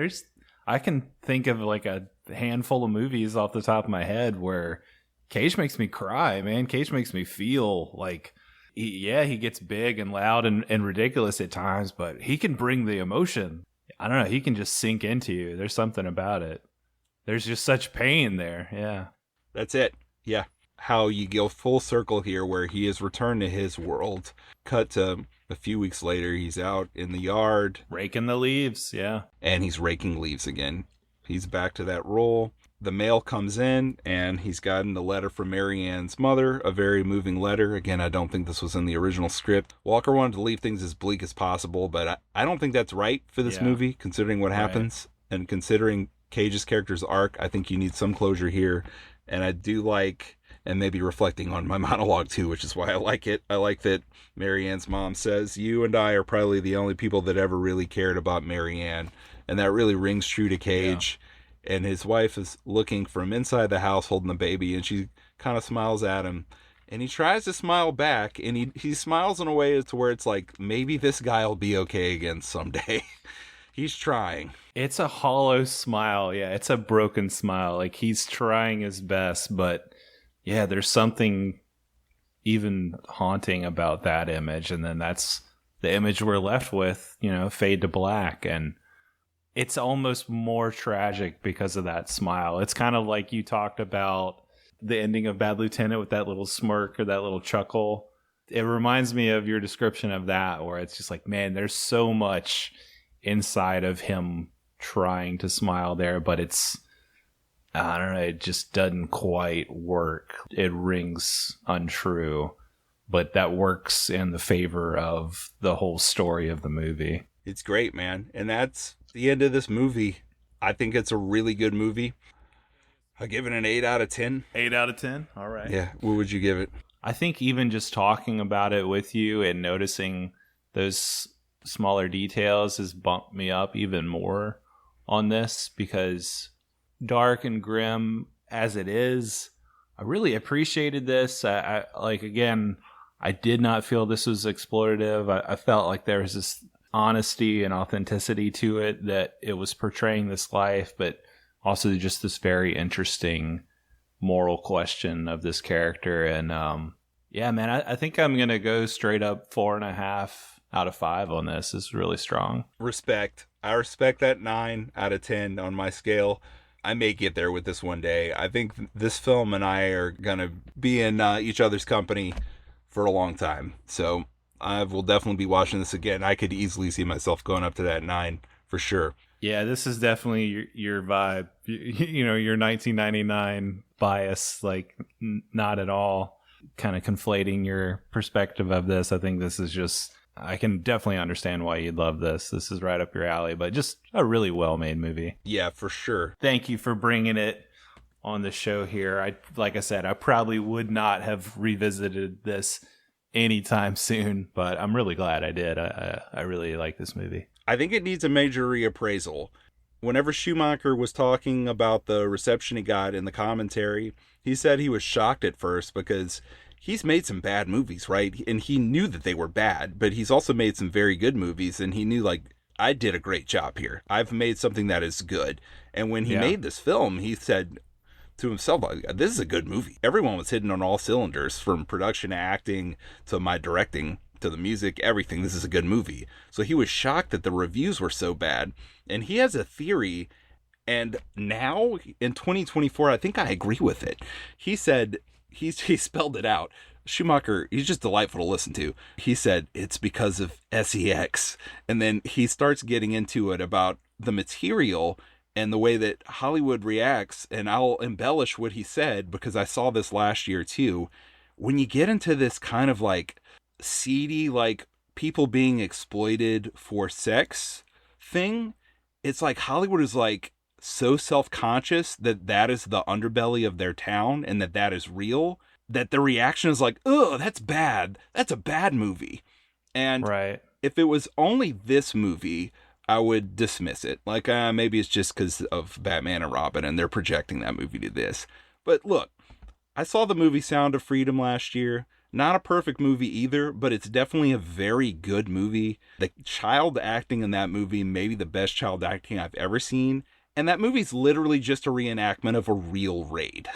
Speaker 1: I can think of like a handful of movies off the top of my head where Cage makes me cry, man. Cage makes me feel like, he gets big and loud and ridiculous at times, but he can bring the emotion. I don't know. He can just sink into you. There's something about it. There's just such pain there. Yeah.
Speaker 2: That's it. Yeah. How you go full circle here where he has returned to his world. Cut to a few weeks later, he's out in the yard.
Speaker 1: Raking the leaves, yeah.
Speaker 2: And he's raking leaves again. He's back to that role. The mail comes in, and he's gotten the letter from Mary Ann's mother, a very moving letter. Again, I don't think this was in the original script. Walker wanted to leave things as bleak as possible, but I don't think that's right for this movie, considering what happens. And considering Cage's character's arc, I think you need some closure here. And I do like, and maybe reflecting on my monologue too, which is why I like it. I like that Mary Ann's mom says, "You and I are probably the only people that ever really cared about Mary Ann." And that really rings true to Cage. Yeah. And his wife is looking from inside the house holding the baby, and she kind of smiles at him. And he tries to smile back, and he smiles in a way to where it's like, maybe this guy will be okay again someday. He's trying.
Speaker 1: It's a hollow smile. Yeah, it's a broken smile. Like, he's trying his best, but yeah, there's something even haunting about that image. And then that's the image we're left with, fade to black. And it's almost more tragic because of that smile. It's kind of like you talked about the ending of Bad Lieutenant with that little smirk or that little chuckle. It reminds me of your description of that, where it's just like, man, there's so much inside of him trying to smile there, but I don't know, it just doesn't quite work. It rings untrue, but that works in the favor of the whole story of the movie.
Speaker 2: It's great, man. And that's the end of this movie. I think it's a really good movie. I give it an 8 out of 10.
Speaker 1: 8 out of 10? All right.
Speaker 2: Yeah. What would you give it?
Speaker 1: I think even just talking about it with you and noticing those smaller details has bumped me up even more on this, because dark and grim as it is, I really appreciated this. I did not feel this was exploitative. I felt like there was this honesty and authenticity to it, that it was portraying this life, but also just this very interesting moral question of this character. And yeah, man, I think I'm gonna go straight up 4.5 out of 5 on this. This is really strong.
Speaker 2: Respect. I respect that 9 out of 10 on my scale. I may get there with this one day. I think this film and I are gonna be in each other's company for a long time. So I will definitely be watching this again. I could easily see myself going up to that 9 for sure.
Speaker 1: Yeah, this is definitely your vibe. Your 1999 bias, like not at all. Kind of conflating your perspective of this. I think this is just, I can definitely understand why you'd love this. This is right up your alley, but just a really well-made movie.
Speaker 2: Yeah, for sure.
Speaker 1: Thank you for bringing it on the show here. Like I said, I probably would not have revisited this anytime soon, but I'm really glad I did. I really like this movie.
Speaker 2: I think it needs a major reappraisal. Whenever Schumacher was talking about the reception he got in the commentary, he said he was shocked at first because he's made some bad movies, right? And he knew that they were bad, but he's also made some very good movies, and he knew, like, I did a great job here. I've made something that is good. And when he made this film, he said to himself, this is a good movie. Everyone was hitting on all cylinders, from production to acting to my directing to the music, everything. This is a good movie. So he was shocked that the reviews were so bad. And he has a theory, and now in 2024, I think I agree with it. He said, he spelled it out. Schumacher, he's just delightful to listen to. He said it's because of SEX. And then he starts getting into it about the material and the way that Hollywood reacts. And I'll embellish what he said because I saw this last year too. When you get into this kind of like seedy, like people being exploited for sex thing, it's like Hollywood is like so self-conscious that that is the underbelly of their town and that that is real, that the reaction is like, oh, that's bad. That's a bad movie. And if it was only this movie, I would dismiss it. Like, maybe it's just because of Batman and Robin and they're projecting that movie to this. But look, I saw the movie Sound of Freedom last year. Not a perfect movie either, but it's definitely a very good movie. The child acting in that movie may be the best child acting I've ever seen. And that movie's literally just a reenactment of a real raid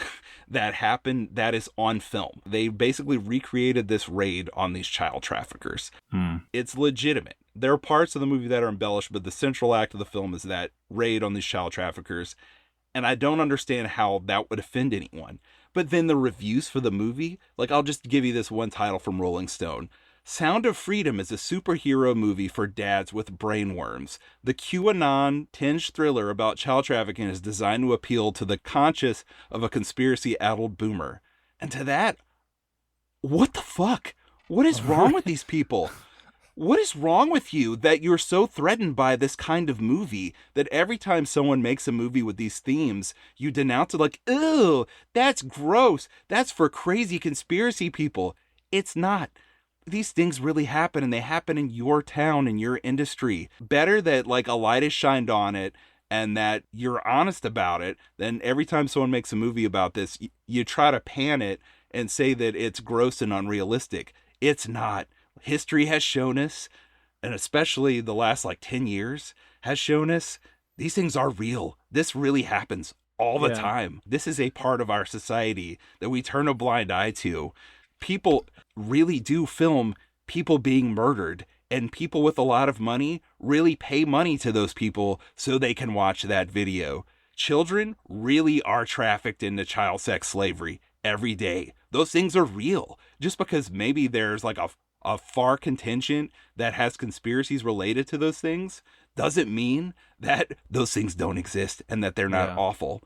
Speaker 2: that happened, that is on film. They basically recreated this raid on these child traffickers. It's legitimate. There are parts of the movie that are embellished, but the central act of the film is that raid on these child traffickers. And I don't understand how that would offend anyone. But then the reviews for the movie, like I'll just give you this one title from Rolling Stone. Sound of Freedom is a superhero movie for dads with brainworms. The QAnon-tinged thriller about child trafficking is designed to appeal to the conscience of a conspiracy-addled boomer. And to that, what the fuck? What is wrong with these people? What is wrong with you that you're so threatened by this kind of movie that every time someone makes a movie with these themes, you denounce it like, ew, that's gross. That's for crazy conspiracy people. It's not. These things really happen, and they happen in your town, in your industry. Better that like a light is shined on it and that you're honest about it than every time someone makes a movie about this, you try to pan it and say that it's gross and unrealistic. It's not. History has shown us, and especially the last 10 years has shown us, these things are real. This really happens all the time. This is a part of our society that we turn a blind eye to. People really do film people being murdered, and people with a lot of money really pay money to those people so they can watch that video. Children really are trafficked into child sex slavery every day. Those things are real. Just because maybe there's a far contingent that has conspiracies related to those things doesn't mean that those things don't exist and that they're not awful.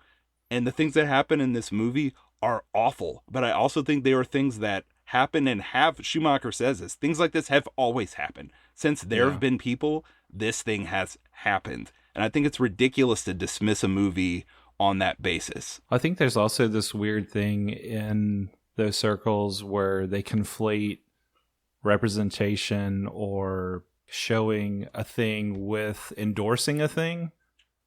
Speaker 2: And the things that happen in this movie are awful, but I also think they are things that happen and have, Schumacher says this, things like this have always happened. Since there have been people, this thing has happened. And I think it's ridiculous to dismiss a movie on that basis.
Speaker 1: I think there's also this weird thing in those circles where they conflate representation or showing a thing with endorsing a thing.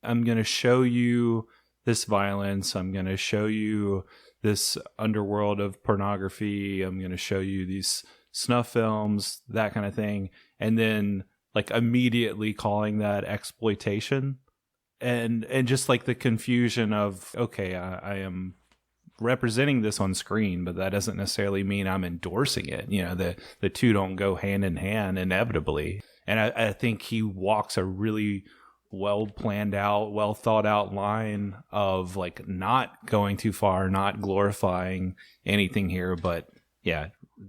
Speaker 1: I'm going to show you this violence. I'm going to show you this underworld of pornography. I'm going to show you these snuff films, that kind of thing. And then immediately calling that exploitation and just the confusion of, okay, I am representing this on screen, but that doesn't necessarily mean I'm endorsing it. The two don't go hand in hand inevitably. And I think he walks a really well planned out, well thought out line of not going too far, not glorifying anything here, but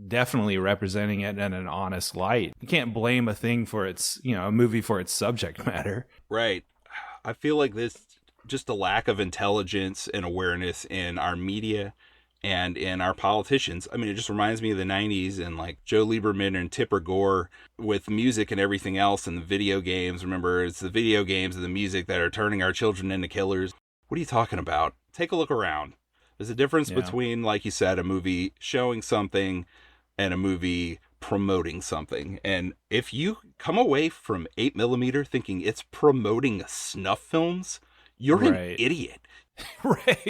Speaker 1: definitely representing it in an honest light. You can't blame a thing for its, a movie for its subject matter.
Speaker 2: Right. I feel like this just a lack of intelligence and awareness in our media and in our politicians. I mean, it just reminds me of the 90s and Joe Lieberman and Tipper Gore with music and everything else and the video games. Remember, it's the video games and the music that are turning our children into killers. What are you talking about? Take a look around. There's a difference between, like you said, a movie showing something and a movie promoting something. And if you come away from 8mm thinking it's promoting snuff films, you're an idiot.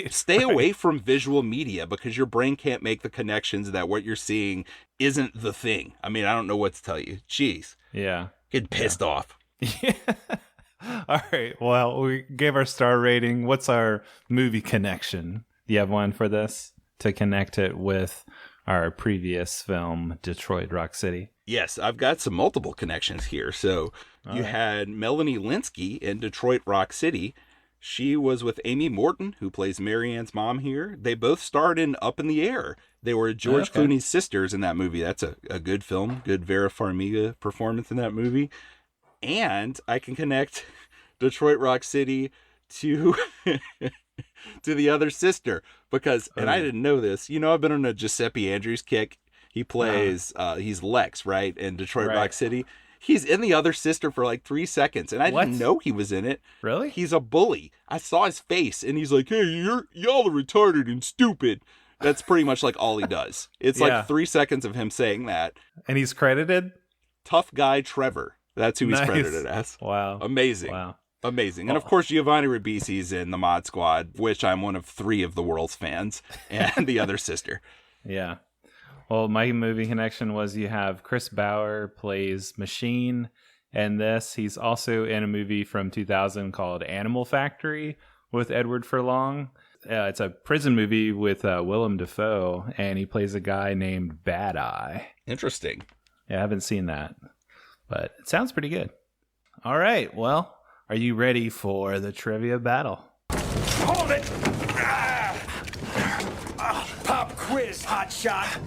Speaker 2: Stay away from visual media because your brain can't make the connections that what you're seeing isn't the thing. I mean, I don't know what to tell you. Jeez.
Speaker 1: Yeah.
Speaker 2: Get pissed off.
Speaker 1: Yeah. All right. Well, we gave our star rating. What's our movie connection? Do you have one for this to connect it with our previous film, Detroit Rock City?
Speaker 2: Yes, I've got some multiple connections here. So you had Melanie Lynskey in Detroit Rock City. She was with Amy Morton, who plays Marianne's mom here. They both starred in Up in the Air. They were George Clooney's sisters in that movie. That's a good film. Good Vera Farmiga performance in that movie. And I can connect Detroit Rock City to to the other sister because, and I didn't know this, I've been on a Giuseppe Andrews kick. He plays, he's Lex, right, in Detroit Rock City. He's in the other sister for 3 seconds, and I didn't know he was in it.
Speaker 1: Really?
Speaker 2: He's a bully. I saw his face, and he's like, "Hey, y'all are retarded and stupid." That's pretty much all he does. It's 3 seconds of him saying that.
Speaker 1: And he's credited?
Speaker 2: Tough Guy Trevor. That's who he's credited as.
Speaker 1: Wow.
Speaker 2: Amazing.
Speaker 1: Wow.
Speaker 2: Amazing. And of course, Giovanni Ribisi's in the Mod Squad, which I'm one of 3 of the world's fans, and the other sister.
Speaker 1: Yeah. Well, my movie connection was you have Chris Bauer plays Machine, and he's also in a movie from 2000 called Animal Factory with Edward Furlong. It's a prison movie with Willem Dafoe, and he plays a guy named Bad Eye.
Speaker 2: Interesting.
Speaker 1: Yeah, I haven't seen that, but it sounds pretty good. All right, well, are you ready for the trivia battle?
Speaker 9: Hold it! Pop quiz, hotshot.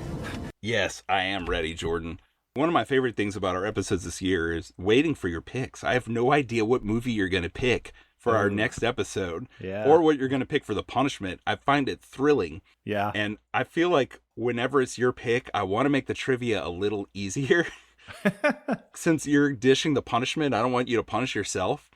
Speaker 2: Yes, I am ready, Jordan. One of my favorite things about our episodes this year is waiting for your picks. I have no idea what movie you're going to pick for our next episode, or what you're going to pick for the punishment. I find it thrilling.
Speaker 1: Yeah.
Speaker 2: And I feel like whenever it's your pick, I want to make the trivia a little easier. Since you're dishing the punishment, I don't want you to punish yourself.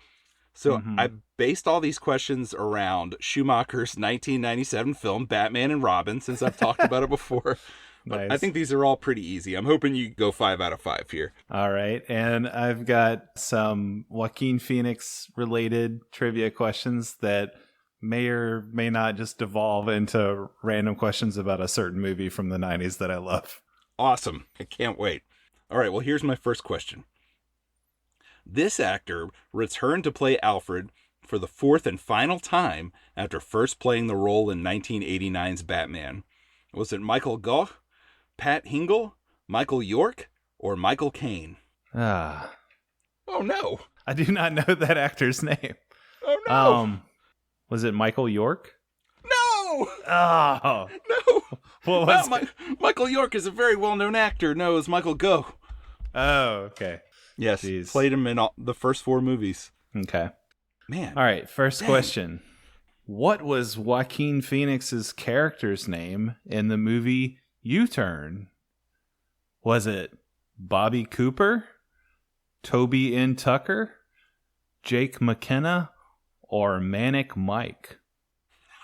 Speaker 2: So I based all these questions around Schumacher's 1997 film, Batman and Robin, since I've talked about it before. Nice. I think these are all pretty easy. I'm hoping you go 5 out of 5 here.
Speaker 1: All right. And I've got some Joaquin Phoenix related trivia questions that may or may not just devolve into random questions about a certain movie from the 90s that I love.
Speaker 2: Awesome. I can't wait. All right. Well, here's my first question. This actor returned to play Alfred for the 4th and final time after first playing the role in 1989's Batman. Was it Michael Gough, Pat Hingle, Michael York, or Michael Caine? Oh, no.
Speaker 1: I do not know that actor's name.
Speaker 2: Oh, no.
Speaker 1: Was it Michael York?
Speaker 2: No.
Speaker 1: Oh.
Speaker 2: No.
Speaker 1: What was
Speaker 2: Michael York is a very well-known actor. No, it was Michael Gough.
Speaker 1: Oh, okay.
Speaker 2: Yes,
Speaker 1: Jeez.
Speaker 2: Played him in the first 4 movies.
Speaker 1: Okay.
Speaker 2: Man.
Speaker 1: All right, first question. What was Joaquin Phoenix's character's name in the movie U-Turn? Was it Bobby Cooper, Toby N. Tucker, Jake McKenna, or Manic Mike?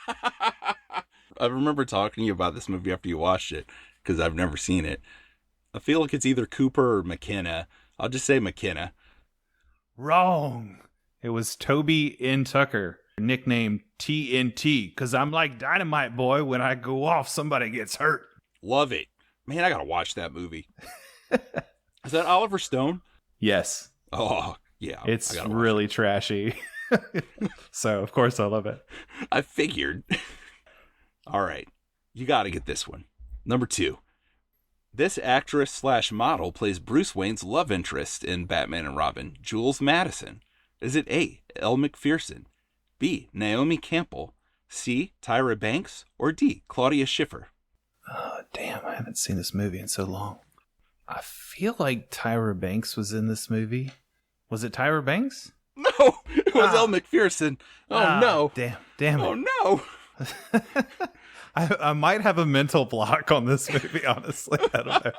Speaker 2: I remember talking to you about this movie after you watched it, because I've never seen it. I feel like it's either Cooper or McKenna. I'll just say McKenna.
Speaker 1: Wrong. It was Toby N. Tucker, nicknamed TNT, because I'm like Dynamite Boy. When I go off, somebody gets hurt.
Speaker 2: Love it. Man, I got to watch that movie. Is that Oliver Stone?
Speaker 1: Yes.
Speaker 2: Oh, yeah.
Speaker 1: It's really trashy. So, of course, I love it.
Speaker 2: I figured. All right. You got to get this one. Number 2. This actress/model plays Bruce Wayne's love interest in Batman and Robin, Jules Madison. Is it A, Elle Macpherson, B, Naomi Campbell, C, Tyra Banks, or D, Claudia Schiffer?
Speaker 1: Oh, damn, I haven't seen this movie in so long. I feel like Tyra Banks was in this movie. Was it Tyra Banks?
Speaker 2: No, it was Elle Macpherson. Oh, no.
Speaker 1: Damn it.
Speaker 2: Oh, no.
Speaker 1: I might have a mental block on this movie, honestly. I don't know.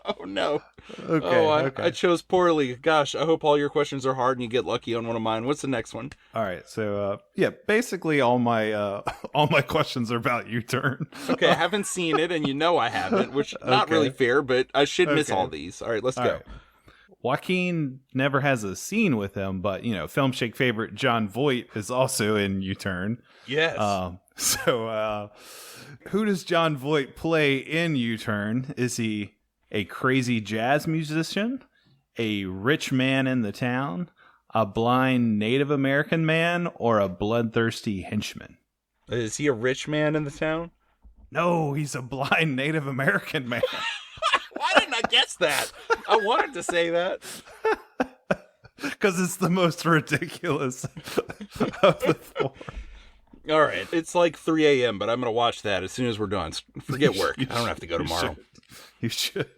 Speaker 2: Oh, no.
Speaker 1: Okay,
Speaker 2: I chose poorly. Gosh, I hope all your questions are hard and you get lucky on one of mine. What's the next one?
Speaker 1: All right, so, basically all my questions are about U-Turn.
Speaker 2: Okay, I haven't seen it, and you know I haven't, which not really fair, but I should miss all these. All right, let's go.
Speaker 1: Right. Joaquin never has a scene with him, but, Film Shake favorite John Voight is also in U-Turn.
Speaker 2: Yes.
Speaker 1: Who does John Voight play in U-Turn? Is he a crazy jazz musician, a rich man in the town, a blind Native American man, or a bloodthirsty henchman?
Speaker 2: Is he a rich man in the town?
Speaker 1: No, he's a blind Native American man.
Speaker 2: Why didn't I guess that? I wanted to say that.
Speaker 1: Because it's the most ridiculous of the 4.
Speaker 2: All right. It's like 3 a.m., but I'm going to watch that as soon as we're done. Forget work. I don't have to go tomorrow.
Speaker 1: You should.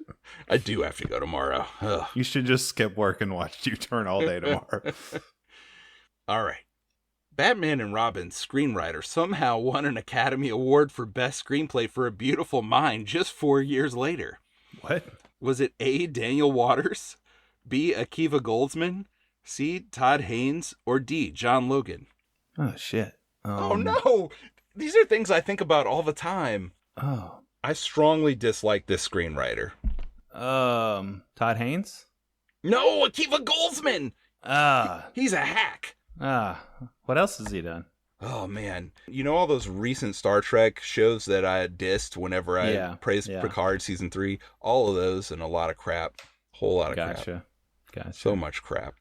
Speaker 2: I do have to go tomorrow. Ugh.
Speaker 1: You should just skip work and watch U-Turn all day tomorrow.
Speaker 2: All right. Batman and Robin's screenwriter somehow won an Academy Award for Best Screenplay for A Beautiful Mind just 4 years later.
Speaker 1: What?
Speaker 2: Was it A, Daniel Waters, B, Akiva Goldsman, C, Todd Haynes, or D, John Logan?
Speaker 1: Oh, shit.
Speaker 2: Oh, no. These are things I think about all the time.
Speaker 1: Oh.
Speaker 2: I strongly dislike this screenwriter.
Speaker 1: Todd Haynes?
Speaker 2: No, Akiva Goldsman. He's a hack.
Speaker 1: What else has he done?
Speaker 2: Oh, man. You know all those recent Star Trek shows that I dissed whenever I praised Picard Season 3? All of those and a lot of crap. Whole lot of crap.
Speaker 1: Gotcha.
Speaker 2: So much crap.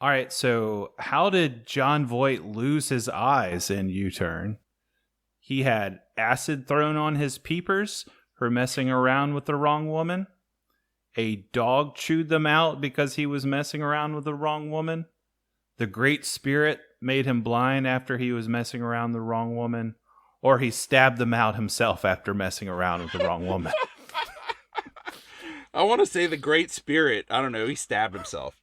Speaker 1: All right, so how did Jon Voight lose his eyes in U-Turn? He had acid thrown on his peepers for messing around with the wrong woman. A dog chewed them out because he was messing around with the wrong woman. The Great Spirit made him blind after he was messing around the wrong woman. Or he stabbed them out himself after messing around with the wrong woman.
Speaker 2: I want to say the Great Spirit. I don't know. He stabbed himself.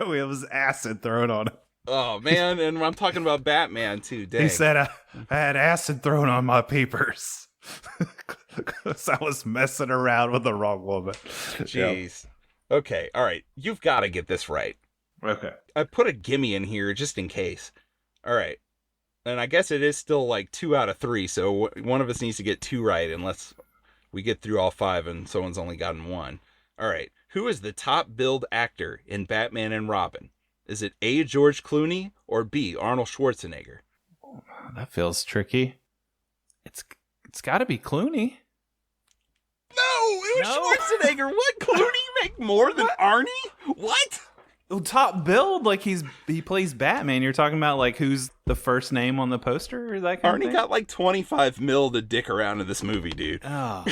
Speaker 1: Oh, it was acid thrown on him.
Speaker 2: Oh, man. And I'm talking about Batman, too. Dang.
Speaker 1: He said, I had acid thrown on my peepers. Because I was messing around with the wrong woman.
Speaker 2: Jeez. Yep. Okay. All right. You've got to get this right.
Speaker 1: Okay.
Speaker 2: I put a gimme in here just in case. All right. And I guess it is still like 2 out of 3. So one of us needs to get 2 right unless we get through all 5 and someone's only gotten 1. All right. Who is the top billed actor in Batman and Robin? Is it A, George Clooney, or B, Arnold Schwarzenegger?
Speaker 1: That feels tricky. It's got to be Clooney.
Speaker 2: No, it was Schwarzenegger. What? Clooney make more than Arnie? What?
Speaker 1: Oh, top billed, like he plays Batman. You're talking about like who's the first name on the poster or that kind of thing?
Speaker 2: Arnie got like 25 mil to dick around in this movie, dude.
Speaker 1: Oh.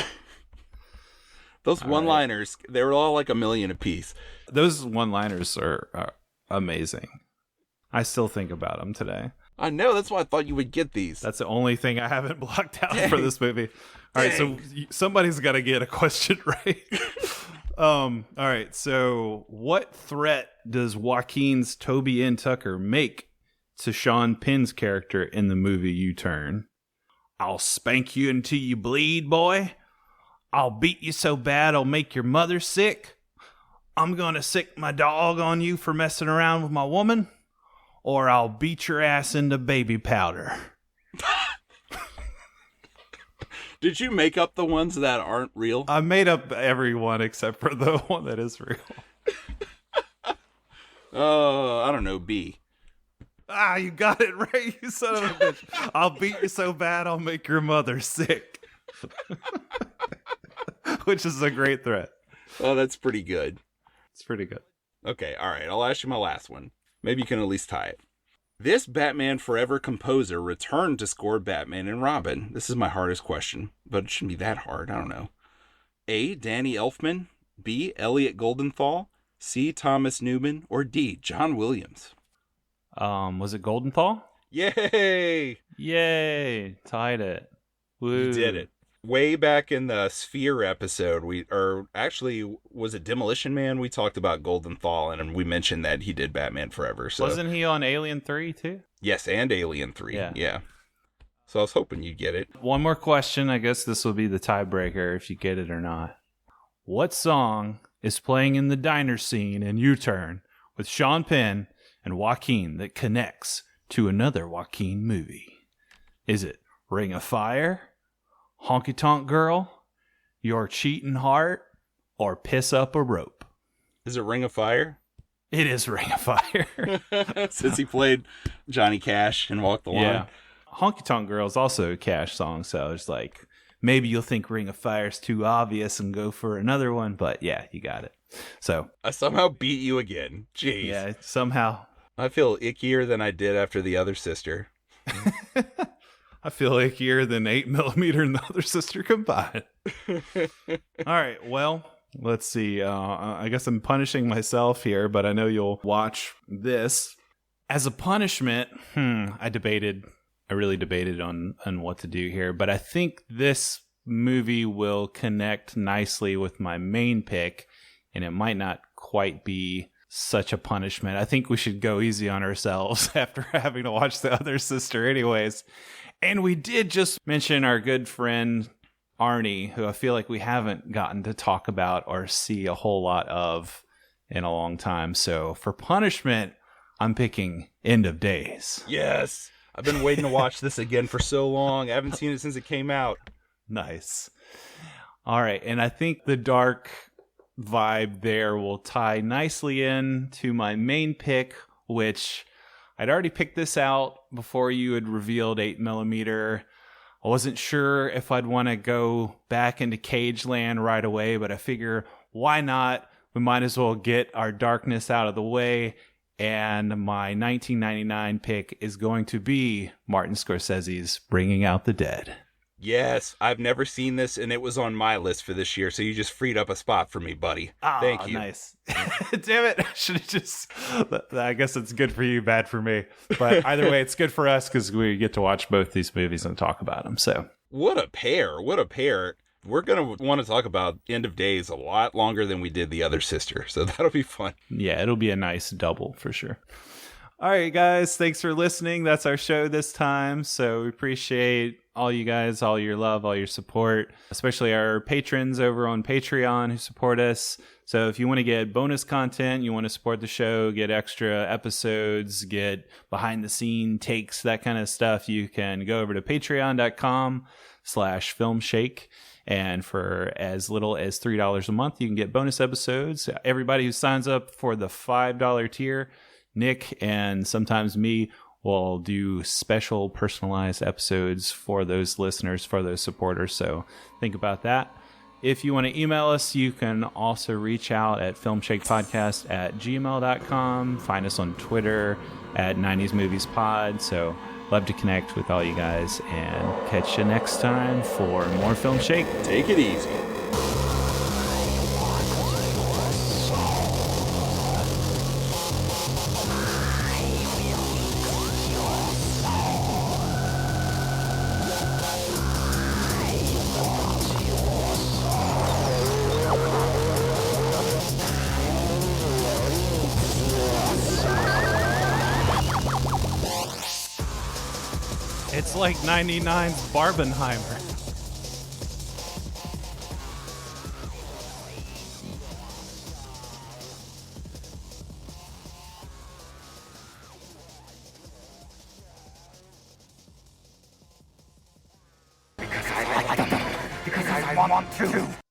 Speaker 2: Those one-liners, they were all like $1 million apiece.
Speaker 1: Those one-liners are amazing. I still think about them today.
Speaker 2: I know, that's why I thought you would get these.
Speaker 1: That's the only thing I haven't blocked out for this movie. All right, so somebody's got to get a question right. All right, so what threat does Joaquin's Toby N. Tucker make to Sean Penn's character in the movie U-Turn? I'll spank you until you bleed, boy. I'll beat you so bad I'll make your mother sick. I'm going to sick my dog on you for messing around with my woman. Or I'll beat your ass into baby powder.
Speaker 2: Did you make up the ones that aren't real?
Speaker 1: I made up every one except for the one that is real.
Speaker 2: I don't know, B.
Speaker 1: Ah, you got it right, you son of a bitch. I'll beat you so bad I'll make your mother sick. Which is a great threat.
Speaker 2: Oh, that's pretty good.
Speaker 1: It's pretty good.
Speaker 2: Okay, all right. I'll ask you my last one. Maybe you can at least tie it. This Batman Forever composer returned to score Batman and Robin. This is my hardest question, but it shouldn't be that hard. I don't know. A, Danny Elfman. B, Elliot Goldenthal. C, Thomas Newman. Or D, John Williams.
Speaker 1: Was it Goldenthal?
Speaker 2: Yay!
Speaker 1: Yay! Tied it. Woo.
Speaker 2: You did it. Way back in the Sphere episode, was it Demolition Man? We talked about Goldenthal, and we mentioned that he did Batman Forever. So
Speaker 1: wasn't he on Alien 3 too?
Speaker 2: Yes, and Alien 3. Yeah. So I was hoping you'd get it.
Speaker 1: One more question. I guess this will be the tiebreaker if you get it or not. What song is playing in the diner scene in U-Turn with Sean Penn and Joaquin that connects to another Joaquin movie? Is it Ring of Fire, Honky Tonk Girl, Your Cheating Heart, or Piss Up a Rope?
Speaker 2: Is it Ring of Fire?
Speaker 1: It is Ring of Fire.
Speaker 2: Since he played Johnny Cash and Walk the Line.
Speaker 1: Yeah. Honky Tonk Girl is also a Cash song, so it's like, maybe you'll think Ring of Fire is too obvious and go for another one, but yeah, you got it. So
Speaker 2: I somehow beat you again. Jeez.
Speaker 1: Yeah, somehow.
Speaker 2: I feel ickier than I did after The Other Sister.
Speaker 1: I feel ickier than 8mm and The Other Sister combined. All right, well, let's see. I guess I'm punishing myself here, but I know you'll watch this. As a punishment, I really debated on what to do here, but I think this movie will connect nicely with my main pick, and it might not quite be such a punishment. I think we should go easy on ourselves after having to watch The Other Sister anyways. And we did just mention our good friend Arnie, who I feel like we haven't gotten to talk about or see a whole lot of in a long time. So for punishment, I'm picking End of Days.
Speaker 2: Yes. I've been waiting to watch this again for so long. I haven't seen it since it came out.
Speaker 1: Nice. All right. And I think the dark vibe there will tie nicely in to my main pick, which I'd already picked this out before you had revealed 8mm. I wasn't sure if I'd want to go back into Cage land right away, but I figure, why not? We might as well get our darkness out of the way. And my 1999 pick is going to be Martin Scorsese's Bringing Out the Dead.
Speaker 2: Yes, I've never seen this, and it was on my list for this year, so you just freed up a spot for me, buddy.
Speaker 1: Oh,
Speaker 2: Thank you.
Speaker 1: Nice. Damn it. I should have just... I guess it's good for you, bad for me. But either way, it's good for us because we get to watch both these movies and talk about them. So
Speaker 2: what a pair. What a pair. We're going to want to talk about End of Days a lot longer than we did The Other Sister, so that'll be fun.
Speaker 1: Yeah, it'll be a nice double for sure. All right, guys, thanks for listening. That's our show this time. So we appreciate all you guys, all your love, all your support, especially our patrons over on Patreon who support us. So if you want to get bonus content, you want to support the show, get extra episodes, get behind the scene takes, that kind of stuff, you can go over to patreon.com/filmshake. And for as little as $3 a month, you can get bonus episodes. Everybody who signs up for the $5 tier, Nick and sometimes me will do special personalized episodes for those listeners, for those supporters. So think about that. If you want to email us, you can also reach out at filmshakepodcast@gmail.com. Find us on Twitter at 90s Movies Pod. So love to connect with all you guys and catch you next time for more Film Shake.
Speaker 2: Take it easy.
Speaker 1: It's like 99's Barbenheimer.
Speaker 14: Because I like them. Because I want to.